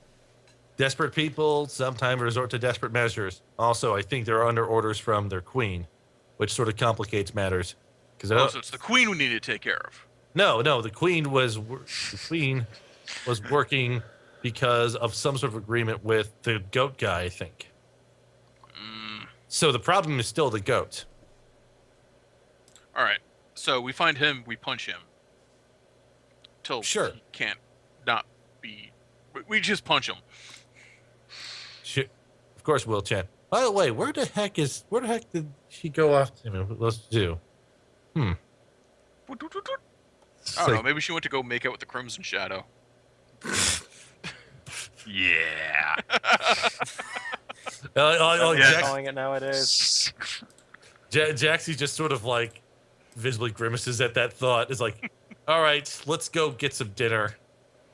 desperate people sometimes resort to desperate measures. Also, I think they're under orders from their queen, which sort of complicates matters. Because So it's the queen we need to take care of. no, the queen was working because of some sort of agreement with the goat guy, I think. So the problem is still the goat. All right. So we find him, we punch him. Till Sure. he can't not be. We just punch him. Sure. Of course, we'll chat. By the way, where the heck did she go off to? Let's do. I don't know. Maybe she went to go make out with the Crimson Shadow. Yeah. Calling it nowadays. Jaxie just sort of like visibly grimaces at that thought. Is like, all right, let's go get some dinner.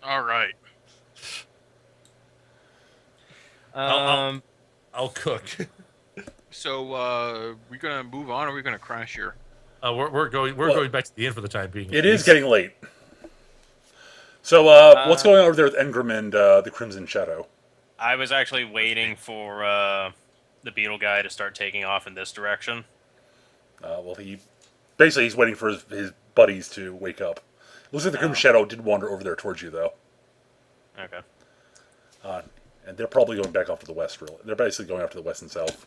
All right. I'll cook. So we gonna move on, or we gonna crash here? We're going back to the inn for the time being. It is getting late. So, what's going on over there with Engram and the Crimson Shadow? I was actually waiting for the beetle guy to start taking off in this direction. Well, he's waiting for his buddies to wake up. Looks like the Crimson Shadow did wander over there towards you, though. Okay. And they're probably going back off to the west, really. They're basically going off to the west and south.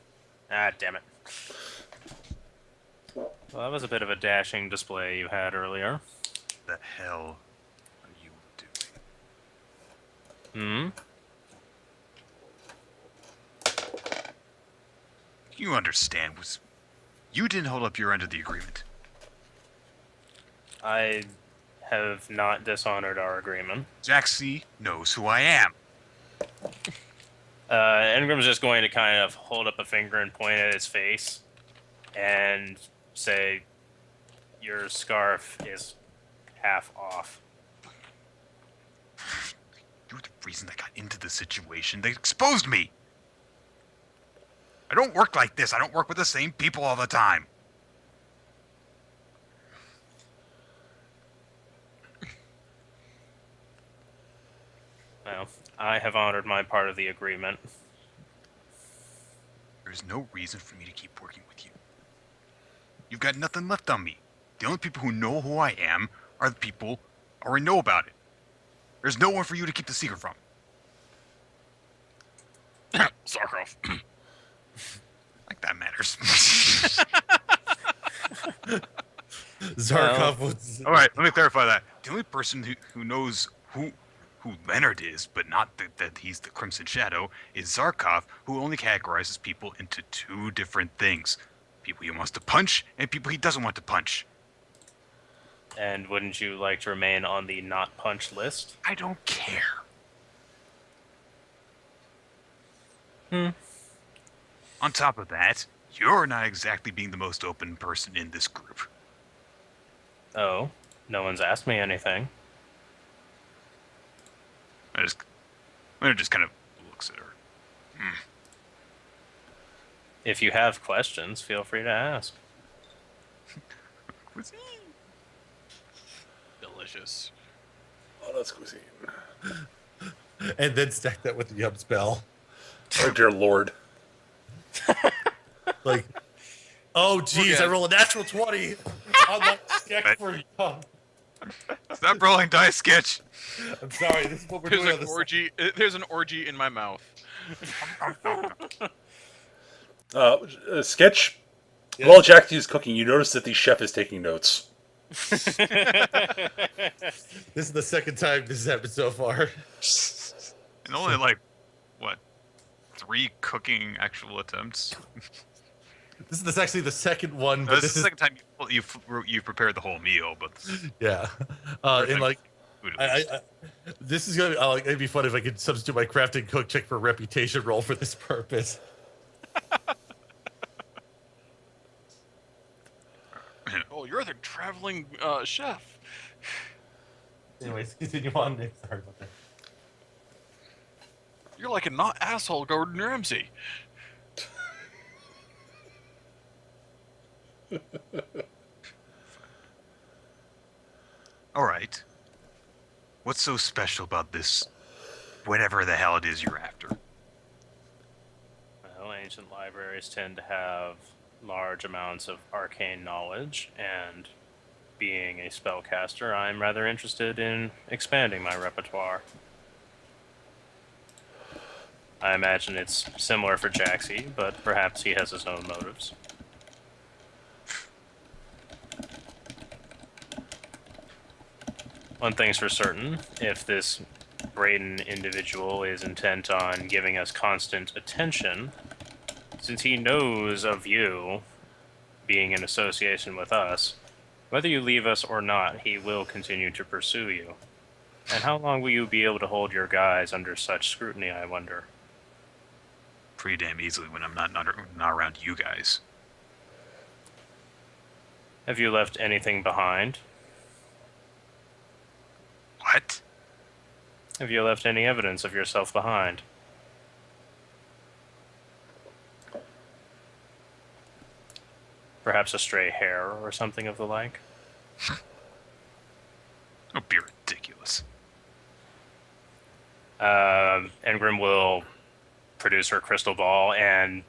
Ah, damn it. Well, that was a bit of a dashing display you had earlier. The hell are you doing? You understand? You didn't hold up your end of the agreement. I have not dishonored our agreement. Jaxie knows who I am. Engram's just going to kind of hold up a finger and point at his face and say, "Your scarf is half off." You're the reason I got into the situation. They exposed me. I don't work like this. I don't work with the same people all the time. Well, I have honored my part of the agreement. There's no reason for me to keep working with you. You've got nothing left on me. The only people who know who I am are the people who already know about it. There's no one for you to keep the secret from. Zarkov. Like that matters. Zarkov was. All right, let me clarify that. The only person who knows who Leonard is, but not that he's the Crimson Shadow, is Zarkov, who only categorizes people into two different things: people he wants to punch and people he doesn't want to punch. And wouldn't you like to remain on the not punch list? I don't care. On top of that, you're not exactly being the most open person in this group. Oh, no one's asked me anything. Leonard just kind of looks at her. If you have questions, feel free to ask. Delicious. Oh, that's cuisine. And then stack that with the yum spell. Oh, dear Lord. Like, oh, geez, Okay. I roll a natural 20 on that sketch for yum. Stop rolling dice, Sketch. I'm sorry, this is what we're There's doing on an this. orgy. There's an orgy in my mouth. Sketch. Yes. While Jack is cooking, you notice that the chef is taking notes. This is the second time this has happened so far. And only like, what, 3 cooking actual attempts? This is actually the second one, No, but this is the second time you've prepared the whole meal, but yeah. And like, this is gonna like it'd be fun if I could substitute my crafting cook check for reputation roll for this purpose. Oh, you're the traveling chef. Anyways, continue on. Sorry about that. You're like a not asshole Gordon Ramsay. all right. What's so special about this, whatever the hell it is you're after? Well, ancient libraries tend to have large amounts of arcane knowledge, and being a spellcaster, I'm rather interested in expanding my repertoire. I imagine it's similar for Jaxie, but perhaps he has his own motives. One thing's for certain, if this Braden individual is intent on giving us constant attention, since he knows of you being in association with us, whether you leave us or not, he will continue to pursue you. And how long will you be able to hold your guys under such scrutiny, I wonder? Pretty damn easily when I'm not around you guys. Have you left anything behind? What? Have you left any evidence of yourself behind? Perhaps a stray hair or something of the like? Don't be ridiculous. Engrim will produce her crystal ball, and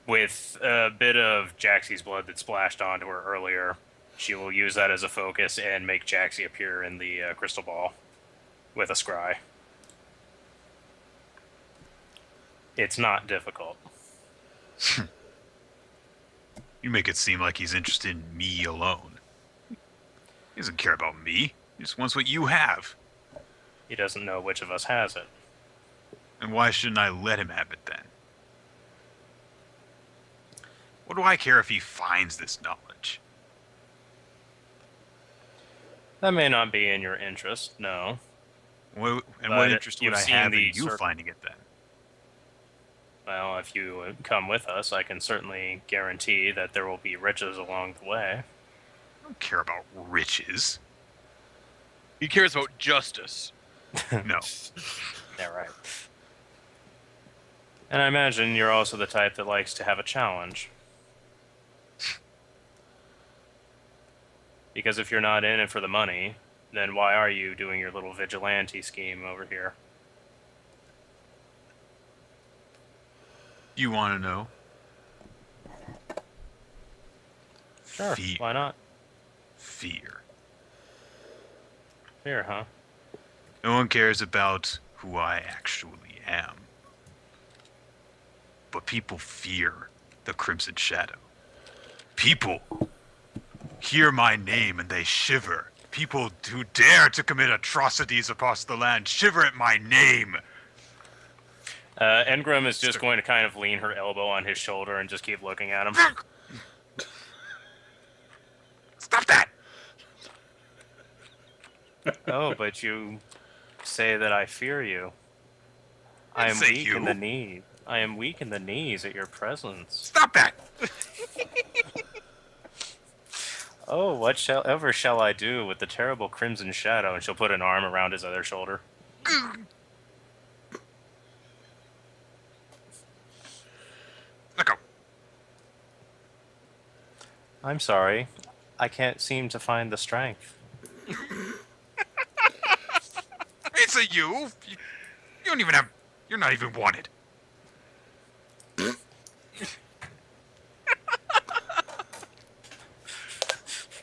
with a bit of Jaxie's blood that splashed onto her earlier, she will use that as a focus and make Jaxie appear in the crystal ball with a scry. It's not difficult. You make it seem like he's interested in me alone. He doesn't care about me. He just wants what you have. He doesn't know which of us has it. And why shouldn't I let him have it then? What do I care if he finds this knowledge? That may not be in your interest, no. What But interest would you've I seen have in the you finding it then? Well, if you come with us, I can certainly guarantee that there will be riches along the way. I don't care about riches. He cares about justice. No. Yeah, right. And I imagine you're also the type that likes to have a challenge. Because if you're not in it for the money, then why are you doing your little vigilante scheme over here? You want to know? Sure, Fear. why not? Fear. here, huh? No one cares about who I actually am. But people fear the Crimson Shadow. People hear my name and they shiver. People who dare to commit atrocities across the land shiver at my name. Engram is just going to kind of lean her elbow on his shoulder and just keep looking at him. Stop that! Oh, but you say that I fear you. I am say weak you. in the knee. I am weak in the knees at your presence. Stop that! Oh, whatever shall I do with the terrible Crimson Shadow? And she'll put an arm around his other shoulder. Let go. I'm sorry. I can't seem to find the strength. It's a you. You don't even have. You're not even wanted.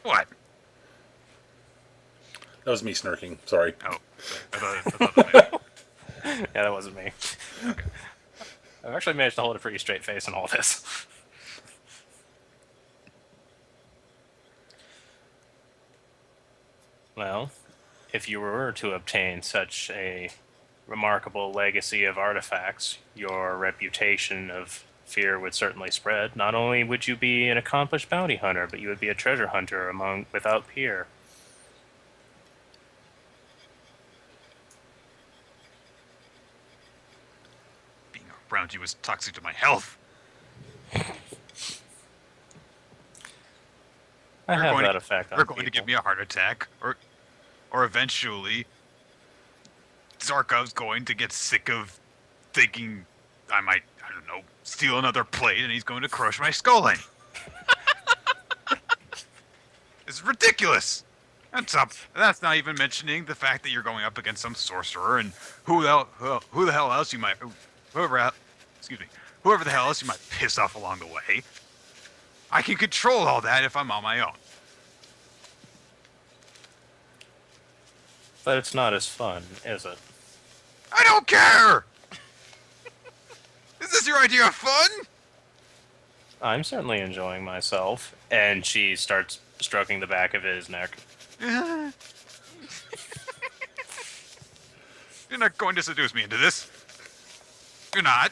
What? That was me snarking. Sorry. Oh, I thought that Yeah, that wasn't me. I've actually managed to hold a pretty straight face in all this. Well, if you were to obtain such a remarkable legacy of artifacts, your reputation of fear would certainly spread. Not only would you be an accomplished bounty hunter, but you would be a treasure hunter without peer. being around you is toxic to my health. I You're have going that to- effect on They're going to people. give me a heart attack, or eventually, Zarkov's going to get sick of thinking I might, I don't know, steal another plate, and he's going to crush my skull in. It's ridiculous. That's not even mentioning the fact that you're going up against some sorcerer, and who the hell else you might, whoever the hell else you might piss off along the way. I can control all that if I'm on my own. But it's not as fun, is it? I don't care! Is this your idea of fun? I'm certainly enjoying myself. And she starts stroking the back of his neck. You're not going to seduce me into this. You're not.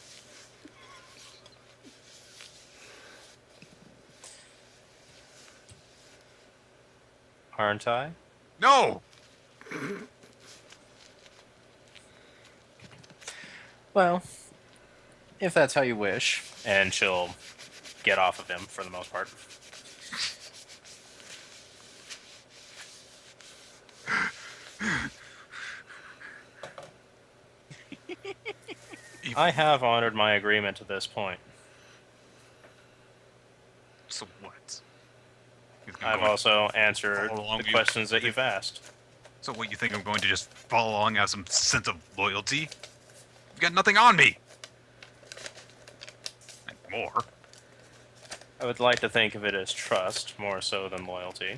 Aren't I? No! Well, if that's how you wish. And she'll get off of him for the most part. I have honored my agreement to this point. So what? He's gonna I've go- also answered follow along the with you. questions that you've asked. So what, you think I'm going to just follow along, have some sense of loyalty? You've got nothing on me! And more. I would like to think of it as trust more so than loyalty.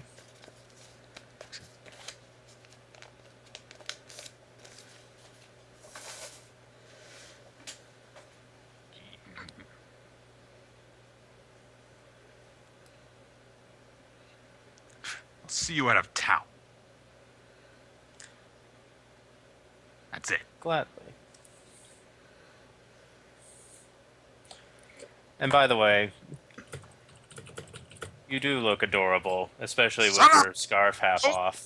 I'll see you out of town. That's it. Gladly. And by the way, you do look adorable, especially with Son of- your scarf half Oh. off.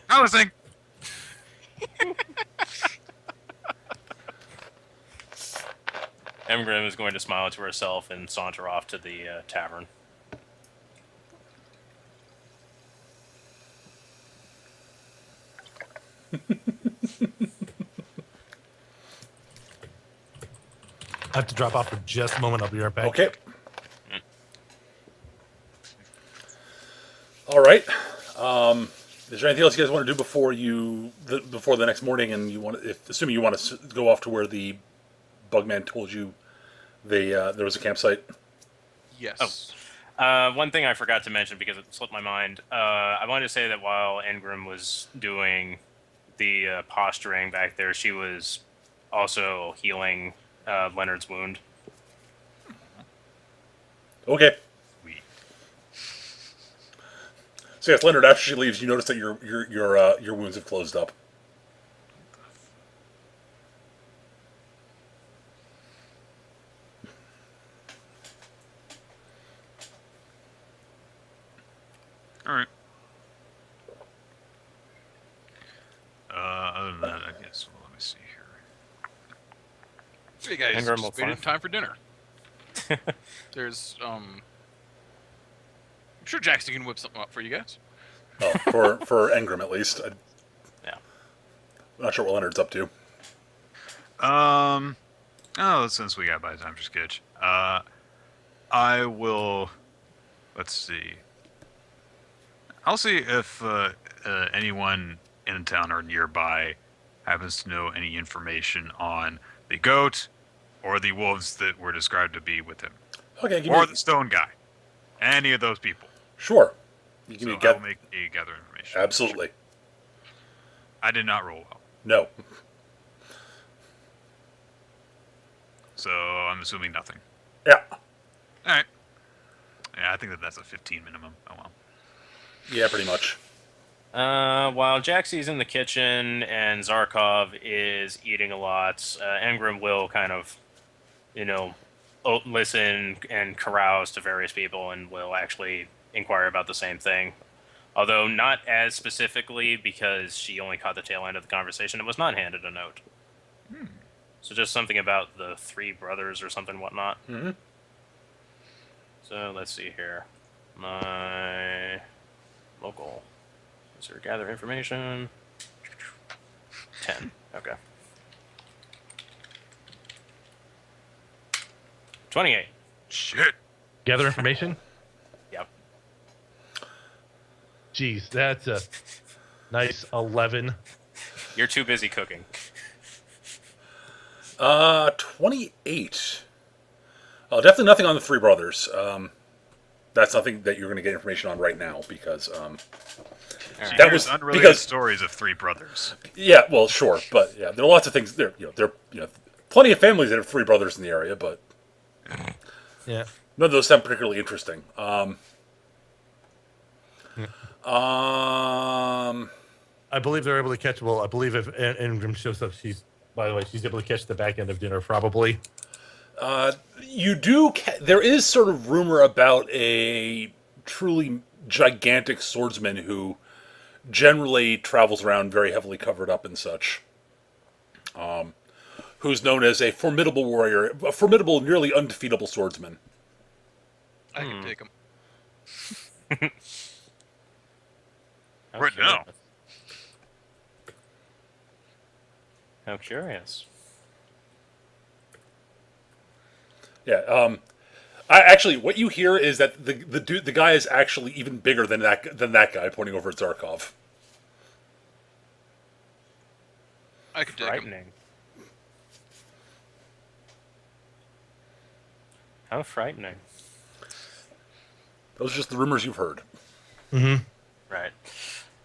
Not listening! Emgrim is going to smile to herself and saunter off to the tavern. I have to drop off for just a moment. I'll be right back. Okay. All right. Is there anything else you guys want to do before before the next morning? And you want, assuming you want to go off to where the Bugman told you there was a campsite. Yes. One thing I forgot to mention because it slipped my mind. I wanted to say that while Engrim was doing the posturing back there, she was also healing Leonard's wound. Okay. We So yes, Leonard, after she leaves, you notice that your wounds have closed up. all right. Other than that, I guess. Well, let me see here. So you guys Ingram just will waited find- time for dinner. There's I'm sure Jackson can whip something up for you guys. Oh, for Engram at least. Yeah. I'm not sure what Leonard's up to. Oh, since we got by the time for sketch, I will. Let's see. I'll see if anyone in town or nearby happens to know any information on the goat or the wolves that were described to be with him, Okay, give or me the stone guy. Any of those people. sure. You give So me I will make a gather information. absolutely I did not roll well, no. so I'm assuming nothing. Yeah, All right. Yeah, I think that's a 15 minimum. Oh well. yeah, pretty much. While Jaxie's in the kitchen and Zarkov is eating a lot, Engrim will kind of, listen and carouse to various people and will actually inquire about the same thing. Although not as specifically because she only caught the tail end of the conversation and was not handed a note. So just something about the three brothers or something whatnot. Mm-hmm. So let's see here. My local. Is there gather information? 10. Okay. 28. Shit. Gather information. Yep. Jeez, that's a nice 11. You're too busy cooking. 28. Definitely nothing on the three brothers. That's nothing that you're going to get information on right now because All right. That There's was unrelated because- stories of three brothers. yeah, well, sure, but yeah, there are lots of things there. Plenty of families that have three brothers in the area, but Yeah. none of those sound particularly interesting. I believe they're able to catch. Well, I believe if Ingram shows up, by the way, she's able to catch the back end of dinner, probably. You do. There is sort of rumor about a truly gigantic swordsman who generally travels around very heavily covered up and such. Who's known as a formidable warrior, a formidable, nearly undefeatable swordsman. I can take him. Right now. How curious. Yeah. Actually, what you hear is that the guy is actually even bigger than that guy, pointing over at Zarkov. I can take him. Frightening. How frightening. Those are just the rumors you've heard. Mm-hmm. Right.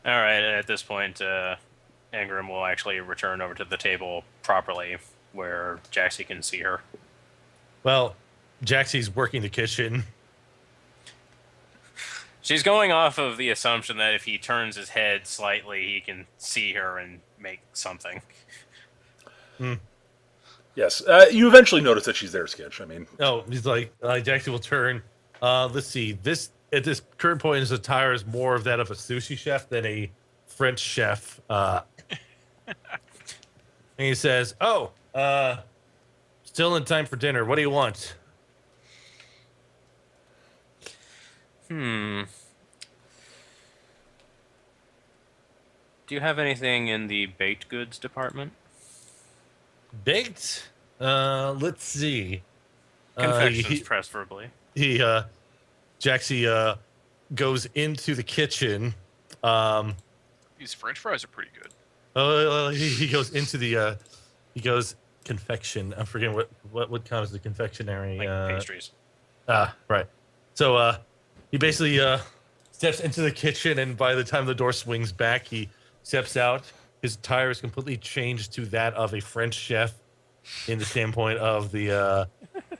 All right. At this point, Ingram will actually return over to the table properly, where Jaxie can see her. Well, Jaxie's working the kitchen. She's going off of the assumption that if he turns his head slightly, he can see her and make something. Yes. You eventually notice that she's there, Sketch. I mean, No, he's like Jaxie will turn. Let's see. This at this current point, his attire is more of that of a sushi chef than a French chef. And he says, "Oh, still in time for dinner. What do you want?" Do you have anything in the baked goods department? Baked. Let's see. Confections, preferably. Jaxie goes into the kitchen. These French fries are pretty good. He goes into the confection. I'm forgetting what counts as the confectionery. Like pastries. Right. So he basically steps into the kitchen, and by the time the door swings back, he steps out. his attire is completely changed to that of a French chef, in the standpoint of the,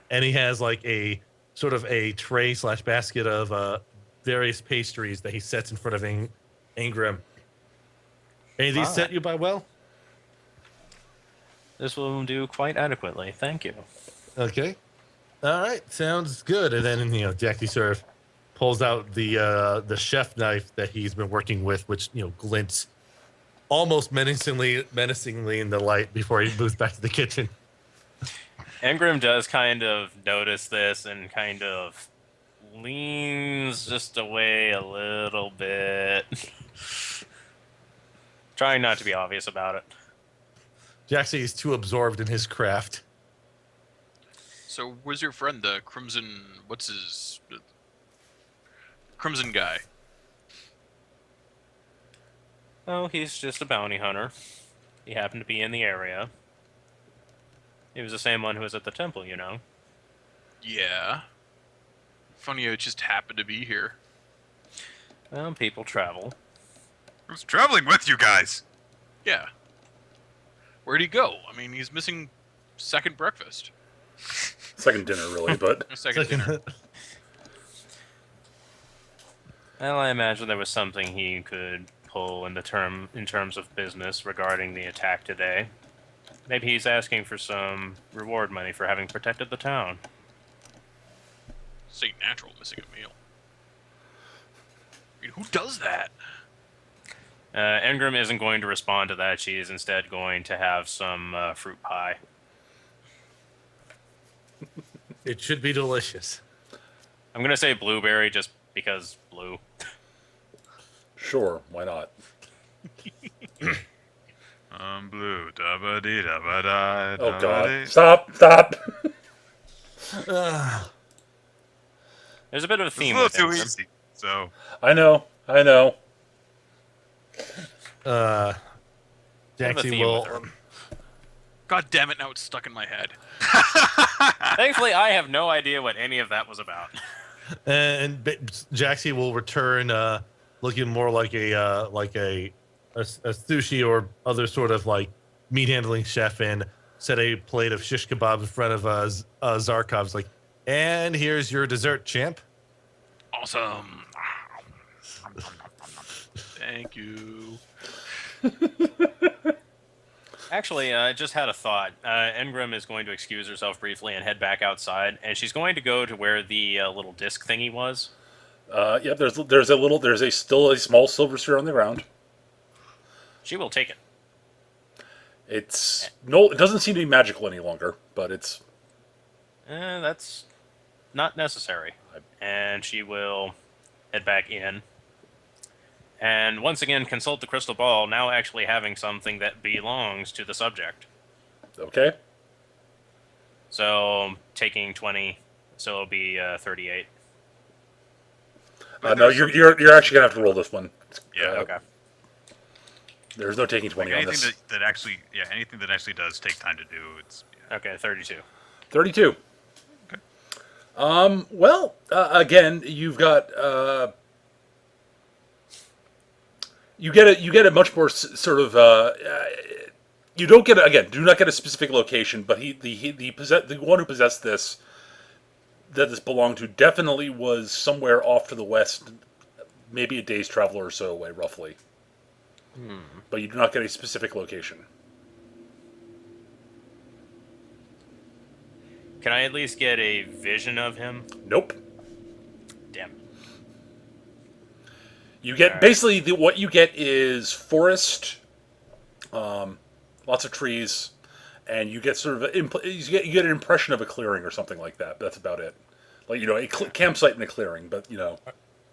and he has like a sort of a tray / basket of various pastries that he sets in front of Ingram. Any of these All set right. you by well? This will do quite adequately. Thank you. Okay. All right, sounds good. And then Jackie sort of pulls out the chef knife that he's been working with, which glints almost menacingly in the light before he moves back to the kitchen. Ingram does kind of notice this and kind of leans just away a little bit, trying not to be obvious about it. Jackie is too absorbed in his craft. So, where's your friend, the Crimson? What's his Crimson guy? Oh, he's just a bounty hunter. He happened to be in the area. He was the same one who was at the temple, Yeah. Funny, it just happened to be here. Well, people travel. Who's traveling with you guys? Yeah. Where'd he go? I mean, he's missing second breakfast. Second dinner, really, but Or second dinner. Well, I imagine there was something he could pull in terms of business regarding the attack today. Maybe he's asking for some reward money for having protected the town. St. Natural missing a meal. I mean, who does that? Ingram isn't going to respond to that. She is instead going to have some fruit pie. It should be delicious. I'm going to say blueberry just because blue. sure, why not? I'm blue. Da ba dee da ba da. Oh God! Stop! There's a bit of a It's a theme little with too Ingram. easy. So I know. Jackie theme will. with her. God damn it! Now it's stuck in my head. Thankfully, I have no idea what any of that was about. And Jaxie will return looking more like a sushi or other sort of like meat handling chef, and set a plate of shish kebab in front of Zarkov's like, and here's your dessert, champ. Awesome. Thank you. Actually, I just had a thought. Ingram is going to excuse herself briefly and head back outside, and she's going to go to where the little disc thingy was. Yep. There's still a small silver sphere on the ground. She will take it. It doesn't seem to be magical any longer, but it's That's not necessary. And she will head back in. And once again, consult the crystal ball, now actually having something that belongs to the subject. okay. So, taking 20, so it'll be 38. No, you're actually gonna have to roll this one. yeah. Okay. There's no taking 20 Like on this. anything that actually does take time to do. It's Okay, 32. 32. Well, again, you've got you get a much more sort of you don't get do not get a specific location, but the one who possessed this that this belonged to definitely was somewhere off to the west, maybe a day's travel or so away, roughly. But you do not get a specific location. Can I at least get a vision of him? Nope. Damn. You get basically what you get is forest, lots of trees, and you get sort of you get an impression of a clearing or something like that. That's about it. Like a campsite in a clearing, but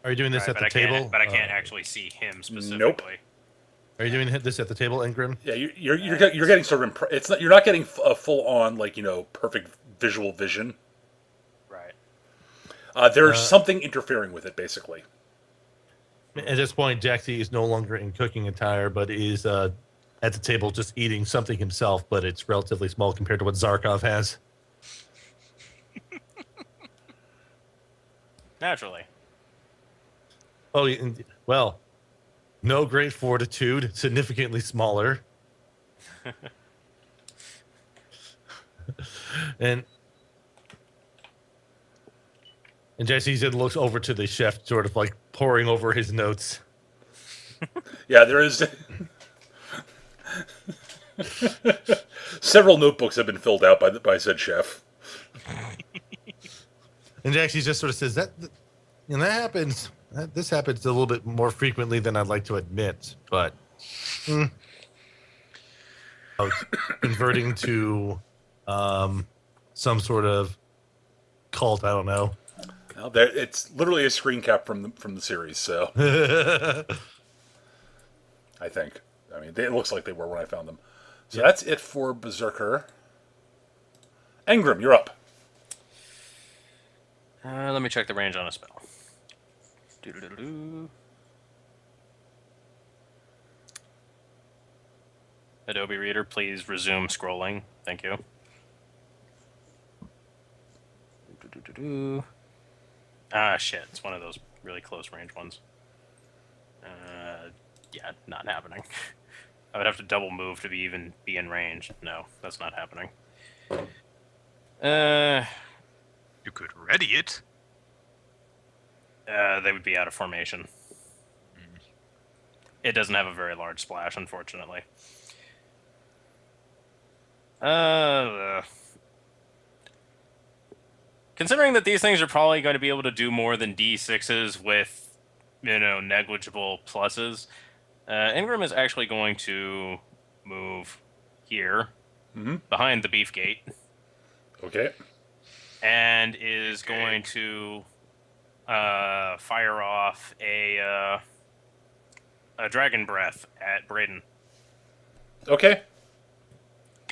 Are you doing this Right, at the table? But I can't actually see him specifically. Nope. Are you doing this at the table, Ingram? Yeah, you're getting sort of it's not, you're not getting a full on perfect visual vision. Right. There's something interfering with it, basically. At this point, Jaxie is no longer in cooking attire, but is at the table just eating something himself, but it's relatively small compared to what Zarkov has. Naturally. Oh, well, No great fortitude, significantly smaller. and Jesse then looks over to the chef, sort of like poring over his notes. Yeah, there is. Several notebooks have been filled out by said chef. And Jesse just sort of says that happens. This happens a little bit more frequently than I'd like to admit, but converting to some sort of cult. I don't know. Well, it's literally a screen cap from the series, so I think. I mean, it looks like they were when I found them. So that's it for Berserker. Engram, you're up. Let me check the range on a spell. Doo-doo-doo-doo. Adobe Reader, please resume scrolling. Thank you. Doo-doo-doo-doo. Ah, shit. It's one of those really close range ones. Yeah, not happening. I would have to double move to be in range. No, that's not happening. You could ready it. They would be out of formation. It doesn't have a very large splash, unfortunately. Considering that these things are probably going to be able to do more than D6s with, negligible pluses, Ingram is actually going to move here, behind the beef gate. Okay. And is going to fire off a dragon breath at Braden. Okay.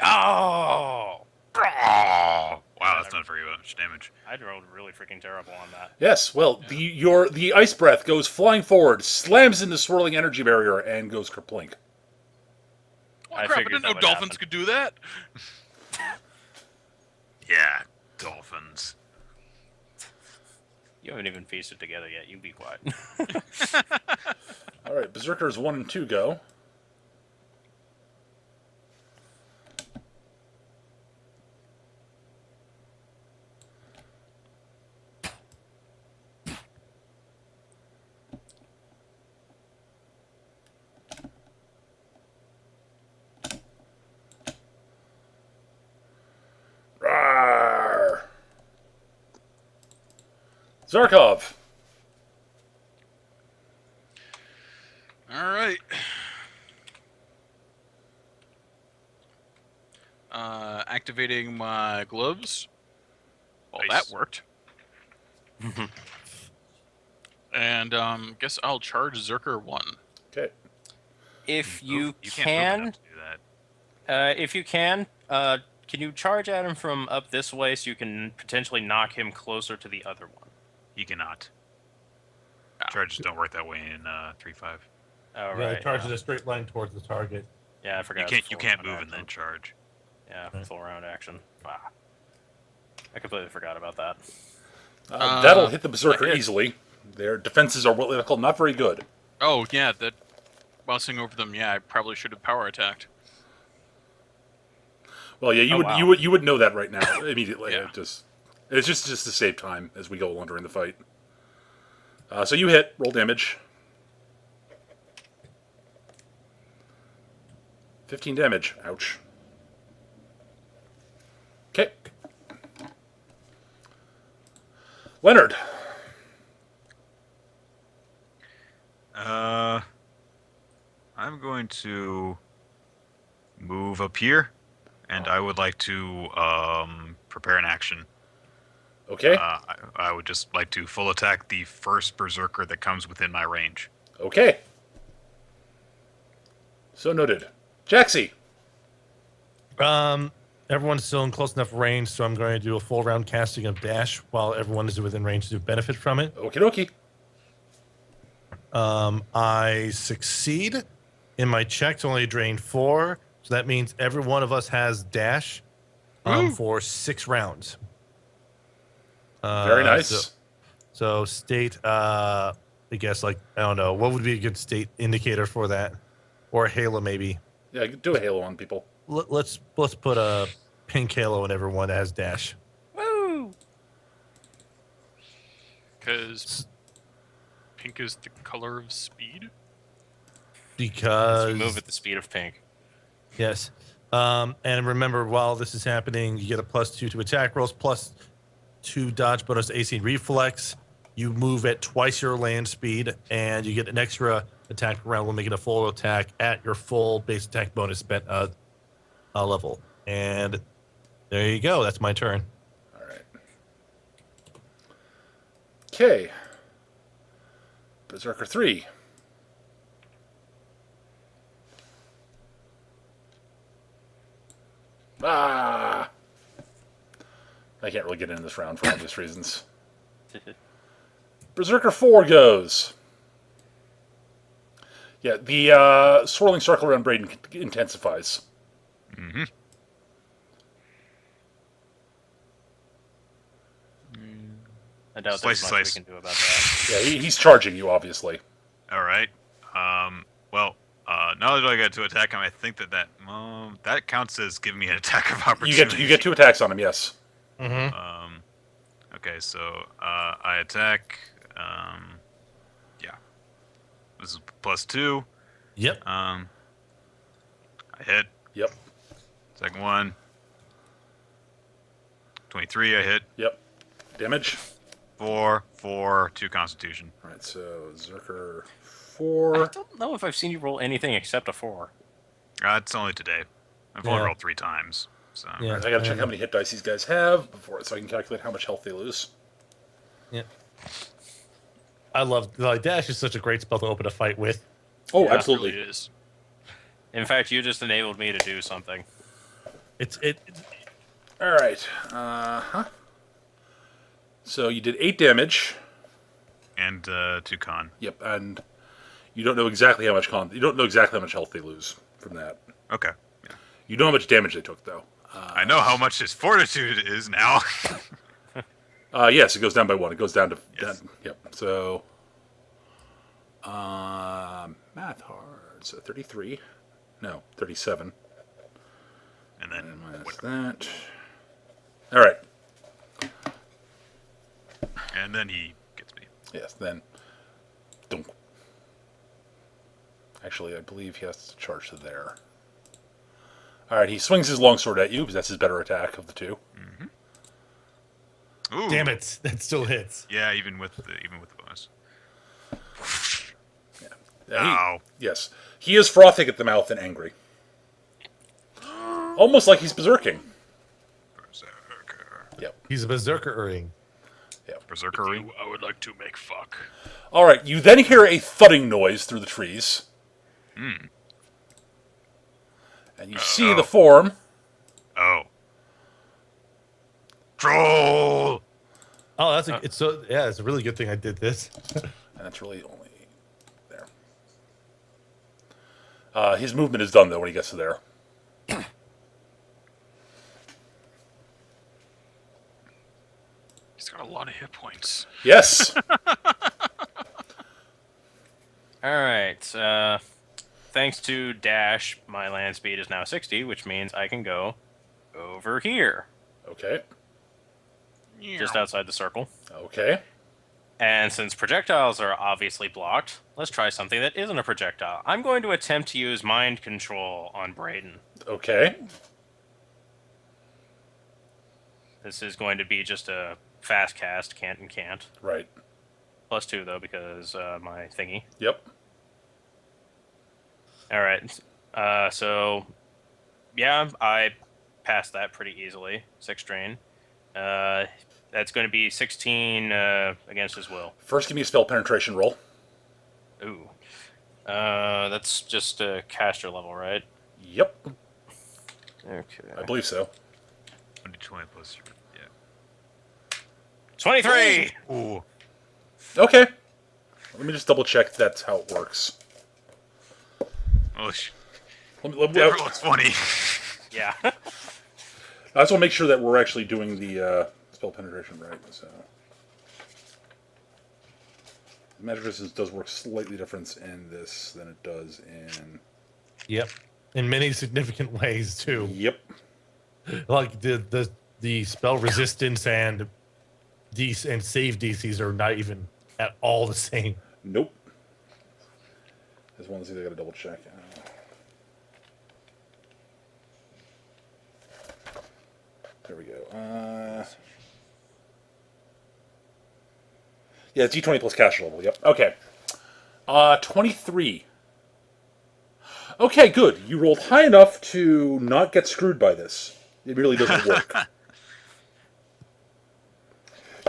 Oh! Oh, wow, that's not very much damage. I rolled really freaking terrible on that. Yes. Well, the ice breath goes flying forward, slams into swirling energy barrier, and goes kerplink. Oh, I crap, I figured didn't know that would dolphins happen. could do that. Yeah, dolphins. You haven't even feasted together yet. You be quiet. All right, Berserkers 1 and 2 go. Rawr. Zarkov. All right. Activating my gloves. Well, Nice. that worked. And guess I'll charge Zerker 1. Okay. If you can't move can, enough to do that. can you charge at him from up this way so you can potentially knock him closer to the other one? You cannot. Ah. Charges don't work that way in 3.5. Oh, Yeah, right. charges a straight line towards the target. Yeah, I forgot. You it's can't full round move and action. then charge. Yeah, Right. full round action. Ah. I completely forgot about that. That'll hit the Berserker okay. easily. Their defenses are what they call not very good. Oh, yeah, that bouncing over them, yeah, I probably should have power attacked. Well, yeah, you Oh, would wow. you would know that right now immediately. Yeah. It's just to save time as we go along during the fight. So you hit, roll damage. 15 damage. Ouch. Okay. Leonard. I'm going to move up here, and I would like to prepare an action. Okay. I would just like to full attack the first berserker that comes within my range. Okay. So noted. Jaxie. Everyone's still in close enough range, so I'm going to do a full round casting of dash while everyone is within range to benefit from it. Okie dokie. I succeed in my check to only drain 4, so that means every one of us has dash for 6 rounds. Very nice. So state I guess, like, I don't know. What would be a good state indicator for that? Or a halo, maybe. Yeah, do a halo on people. Let's put a pink halo in everyone that has dash. Woo! Because pink is the color of speed. Because We move at the speed of pink. yes. And remember, while this is happening, you get a +2 to attack rolls, +2 dodge bonus AC and reflex. You move at twice your land speed, and you get an extra attack per round when making a full attack at your full base attack bonus level. And there you go. That's my turn. All right. Okay. Berserker 3. Ah! I can't really get in this round for obvious reasons. Berserker 4 goes. Yeah, the swirling circle around Braden intensifies. Mm-hmm. I doubt Slice, there's much slice. we can do about that. Yeah, he's charging you, obviously. All right. Well, now that I get to attack him, I think that counts as giving me an attack of opportunity. You get 2 attacks on him, yes. Mm-hmm. Okay, so I attack. Yeah. This is +2. Yep. I hit. Yep. Second one. 23. I hit. Yep. Damage. 4, 2 Constitution. All right, so Berserker I 4. don't know if I've seen you roll anything except a 4. It's only today. I've only Yeah. rolled 3 times. So Yeah. I gotta check how many hit dice these guys have so I can calculate how much health they lose. Yeah. I love dash is such a great spell to open a fight with. Oh, Yeah, absolutely. It really is. In fact, you just enabled me to do something. It's All right. Uh-huh. So you did 8 damage. and 2 con. Yep, and you don't know exactly how much health they lose from that. Okay. You know how much damage they took, though. I know how much his fortitude is now. Yes, it goes down by 1. It goes down to Yes. yep. So, math hard. So 33. No, 37. And then And minus whatever. that. All right. And then he gets me. Yes. Then. Dunk. Actually, I believe he has to charge to there. All right. He swings his longsword at you because that's his better attack of the 2. Ooh. damn it. That still hits. Yeah, even with the bonus. Yeah, Ow. yes. He is frothing at the mouth and angry. Almost like he's berserking. Berserker. Yep. He's a berserker-ing. Berserker. I would like to make fuck. All right. You then hear a thudding noise through the trees. Hmm. And you see the form. Oh. Troll! Oh, it's a really good thing I did this. And that's really only there. His movement is done, though, when he gets to there. He's got a lot of hit points. Yes. Alright, thanks to dash, my land speed is now 60, which means I can go over here, Okay. just outside the circle. Okay. And since projectiles are obviously blocked, let's try something that isn't a projectile. I'm going to attempt to use mind control on Braden. Okay. This is going to be just a fast cast, can't and can't. Right. +2 though, because my thingy. Yep. Alright, so yeah, I passed that pretty easily. 6 drain. That's going to be 16 against his will. First, give me a spell penetration roll. Ooh. That's just a caster level, right? Yep. Okay. I believe so. 20 plus your. Yeah. 23! Ooh. Okay. Let me just double check that's how it works. Oh, Let me, never looks funny. Yeah. I just want to make sure that we're actually doing the spell penetration right. So magic resistance does work slightly different in this than it does in. Yep. In many significant ways too. Yep. Like the spell resistance and save DCs are not even at all the same. Nope. There's one. Let's see. I got to double check. There we go. Yeah, D20 plus cash level. Yep. Okay. 23. Okay, good. You rolled high enough to not get screwed by this. It really doesn't work.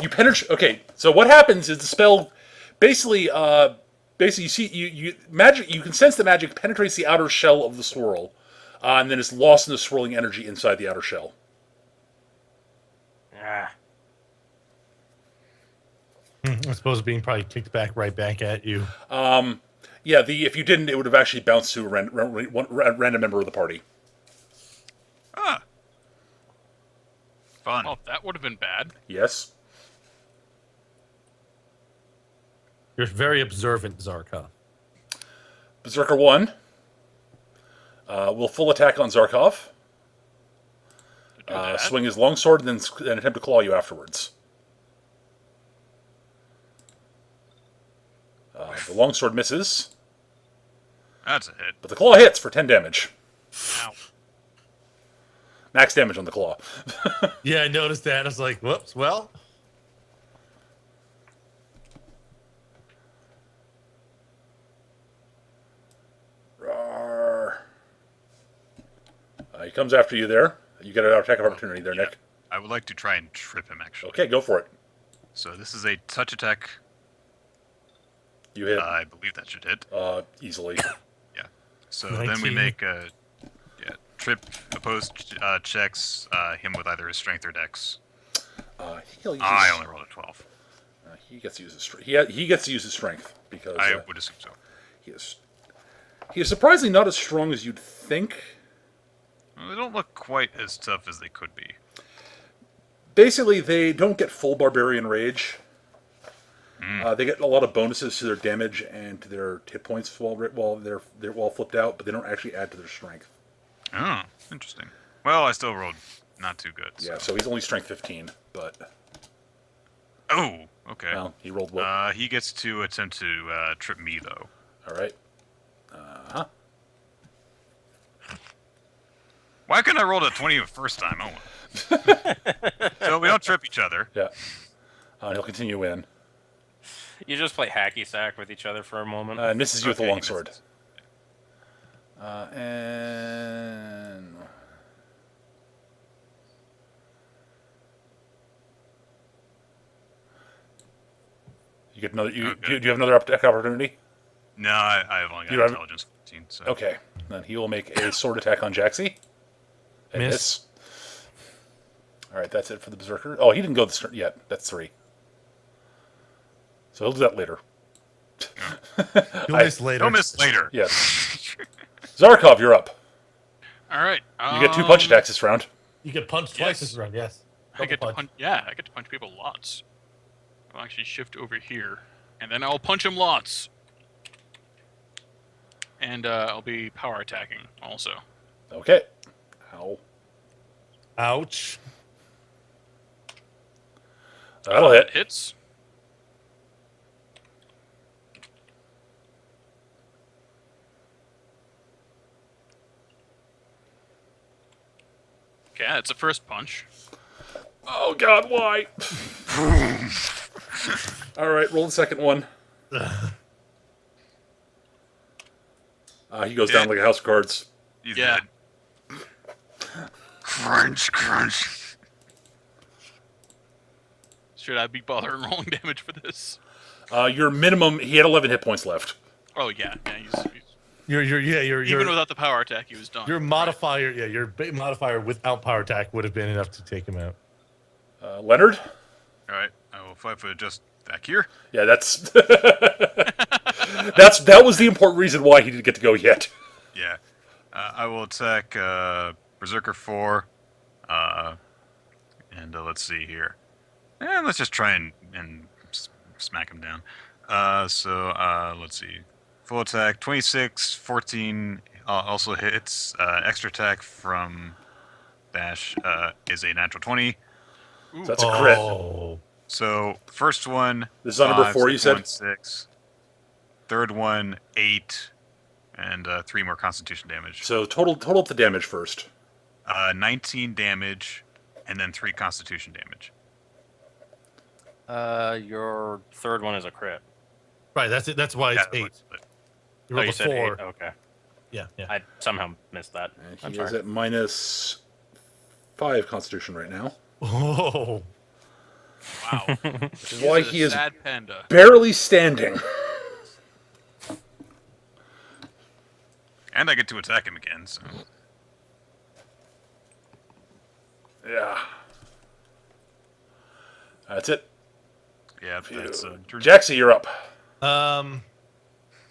You penetrate. Okay, so what happens is the spell basically you see you magic. You can sense the magic penetrates the outer shell of the swirl, and then it's lost in the swirling energy inside the outer shell. Ah. I suppose being probably kicked right back at you. Yeah, if you didn't, it would have actually bounced to a random member of the party. Ah. Fun. Well, that would have been bad. Yes. You're very observant, Zarkov. Berserker 1 will full attack on Zarkov. To do that. Swing his longsword and then attempt to claw you afterwards. The longsword misses, That's a hit. but the claw hits for 10 damage. Ow. Max damage on the claw. Yeah, I noticed that. I was like, whoops, well. Rawr. He comes after you there. You get an attack of opportunity there, Nick. I would like to try and trip him, actually. Okay, go for it. So this is a touch attack. You hit I believe that should hit. easily. Yeah. So then we 19. make trip opposed checks him with either his strength or dex. He'll use I his- only rolled a 12. he gets to use his strength. He gets to use his strength because I would assume so. he is surprisingly not as strong as you'd think. Well, they don't look quite as tough as they could be. Basically, they don't get full barbarian rage. They get a lot of bonuses to their damage and to their hit points while they're flipped out, but they don't actually add to their strength. Oh, interesting. Well, I still rolled not too good. Yeah, so he's only strength 15, but Oh, okay. well, he rolled well. He gets to attempt to trip me, though. All right. Why couldn't I roll a 20 the first time? Oh, well. So we don't trip each other. Yeah. He'll continue in. You just play hacky sack with each other for a moment. And misses you with the Okay, he longsword. misses. And you get another. Do you have another attack opportunity? No, I've only got You have- intelligence 15. So. Okay. Then he will make a sword attack on Jaxie. And Miss. All right, that's it for the berserker. Oh, he didn't go this yet. That's 3. So he'll do that later. You'll miss later. Don't miss later. Yes. Zarkov, you're up. All right. You get 2 punch attacks this round. You get punched twice Yes. this round, yes. I get to Double punch. Yeah, I get to punch people lots. I'll actually shift over here, and then I'll punch him lots. And I'll be power attacking also. Okay. Ow. Ouch. That'll hit. Hits. Okay, that's the first punch. Oh God, why? All right, roll the second one. He goes down like a house of cards. He's Yeah. dead. Crunch, crunch. Should I be bothering rolling damage for this? Your minimum. He had 11 hit points left. Oh yeah, he's Your even without the power attack, he was done. your modifier, your modifier without power attack would have been enough to take him out. Leonard. All right, I will 5-foot adjust back here. Yeah, that's that was the important reason why he didn't get to go yet. Yeah. I will attack Berserker 4. And let's see here. Let's just try and smack him down. Let's see. Full attack 26, 14 also hits. Extra attack from Dash is a natural 20. So that's a crit. Oh. So first one, This is on number 5, 4, you second said? one, 6. Third one, 8, and 3 more Constitution damage. So total up the damage first. 19 damage, and then 3 Constitution damage. Your third one is a crit. Right, that's it. That's why it's Yeah, 8. but- You Oh, rolled you a said 4. 8. Okay. Yeah, yeah. I somehow missed that. And I'm he is sorry. at minus 5 Constitution right now. Oh. Wow. Which is why he is sad panda. barely standing. And I get to attack him again, so. Yeah. That's it. Yeah, that's turn. Jaxie, you're up.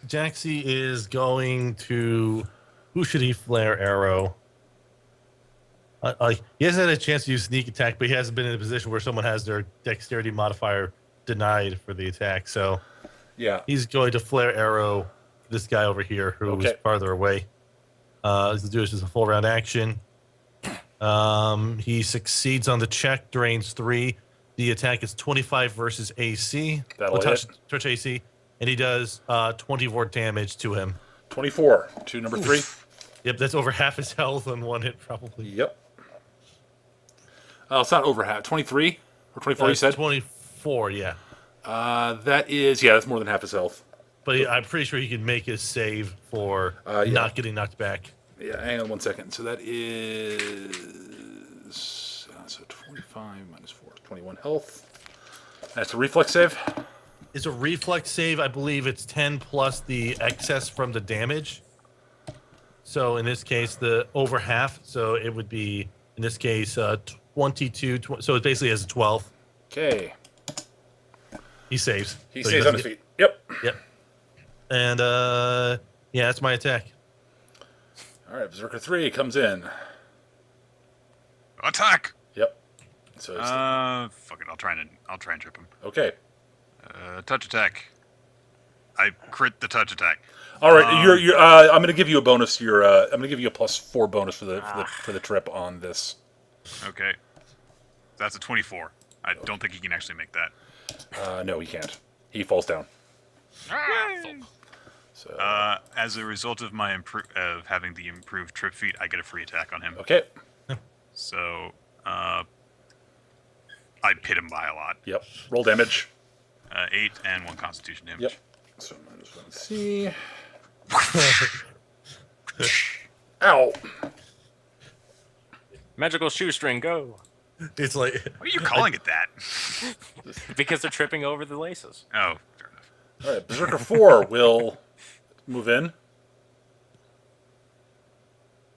Jaxie is going to. Who should he flare arrow? He hasn't had a chance to use sneak attack, but he hasn't been in a position where someone has their dexterity modifier denied for the attack. So Yeah. he's going to flare arrow this guy over here who is Okay. farther away. He'll do this as a full round action. He succeeds on the check, drains 3. The attack is 25 versus AC. That'll touch hit. AC. And he does 24 damage to him. 24 to number 3. Yep, that's over half his health on one hit, probably. Yep. It's not over half. 23 or 24, you said? 24, yeah. That is, that's more than half his health. But I'm pretty sure he can make his save for Yeah. not getting knocked back. Yeah, hang on 1 second. So that is so 25 minus 4 is 21 health. That's a reflex save. It's a reflex save. I believe it's 10 plus the excess from the damage. So in this case, the over half. So it would be, in this case, 22. So it basically has a 12. Okay. He saves. He So stays on doesn't his feet. Yep. Yep. And yeah, that's my attack. All right, Berserker 3 comes in. Attack! Yep. So it's Fuck it. I'll try and trip him. okay. Touch attack. I crit the touch attack. All right, you're. I'm going to give you a bonus. I'm going to give you a +4 bonus for the trip on this. Okay. That's a 24. I don't think he can actually make that. No, he can't. He falls down. So As a result of my of having the improved trip feat, I get a free attack on him. okay. So I pit him by a lot. Yep. Roll damage. 8 and 1 Constitution damage. Yep. So -1C. Ow. Magical shoestring, go! It's like Why are you calling it that? Because they're tripping over the laces. Oh, fair enough. All right, Berserker 4 will move in.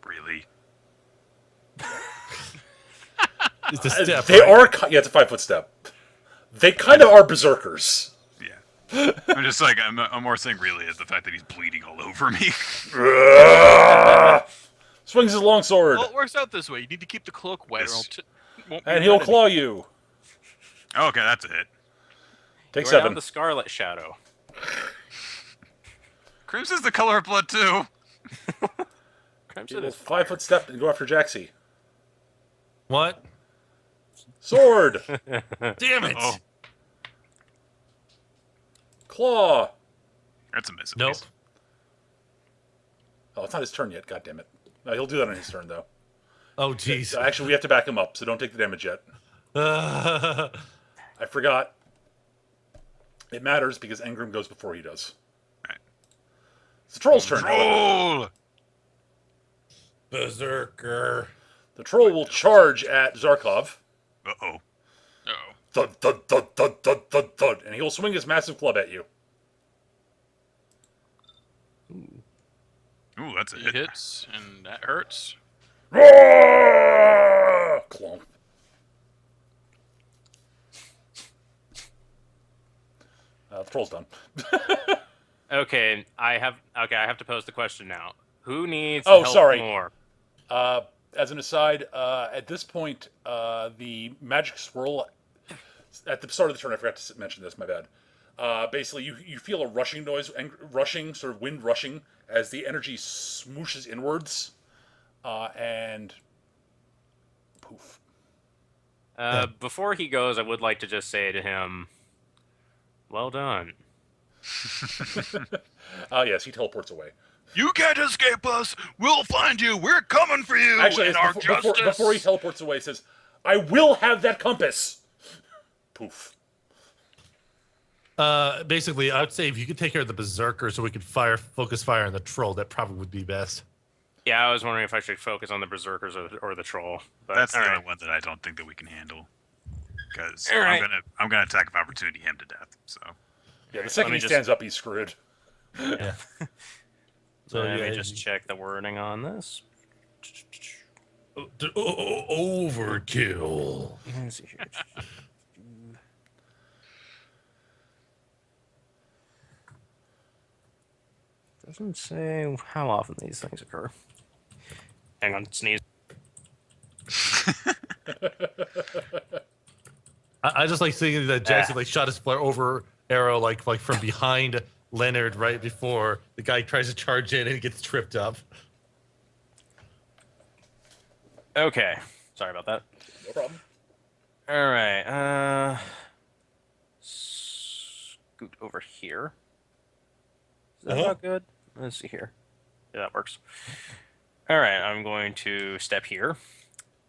Really? it's a step. They right? are. Yeah, it's a 5-foot step. They kind of are berserkers. Yeah. I'm just like, I'm more saying really is the fact that he's bleeding all over me. Swings his longsword, Well, it works out this way. You need to keep the cloak wet, or Yes. won't be and he'll ready. claw you. Oh, okay, that's a hit. Take You're now 7. the Scarlet Shadow. Crimson's the color of blood too. Crimson He is will 5-foot step and go after Jaxie. What? Sword, Damn it! Oh, claw. that's a miss. At Nope. least. Oh, it's not his turn yet. God damn it. No, he'll do that on his turn though. Oh, jeez. Actually, we have to back him up, so don't take the damage yet. I forgot. It matters because Engram goes before he does. Right. It's the troll's turn. however. Roll. Berserker. The troll will charge at Zarkov. Uh-oh. Oh. Thud, thud, thud, thud, thud, thud, thud. And he will swing his massive club at you. Ooh, that's a He hit. hits, and that hurts. Clomp. The troll's done. Okay, I have to pose the question now. Who needs Oh, help sorry. more? As an aside, at this point, the magic swirl, at the start of the turn, I forgot to mention this, my bad. Basically, you feel a rushing noise, and rushing, sort of wind rushing, as the energy smooshes inwards, and poof. Before he goes, I would like to just say to him, well done. Yes, he teleports away. You can't escape us. We'll find you. We're coming for you. Actually, and our before he teleports away, he says, "I will have that compass." Poof. Basically, I would say if you could take care of the berserker, so we could focus fire on the troll, that probably would be best. Yeah, I was wondering if I should focus on the berserkers or the troll. But That's the all only right. one that I don't think that we can handle. Because All right. I'm gonna attack of opportunity him to death. So Yeah, the second Let me he just- stands up, he's screwed. Yeah. So Let yeah, me just check the wording on this. overkill. Let's see here. Doesn't say how often these things occur. Hang on, sneeze. I just like seeing that Jackson like shot his flare over arrow like from behind Leonard right before the guy tries to charge in and he gets tripped up. Okay, sorry about that. No problem. All right, scoot over here. Is that about good? Let's see here. Yeah, that works. All right, I'm going to step here,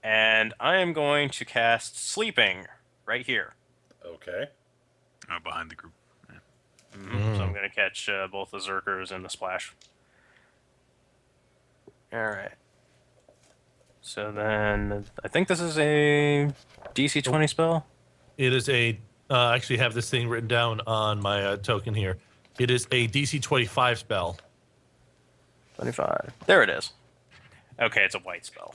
and I am going to cast Sleeping right here. Okay. behind the group. So I'm going to catch both the Zerkers and the Splash. All right. So then, I think this is a DC 20 spell. It is a I actually have this thing written down on my token here. It is a DC 25 spell. 25. There it is. Okay, it's a white spell.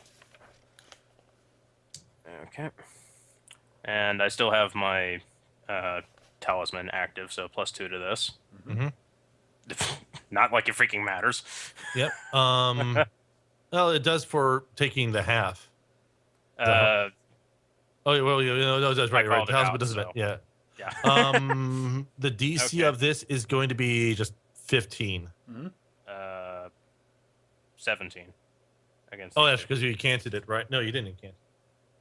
Okay. And I still have my talisman active, so +2 to this. Mm-hmm. Not like it freaking matters. Yep. Well, it does for taking the half. Uh, Oh, well, no, that's right. called it Talisman out, doesn't. so. Yeah. yeah. The DC Okay. of this is going to be just 15. 17. Against Oh, the that's two. because you incanted it, right? No, you didn't incant.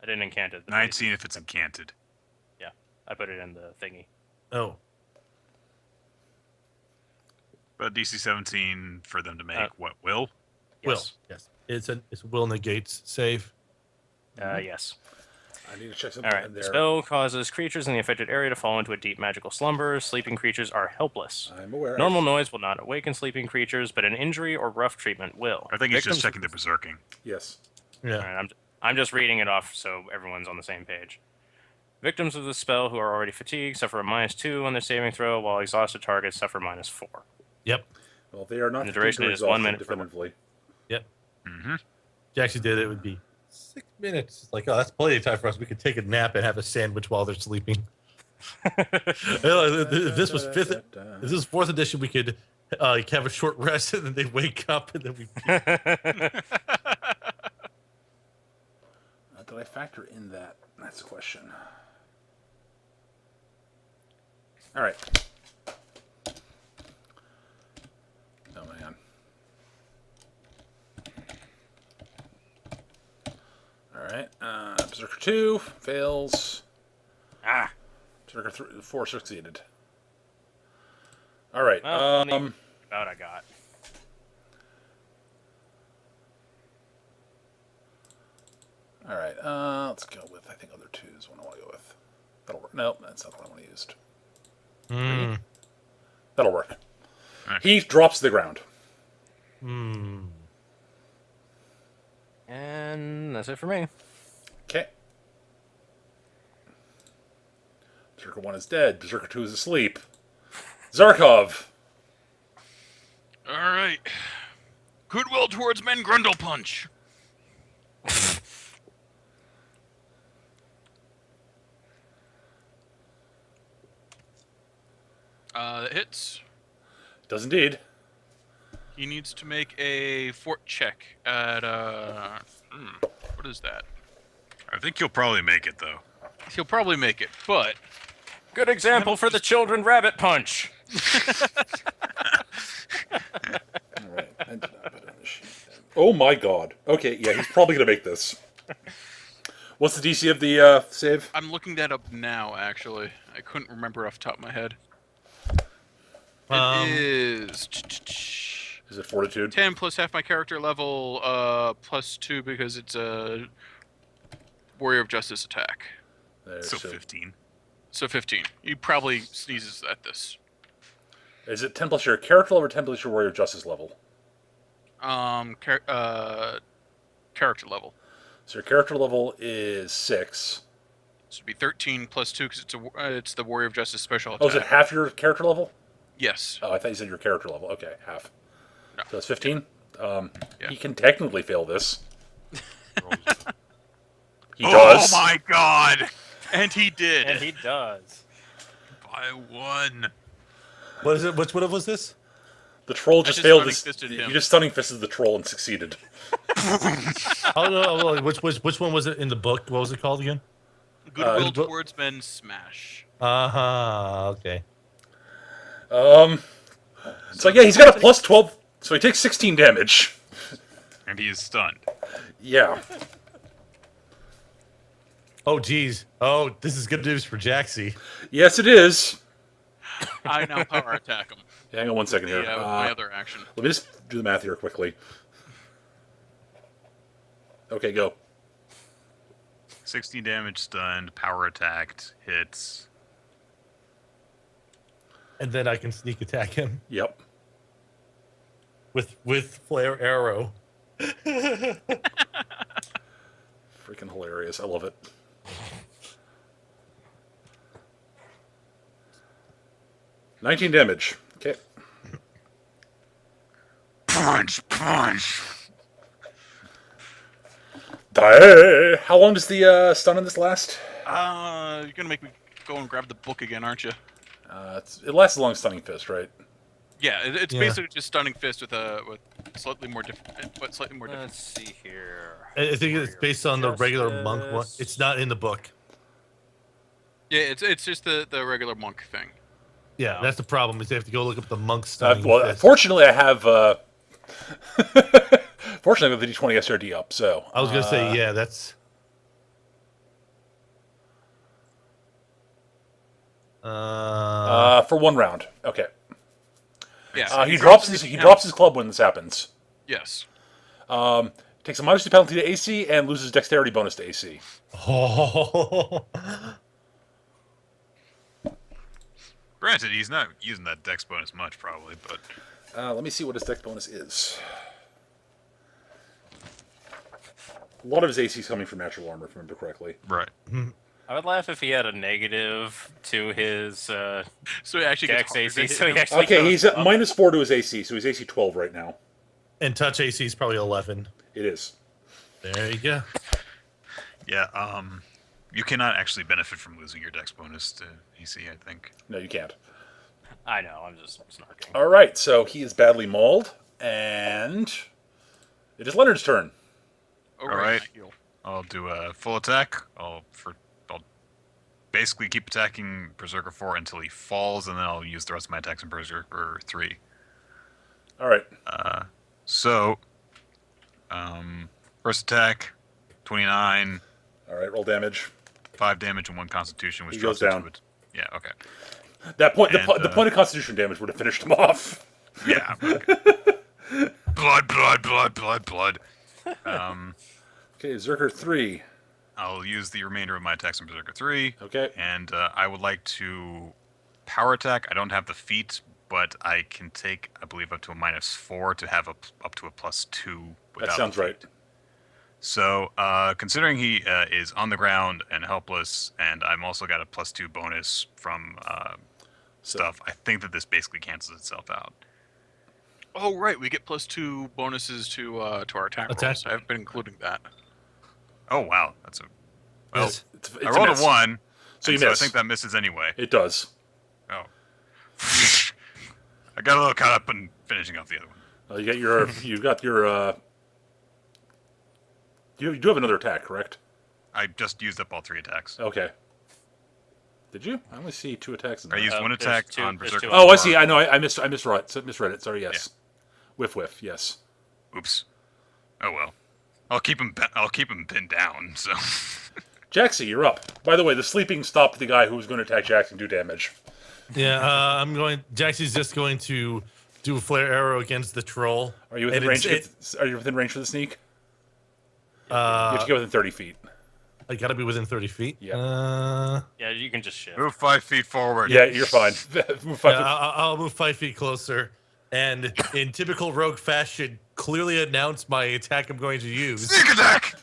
I didn't incant it. The 19 base- if it's incanted. Yeah, I put it in the thingy. Oh, But DC 17 for them to make what will? Yes. Yes. It's will negates save. Yes. I need to check All something right. in The there. spell causes creatures in the affected area to fall into a deep magical slumber. Sleeping creatures are helpless. I'm aware. Normal noise will not awaken sleeping creatures, but an injury or rough treatment will. I think he's just Victims- checking the berserking. Yes. Yeah. All right, I'm just reading it off so everyone's on the same page. Victims of this spell who are already fatigued suffer a -2 on their saving throw, while exhausted targets suffer -4. Yep. Well, they are not And the duration particularly is 1 exhausted, minute for- definitively. Yep. Mm-hmm. If you actually did it, would be 6 minutes. It's like, oh, that's plenty of time for us. We could take a nap and have a sandwich while they're sleeping. If this was fifth. If this is 4th edition, we could have a short rest and then they wake up and then we. Did I factor in that? That's the question. All right. Oh, man. All right. Berserker 2 fails. Ah. Berserker 4 succeeded. All right. Well, about I got. All right. Let's go with, I think, other 2 is what I want to go with. That'll work. No, that's not what I want to use. Mm. That'll work. Right. He drops to the ground. Mm. And that's it for me. Okay. Berserker 1 is dead. Berserker 2 is asleep. Zarkov. All right. Goodwill towards men, Grundle punch. That hits. Does indeed. He needs to make a fort check at what is that? I think you'll probably make it though. He'll probably make it, but Good example for the children rabbit punch. All right. I did not put it on the sheet. Oh my god. Okay, yeah, he's probably gonna make this. What's the DC of the save? I'm looking that up now, actually. I couldn't remember off the top of my head. It is Is it Fortitude? 10 plus half my character level, plus 2 because it's a Warrior of Justice attack. There, So 15. So 15. He probably sneezes at this. Is it 10 plus your character level or 10 plus your Warrior of Justice level? Character level. So your character level is 6. So it'd be 13 plus 2 because it's the Warrior of Justice special attack. Oh, is it half your character level? Yes. Oh, I thought you said your character level. Okay, half. No. So it's 15? Yeah. He can technically fail this. He Oh does. my god! And he did. And he does. By 1. What is it? Which one was this? The troll I just just failed stunning his... fisted You him. just stunning fisted the troll and succeeded. Oh no! Which one was it in the book? What was it called again? Goodwill bu- towards men smash. Okay. So yeah, he's got a plus 12, so he takes 16 damage. And he is stunned. Yeah. Oh geez. Oh, this is good news for Jaxie. Yes, it is. I now power attack him. Hang on one second here. With my other action. Let me just do the math here quickly. Okay, go. 16 damage, stunned, power attacked, hits. And then I can sneak attack him Yep. with flare arrow. Freaking hilarious. I love it. $19 damage. Okay. Punch, punch! Die. How long does the stun on this last? You're gonna make me go and grab the book again, aren't you? It lasts as long as Stunning Fist, right? Yeah, it's Yeah. basically just stunning fist with slightly more different. Let's see here. I think it's based on the regular monk one. Justice. It's not in the book. Yeah, it's just the regular monk thing. Yeah, No. that's the problem. Is they have to go look up the monk stunning Well, fist. fortunately, I have. Fortunately, I have the D20 SRD up, so. I was gonna say, yeah, that's. For 1 round. Okay. Yeah. He drops his club when this happens. Yes. Takes a -2 penalty to AC and loses dexterity bonus to AC. Oh, Granted, he's not using that dex bonus much, probably, but Let me see what his dex bonus is. A lot of his AC is coming from natural armor, if I remember correctly. right. I would laugh if he had a negative to his So he actually dex gets AC. So he actually Okay, goes he's at up. -4 to his AC, so he's AC 12 right now. and touch AC is probably 11. It is. There you go. Yeah, you cannot actually benefit from losing your dex bonus to AC, I think. No, you can't. I know. I'm just snarking. All right, so he is badly mauled, and it is Leonard's turn. Oh, All right. right. I heal. I'll do a full attack. I'll basically keep attacking Berserker 4 until he falls, and then I'll use the rest of my attacks in Berserker 3. All right. So, first attack, 29, All right, roll damage. 5 damage and 1 Constitution, which He drops goes into down. it. Yeah, okay. That point, And, the point of Constitution damage would have finished him off. Yeah. Okay. blood, blood, blood, blood, blood. Okay, Berserker 3. I'll use the remainder of my attacks in Berserker 3. Okay. And I would like to power attack. I don't have the feat, but I can take, I believe, up to a -4 to have up to a +2. That sounds right. So, considering he is on the ground and helpless, and I'm also got a +2 bonus from stuff, I think that this basically cancels itself out. Oh, right. We get +2 bonuses to our attack Attack. rolls. I've been including that. Oh wow, that's a well. Yes. It's I rolled miss. a 1, So you and miss. I think that misses anyway. It does. Oh, I got a little caught up in finishing off the other one. You got your. You've got your. You do have another attack, correct? I just used up all 3 attacks. Okay. Did you? I only see 2 attacks in I there. used one there's attack two- on there's Berserker. two. Oh, I see. I know. I misread it. Sorry. Yes. Whiff. Yes. Oops. Oh well. I'll keep him pinned down. So. Jaxie, you're up. By the way, the sleeping stopped the guy who was going to attack Jax and do damage. Yeah, Jaxie's just going to do a flare arrow against the troll. Are you within And range? it's- Are you within range for the sneak? You have to get within 30 feet. I gotta be within 30 feet. Yeah. Yeah, you can just shift. Move 5 feet forward. Yeah, you're fine. Move 5 Yeah, feet. I'll move 5 feet closer, and in typical rogue fashion, clearly announce my attack I'm going to use. Sneak attack.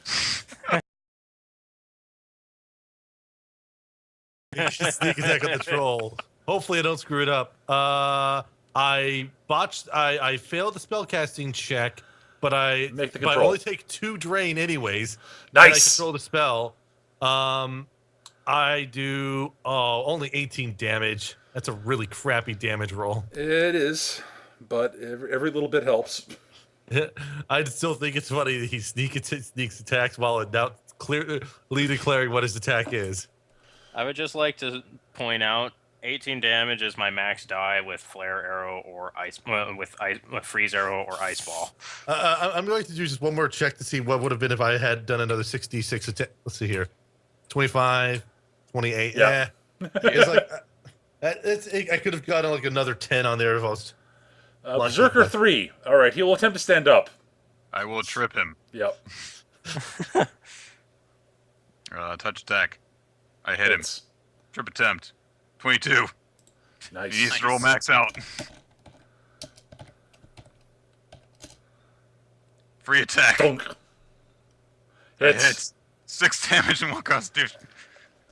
Sneak attack on the troll. Hopefully, I don't screw it up. I failed the spellcasting check, but I Make the but I control. only take 2 drain anyways. Nice. And I control the spell. I do only 18 damage. That's a really crappy damage roll. It is, but every little bit helps. I still think it's funny that he sneaks attacks while clearly declaring what his attack is. I would just like to point out 18 damage is my max die with flare arrow or with freeze arrow or ice ball. I'm going to do just one more check to see what would have been if I had done another 66 attack. Let's see here. 25, 28. Yeah. It's like I could have gotten like another 10 on there if I was. Berserker 3. All right, he will attempt to stand up. I will trip him. Yep. Touch attack. I hit him. Hits. Trip attempt. 22. Nice. He needs to roll max out. Free attack. Dunk. I Hits. hit. 6 damage and 1 constitution.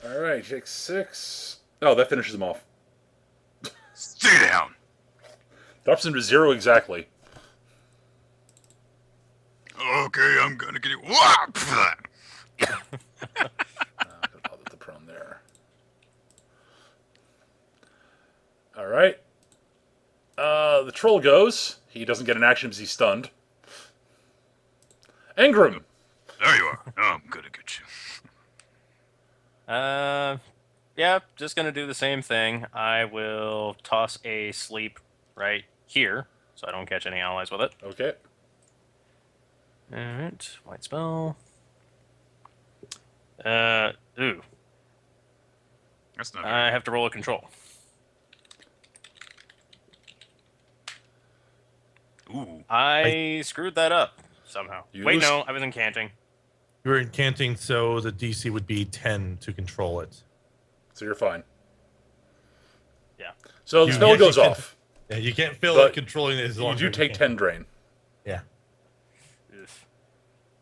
All right, takes 6. Oh, that finishes him off. Stay down. Drops him to 0 exactly. Okay, I'm gonna get you. Whop! I'll put the prone there. All right. The troll goes. He doesn't get an action because he's stunned. Engram. There you are. Oh, I'm gonna get you. Yeah, just gonna do the same thing. I will toss a sleep right here, so I don't catch any allies with it. Okay. Alright, white spell. Ooh. That's not I have to roll a control. good. Ooh. I screwed that up somehow. You Wait, lose- no, I was incanting. You're incanting, so the DC would be 10 to control it. So you're fine. Yeah. So the You spell actually goes can- off. Yeah, you can't feel But it controlling it as You long do as take 10 drain. Yeah.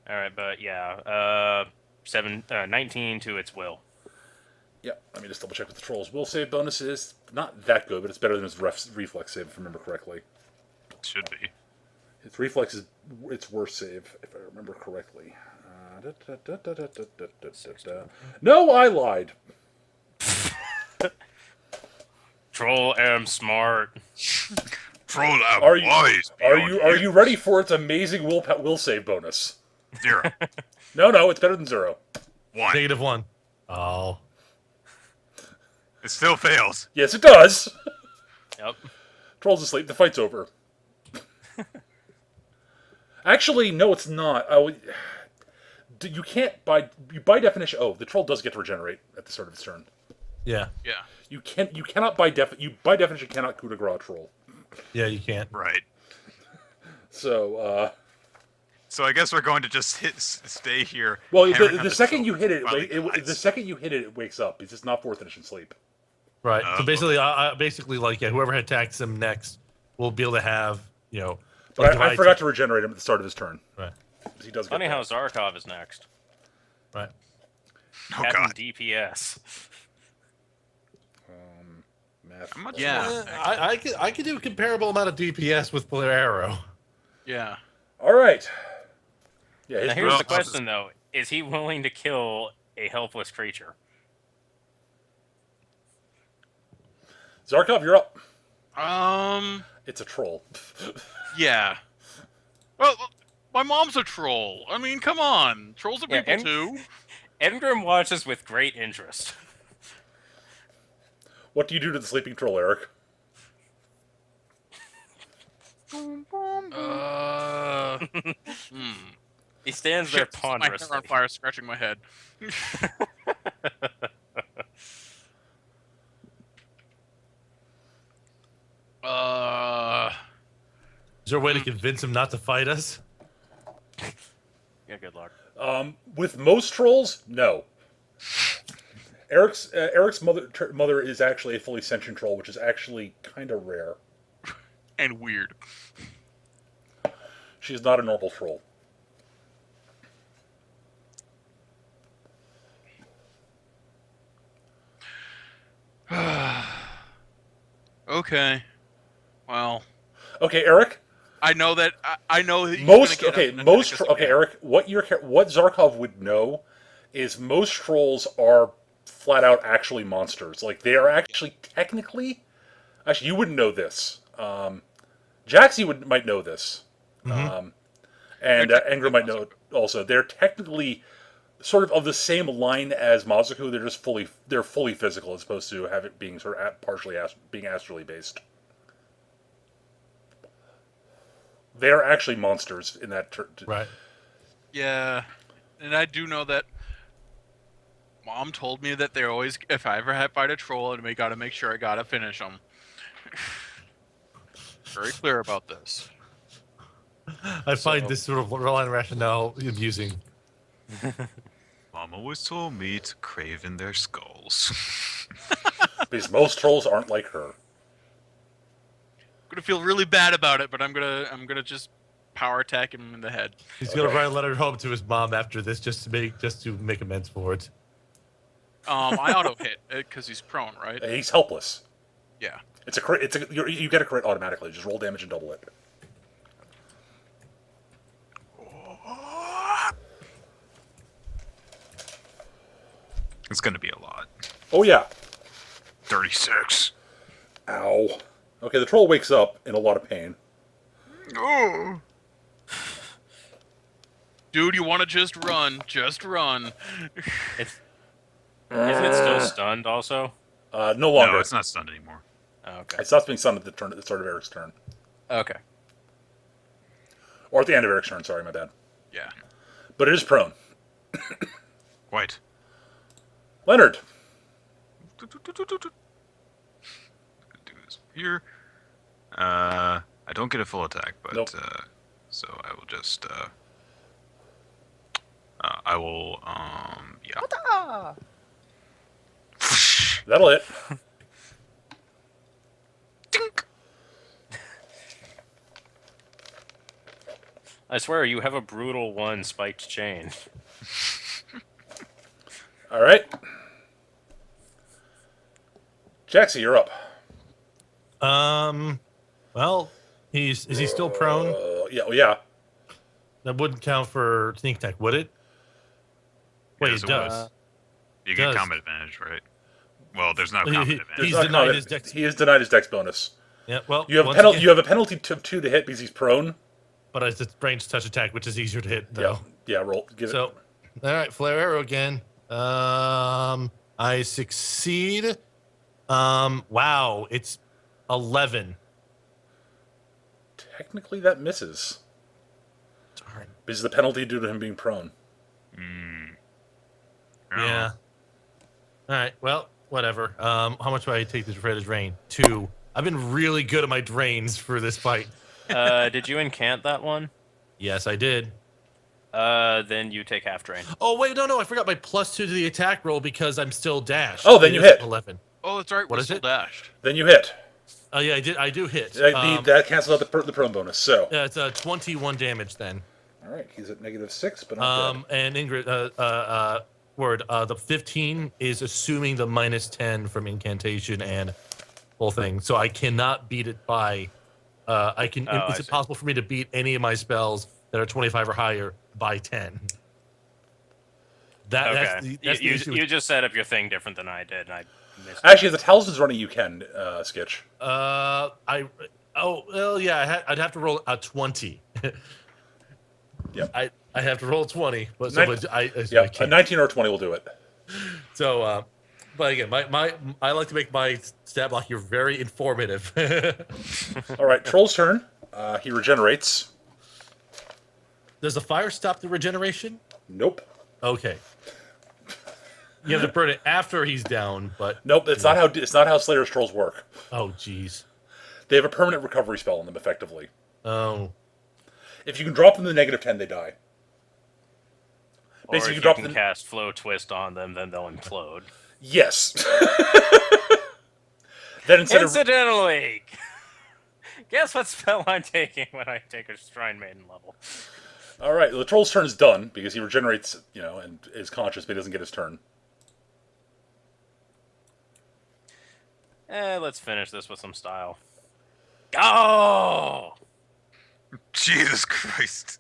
Alright, but yeah, 19 to its will. Yeah, let me just double check what the troll's will save bonus is. Not that good, but it's better than his reflex save, if I remember correctly. Should be. Its reflex is its worst save, if I remember correctly. No, I lied. Troll am smart. Troll out. Are you- Wise. Are beyond you ready for its amazing will save bonus? 0. No, it's better than 0. 1. -1. Oh. It still fails. Yes, it does. Yep. Troll's asleep. The fight's over. Actually, no, it's not. You can't by definition. Oh, the troll does get to regenerate at the start of its turn. Yeah. Yeah. You cannot by definition cannot coup de grace a troll. Yeah, you can't. Right. So, So I guess we're going to just stay here. well, hammering the on second troll you hit it, while he the dies. second you hit it, it wakes up. It's just not 4th edition sleep. Right. Oh. So basically, like, yeah, whoever attacks him next will be able to have, But I divide- forgot to regenerate him at the start of his turn. Right. He does. Funny get how that. Zarkov is next. Right. Oh Captain god. DPS. Math. How much Yeah. more? I could do a comparable amount of DPS with Flare Arrow. Yeah. All right. Yeah. Now His here's Well, the question though: is he willing to kill a helpless creature? Zarkov, you're up. It's a troll. Yeah. Well, my mom's a troll. I mean, come on. Trolls are Yeah, people and- too. Engrim watches with great interest. What do you do to the sleeping troll, Eric? He stands there Shit, my hair ponderously. on fire, scratching my head. Is there a way to convince him not to fight us? Yeah, good luck. With most trolls, no. Eric's mother is actually a fully sentient troll, which is actually kind of rare. And weird. She is not a normal troll. Okay. Well, Okay, Eric. I know that he's Most gonna get okay, a most Nexus okay, again. Eric. What Zarkov would know is most trolls are flat out actually monsters. Like they are actually technically. Actually, you wouldn't know this. Jaxie might know this, and Engram might know it also. They're technically sort of the same line as Mazuku. They're fully physical as opposed to have it being sort of partially being astrally based. They are actually monsters in that. Right. Yeah, and I do know that. Mom told me that they're always, if I ever fight a troll, and we gotta make sure I gotta finish them. Very clear about this. I find this sort of line rationale amusing. Mom always told me to crave in their skulls. Because most trolls aren't like her. I'm gonna feel really bad about it, but I'm gonna just power attack him in the head. He's gonna write a letter home to his mom after this, just to make amends for it. I auto hit because he's prone, right? He's helpless. Yeah. It's a crit. You get a crit automatically. Just roll damage and double it. It's gonna be a lot. Oh yeah. 36. Ow. Okay, the troll wakes up in a lot of pain. Oh. Dude, you want to just run? Just run. Isn't it still stunned also? No longer. No, it's not stunned anymore. Oh, okay. It stops being stunned at the start of Eric's turn, Okay. or at the end of Eric's turn. Sorry, my bad. Yeah. But it is prone. White. Leonard. Do this here. I don't get a full attack, but Nope. So I will just I will yeah. That'll hit. Dink. I swear you have a brutal one spiked chain. All right. Jaxie, you're up. Well, is he still prone? Yeah. Oh, yeah. That wouldn't count for sneak attack, would it? Wait, Yes, it it does. You get Does. combat advantage, right? Well, there's no He- combat he- advantage. he's There's not denied combat- his dex. He is denied his dex bonus. Yeah. Well, You have a once penalty. again- You have a penalty to 2 to hit because he's prone. but it's a range touch attack, which is easier to hit, Yeah. though. Yeah. Roll. Give So, all right, flare arrow again. I succeed. Wow, it's 11. it. Technically, that misses. Darn. Because the penalty due to him being prone. Yeah. All right. Well, whatever. How much do I take this for his drain? 2. I've been really good at my drains for this fight. Did you incant that one? Yes, I did. Then you take half drain. Oh wait, no, I forgot my +2 to the attack roll because I'm still dashed. Oh, then It you is hit. 11. Oh, that's right. What We're is still it? dashed. Then you hit. Oh yeah, I do hit. That cancels out the prone bonus. So. Yeah, it's 21 damage then. All right. He's at -6, but not dead. And Ingrid, the 15 is assuming the -10 from incantation and whole thing. So I cannot beat it by. I can. Oh, It's I see. impossible for me to beat any of my spells that are 25 or higher by 10. That's Okay. the you issue. you just set up your thing different than I did, and I missed. Actually, if the talisman's running, you can sketch. I'd have to roll a 20. Yep. I have to roll 20, but Nin- I Yeah, a can't. 19 or a 20 will do it. So But again, I like to make my stat block here very informative. All right, Troll's turn. He regenerates. Does the fire stop the regeneration? Nope. Okay. You have to burn it after he's down, but Nope. It's not how Slayer's trolls work. oh jeez. They have a permanent recovery spell on them, effectively. Oh. If you can drop them to -10, they die. Or Basically, if you drop can them. cast Flow Twist on them, then they'll implode. Yes. Then instead of Incidentally, guess what spell I'm taking when I take a Shrine Maiden level? all right, the troll's turn is done because he regenerates, and is conscious, but he doesn't get his turn. Let's finish this with some style. Go! Jesus Christ.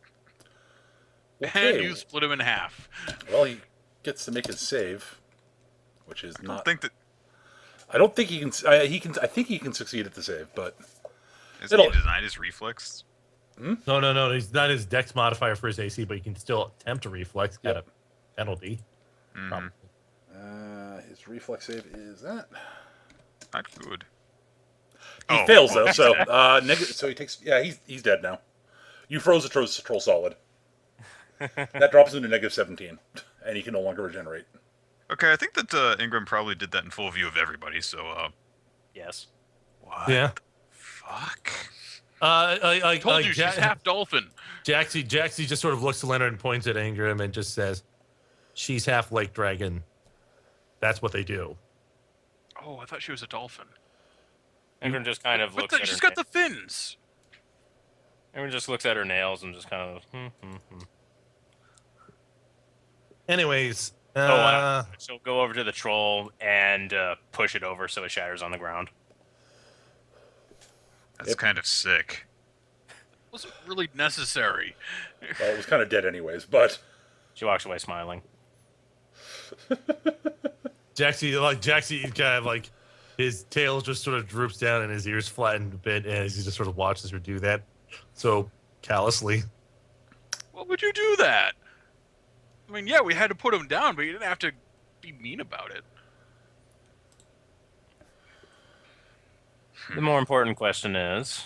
And Okay. you split him in half. Well, he gets to make his save, which is I don't not. think that. I don't think he can. He can. I think he can succeed at the save, but Isn't he It'll- denied his reflex? No. He's not his dex modifier for his AC, but he can still attempt to reflex at a penalty. Mhm. his reflex save is that. Not good. He fails though, so so he takes. Yeah, he's dead now. You froze the troll solid. That drops him to -17, and he can no longer regenerate. Okay, I think that Ingram probably did that in full view of everybody. So, Yes. what? Yeah. Fuck. I told you she's Ja- half dolphin. Jaxie just sort of looks to Leonard and points at Ingram and just says, "She's half lake dragon. That's what they do." Oh, I thought she was a dolphin. Ingram just kind of But looks at her. she's got the fins. Ingram just looks at her nails and just kind of. Anyways, She'll go over to the troll and push it over so it shatters on the ground. That's Yep. kind of sick. Wasn't really necessary. Well, it was kind of dead anyways, but She walks away smiling. Jaxie kind of like his tail just sort of droops down and his ears flatten a bit as he just sort of watches her do that. So callously. What would you do that? I mean, yeah, we had to put him down, but you didn't have to be mean about it. The more important question is,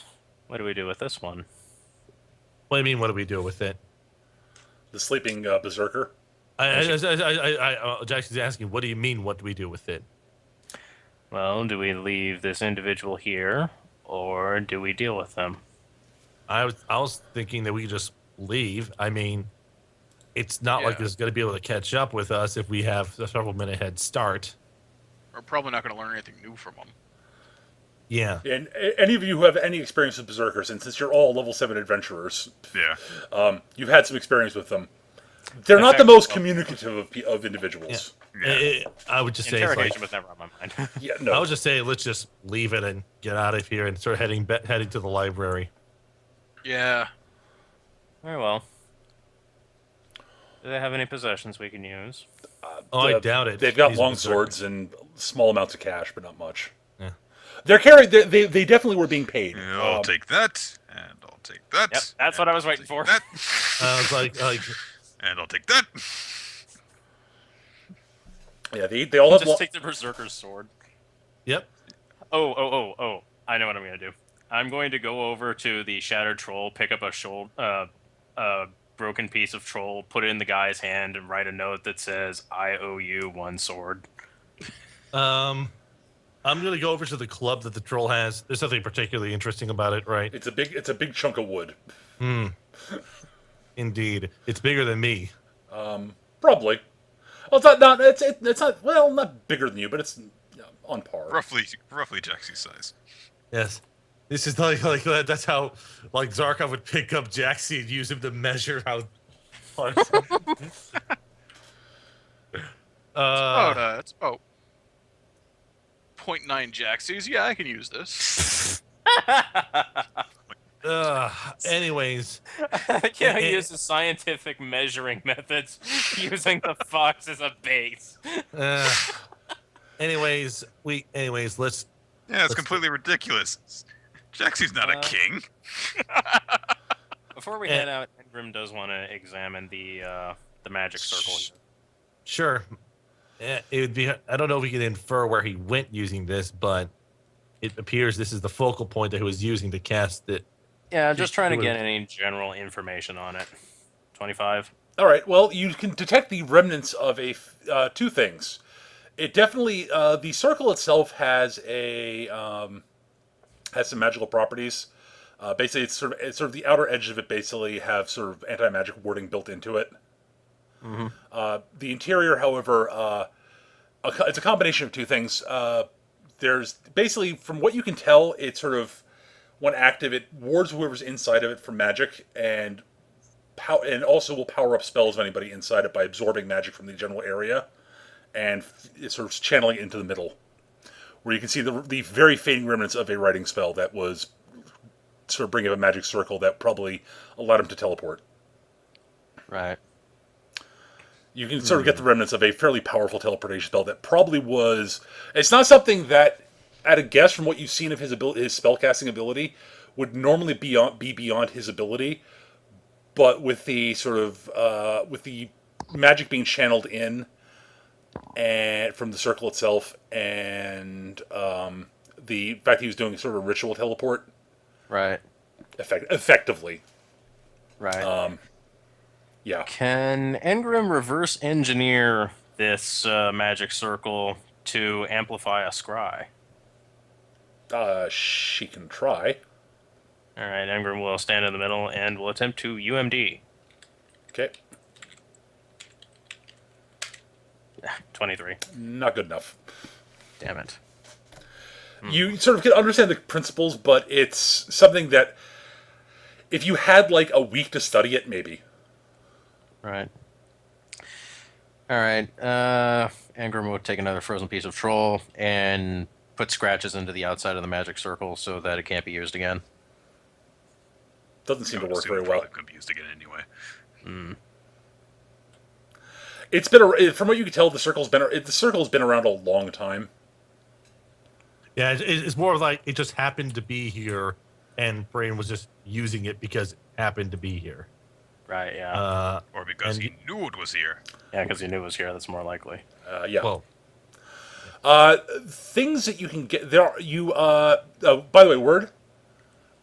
what do we do with this one? What do you mean? What do we do with it? the sleeping berserker. Jackson's asking, what do you mean? What do we do with it? Well, do we leave this individual here, or do we deal with them? I was thinking that we could just leave. I mean, it's not like Yeah. it's going to be able to catch up with us if we have a several minute head start. We're probably not going to learn anything new from him. Yeah. And any of you who have any experience with berserkers, and since you're all level 7 adventurers, Yeah. you've had some experience with them. They're not the most communicative of individuals. Yeah. I would just say, it's Interrogation like, was never on my mind. Yeah, I no. would just say, let's just leave it and get out of here and start heading to the library. Yeah. Very well. Do they have any possessions we can use? Oh, I doubt it. They've got These are long berserkers. swords and small amounts of cash, but not much. Yeah. They're carried. They definitely were being paid. Yeah, I'll take that, and I'll take that. Yep, that's what I was waiting take for. That, I was like, and I'll take that. Yeah, they all have. Just take the berserker's sword. yep. Oh! I know what I'm gonna do. I'm going to go over to the shattered troll, pick up a broken piece of troll, put it in the guy's hand, and write a note that says, "I owe you one sword." I'm gonna go over to the club that the troll has. There's nothing particularly interesting about it, right? It's a big chunk of wood. Indeed, it's bigger than me. Probably. Well, it's not. It's not. Well, not bigger than you, but it's on par. Roughly Jaxie's size. Yes, this is like that's how like Zarkov would pick up Jaxie and use him to measure how. It's about 0.9 Jaxies. Yeah, I can use this. Anyways, Can I use the scientific measuring methods using the fox as a base? anyways, let's. Yeah, it's completely ridiculous. Jaxie's not a king. Before we head out, Ingram does want to examine the magic circle. Sure. It would be. I don't know if we can infer where he went using this, but it appears this is the focal point that he was using to cast it. Yeah, just trying to It get would've- any general information on it. 25. All right. Well, you can detect the remnants of two things. It definitely the circle itself has some magical properties. Basically, it's sort of the outer edge of it. Basically, have sort of anti-magic warding built into it. The interior, however, it's a combination of two things. There's basically, from what you can tell, it's sort of when active, it wards whoever's inside of it from magic, and also will power up spells of anybody inside it by absorbing magic from the general area, and it's sort of channeling it into the middle, where you can see the very fading remnants of a writing spell that was sort of bringing up a magic circle that probably allowed him to teleport. Right. You can sort of get the remnants of a fairly powerful teleportation spell that probably was. It's not something that, at a guess from what you've seen of his spellcasting ability, would normally be beyond his ability. But with the sort of with the magic being channeled in and from the circle itself, and the fact that he was doing sort of a ritual teleport, Right. effectively, Right. yeah. Can Engram reverse engineer this magic circle to amplify a scry? She can try. All right, Engram will stand in the middle and will attempt to UMD. Okay, 23. not good enough. Damn it. You sort of can understand the principles, but it's something that if you had like a week to study it, maybe. Right. All right. Engram will take another frozen piece of troll and put scratches into the outside of the magic circle so that it can't be used again. Doesn't seem I to would work assume very it well. probably could be used again anyway. It's been from what you can tell, the circle's been around a long time. Yeah, it's more like it just happened to be here, and Brain was just using it because it happened to be here. Right, yeah. Or because And he knew it was here. Yeah, because he knew it was here. That's more likely. Yeah. Well, Things that you can get there. By the way, word.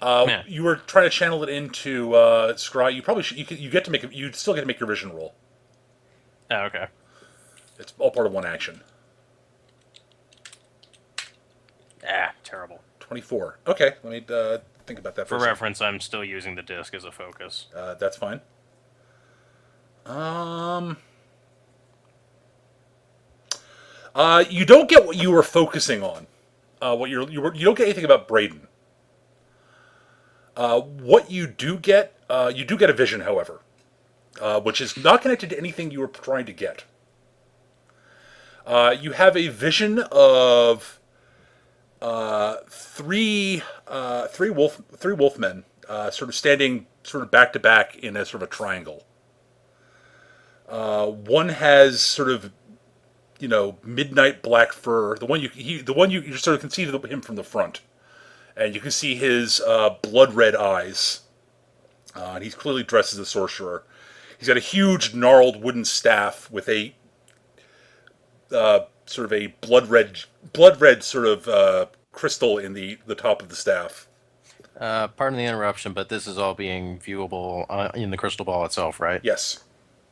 Yeah. You were trying to channel it into Scry. You probably should. You still get to make your vision roll. Oh, okay. It's all part of one action. Ah, terrible. 24. Okay, let me think about that For a second. reference, I'm still using the disc as a focus. That's fine. You don't get what you were focusing on. You don't get anything about Braden. What you do get a vision, however, which is not connected to anything you were trying to get. You have a vision of three wolfmen, sort of standing sort of back to back in a sort of a triangle. One has sort of, midnight black fur. The one you sort of can see him from the front, and you can see his blood red eyes. And he's clearly dressed as a sorcerer. He's got a huge gnarled wooden staff with a sort of a blood red sort of crystal in the top of the staff. Pardon the interruption, but this is all being viewable in the crystal ball itself, right? Yes.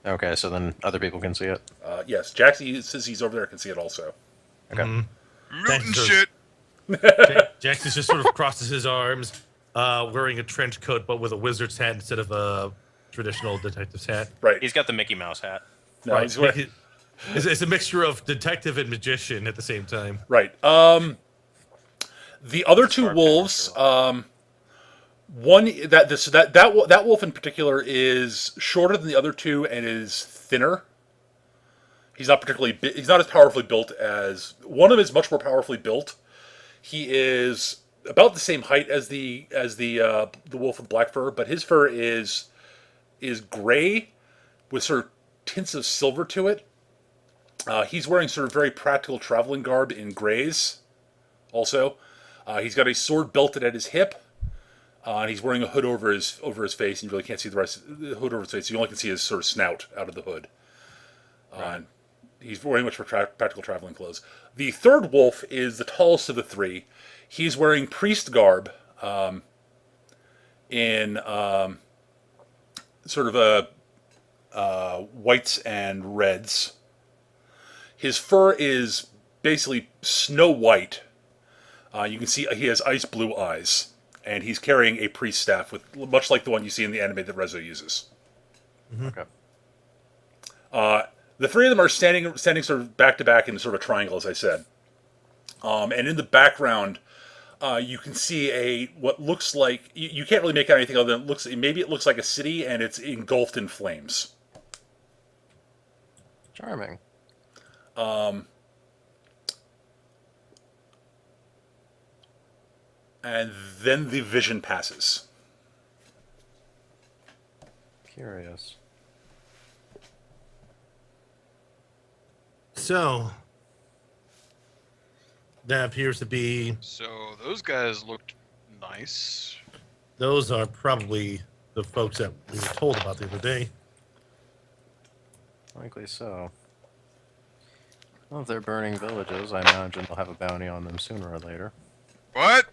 Okay, so then other people can see it. Yes. Jaxie, since he's over there, can see it also. Okay. Mutant sir. shit! Jackson just sort of crosses his arms, wearing a trench coat, but with a wizard's hat instead of a traditional detective's hat. Right. He's got the Mickey Mouse hat. No, he's wearing, It's a mixture of detective and magician at the same time. right. The other two wolves. One that wolf in particular is shorter than the other two and is thinner. He's not he's not as powerfully built as one of them. Is much more powerfully built. He is about the same height as the wolf with black fur, but his fur is gray with sort of tints of silver to it. He's wearing sort of very practical traveling garb in grays. Also, he's got a sword belted at his hip. And he's wearing a hood over his face, and you really can't see the hood over his face. So you only can see his sort of snout out of the hood. Right. He's very much for practical traveling clothes. The third wolf is the tallest of the three. He's wearing priest garb in sort of a whites and reds. His fur is basically snow white. You can see he has ice blue eyes, and he's carrying a priest staff, with much like the one you see in the anime that Rezo uses. Okay. The three of them are standing sort of back to back in sort of a triangle, as I said. And in the background, you can see what looks like you can't really make out anything other than it looks like a city, and it's engulfed in flames. Charming. And then the vision passes. Curious. So that appears to be. So those guys looked nice. Those are probably the folks that we were told about the other day. Likely so. Well, if they're burning villages, I imagine they'll have a bounty on them sooner or later. What?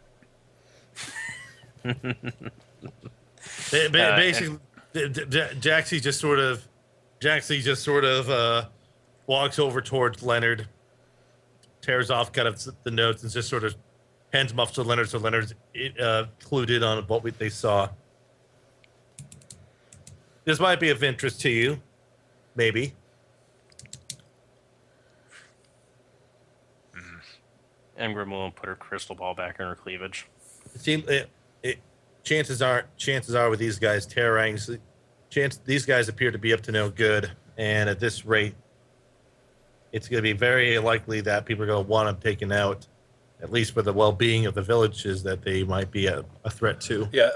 Basically, Jaxie just sort of walks over towards Leonard, tears off kind of the notes, and just sort of hands them off to Leonard, so Leonard's clued in on what they saw. This might be of interest to you, maybe. Ingram will put her crystal ball back in her cleavage. Chances are with these guys terrorizing, these guys appear to be up to no good, and at this rate, it's going to be very likely that people are going to want them taken out, at least for the well-being of the villages that they might be a threat to. Yeah,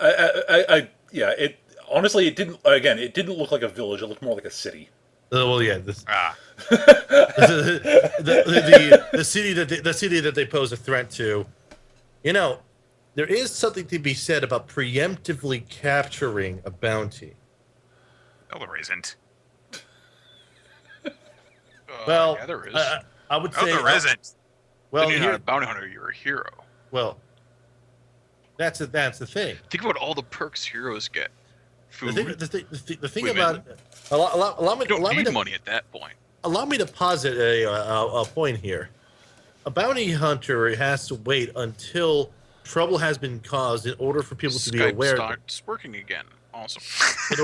It honestly, it didn't look like a village. It looked more like a city. Well, yeah, the city that they pose a threat to. You know, there is something to be said about preemptively capturing a bounty. No, there isn't. Well, yeah, there is. I would No, say there isn't. Well, Then you're here, not a bounty hunter, you're a hero. well, that's the thing. Think about all the perks heroes get. Food. The thing women. about allow me You don't allow me need to money at that point. allow me to posit a point here. A bounty hunter has to wait until trouble has been caused in order for people to be Skype aware. starts working again. Awesome. In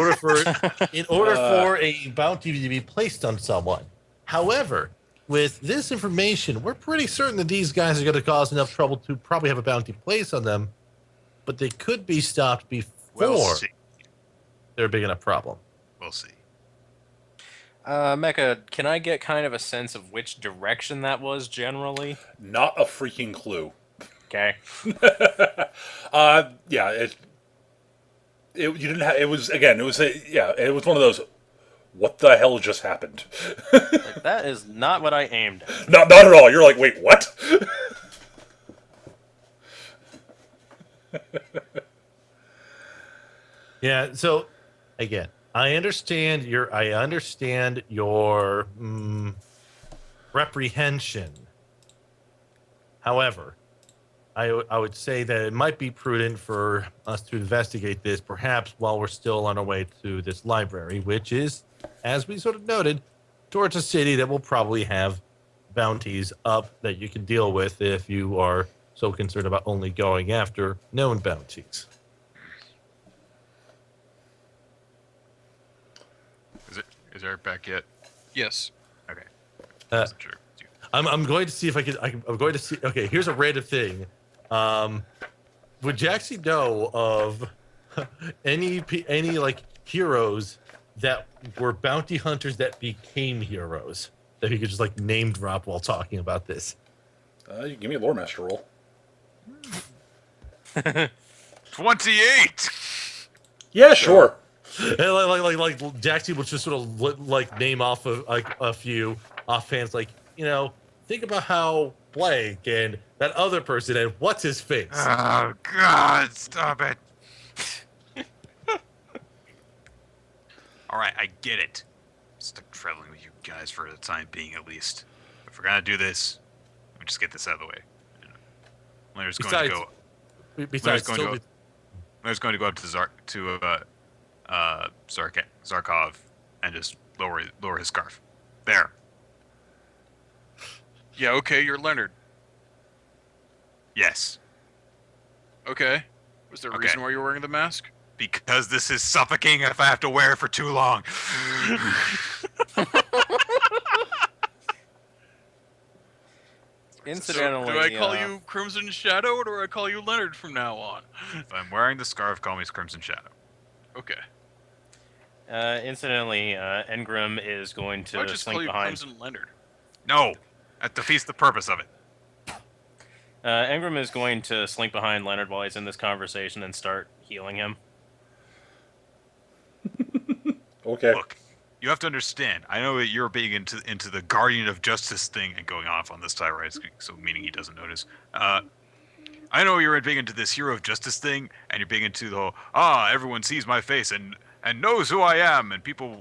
order for a bounty to be placed on someone. However, with this information, we're pretty certain that these guys are going to cause enough trouble to probably have a bounty placed on them, but they could be stopped before We'll see. they're a big enough problem. We'll see. Mecca, can I get kind of a sense of which direction that was generally? Not a freaking clue. Okay. Yeah, you didn't have. It was one of those. What the hell just happened? Like, that is not what I aimed at. Not at all. You're like, wait, what? Yeah. So, again, I understand your reprehension. However, I would say that it might be prudent for us to investigate this, perhaps while we're still on our way to this library, which is, as we sort of noted, towards a city that will probably have bounties up that you can deal with if you are so concerned about only going after known bounties. Is Eric back yet? Yes. Okay. Uh, Sure. I'm going to see if I can. I'm going to see. Okay, here's a random thing. Would Jaxie know of any like heroes that were bounty hunters that became heroes that he could just like name drop while talking about this? You can give me a lore master roll. 28. Yeah, sure. And like Jaxie would just sort of like name off a few offhands, like, you know, think about how blank and that other person and what's his face. Oh God! Stop it. All right, I get it. stuck traveling with you guys for the time being, at least. If we're gonna do this, we just get this out of the way. Leonard's going to go. Besides, Leonard's going to go up to Zarkov and just lower his scarf. There. Yeah, okay, you're Leonard. Yes. Okay. Was there a Okay. reason why you were wearing the mask? Because this is suffocating if I have to wear it for too long. Incidentally, So, do I call you Crimson Shadow or do I call you Leonard from now on? If I'm wearing the scarf, call me Crimson Shadow. Okay. Incidentally, Engrim is going I'll to just call slink you behind. Crimson Leonard. No! That defeats the purpose of it. Engrim is going to slink behind Leonard while he's in this conversation and start healing him. Okay. Look, you have to understand. I know that you're being into the Guardian of Justice thing and going off on this tirade, so meaning he doesn't notice. I know you're big into this hero of justice thing, and you're big into the whole everyone sees my face and knows who I am, and people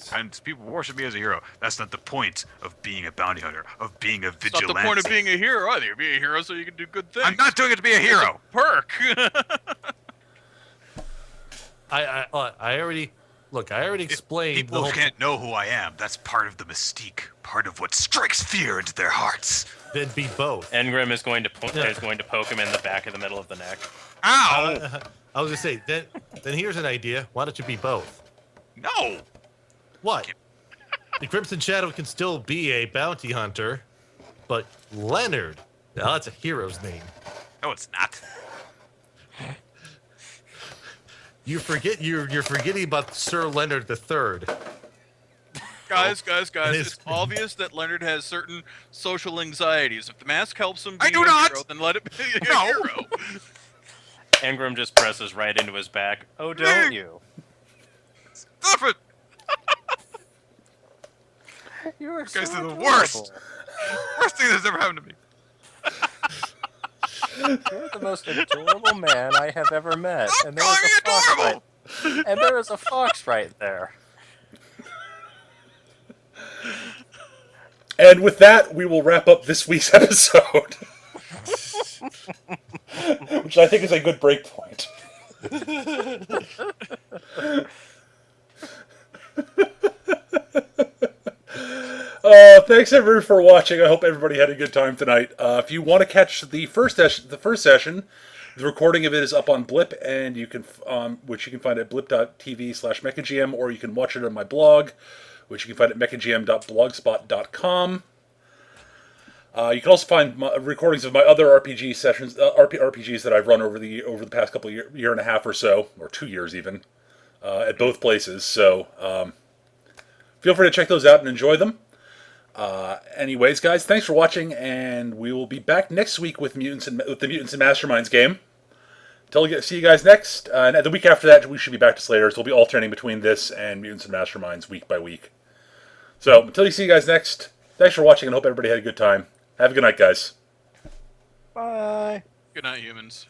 worship me as a hero. That's not the point of being a bounty hunter, of being a It's vigilante. not the point of being a hero either. You're being a hero so you can do good things. I'm not doing it to be a hero. Perk. I already explained. People the whole, can't know who I am. That's part of the mystique, part of what strikes fear into their hearts. Then be both. Engrim is going to poke him in the back of the middle of the neck. Ow! I was gonna say then here's an idea. Why don't you be both? No! What? The Crimson Shadow can still be a bounty hunter, but Leonard, now that's a hero's name. No, it's not. You're forgetting about Sir Leonard III. Guys, His- it's obvious that Leonard has certain social anxieties. If the mask helps him be I do a not! hero, then let it be a No! hero. Engrim just presses right into his back. Oh, don't you? Stop it! You are You guys so are the adorable. worst. Worst thing that's ever happened to me. You're the most adorable man I have ever met. Stop And there calling is me a fox adorable! right, and there is a fox right there. And with that, we will wrap up this week's episode. Which I think is a good break point. Thanks everyone for watching. I hope everybody had a good time tonight. If you want to catch the first session, the recording of it is up on Blip, and you can, which you can find at blip.tv/mechagm, or you can watch it on my blog, which you can find at mechagm.blogspot.com. You can also find recordings of my other RPG sessions, RPGs that I've run over the past couple of year and a half or so, or 2 years even, at both places. So feel free to check those out and enjoy them. Anyways, guys, thanks for watching, and we will be back next week with the Mutants and Masterminds game. See you guys next, and the week after that, we should be back to Slayers. We'll be alternating between this and Mutants and Masterminds week by week. So until you see you guys next, thanks for watching, and hope everybody had a good time. Have a good night, guys. Bye. Good night, humans.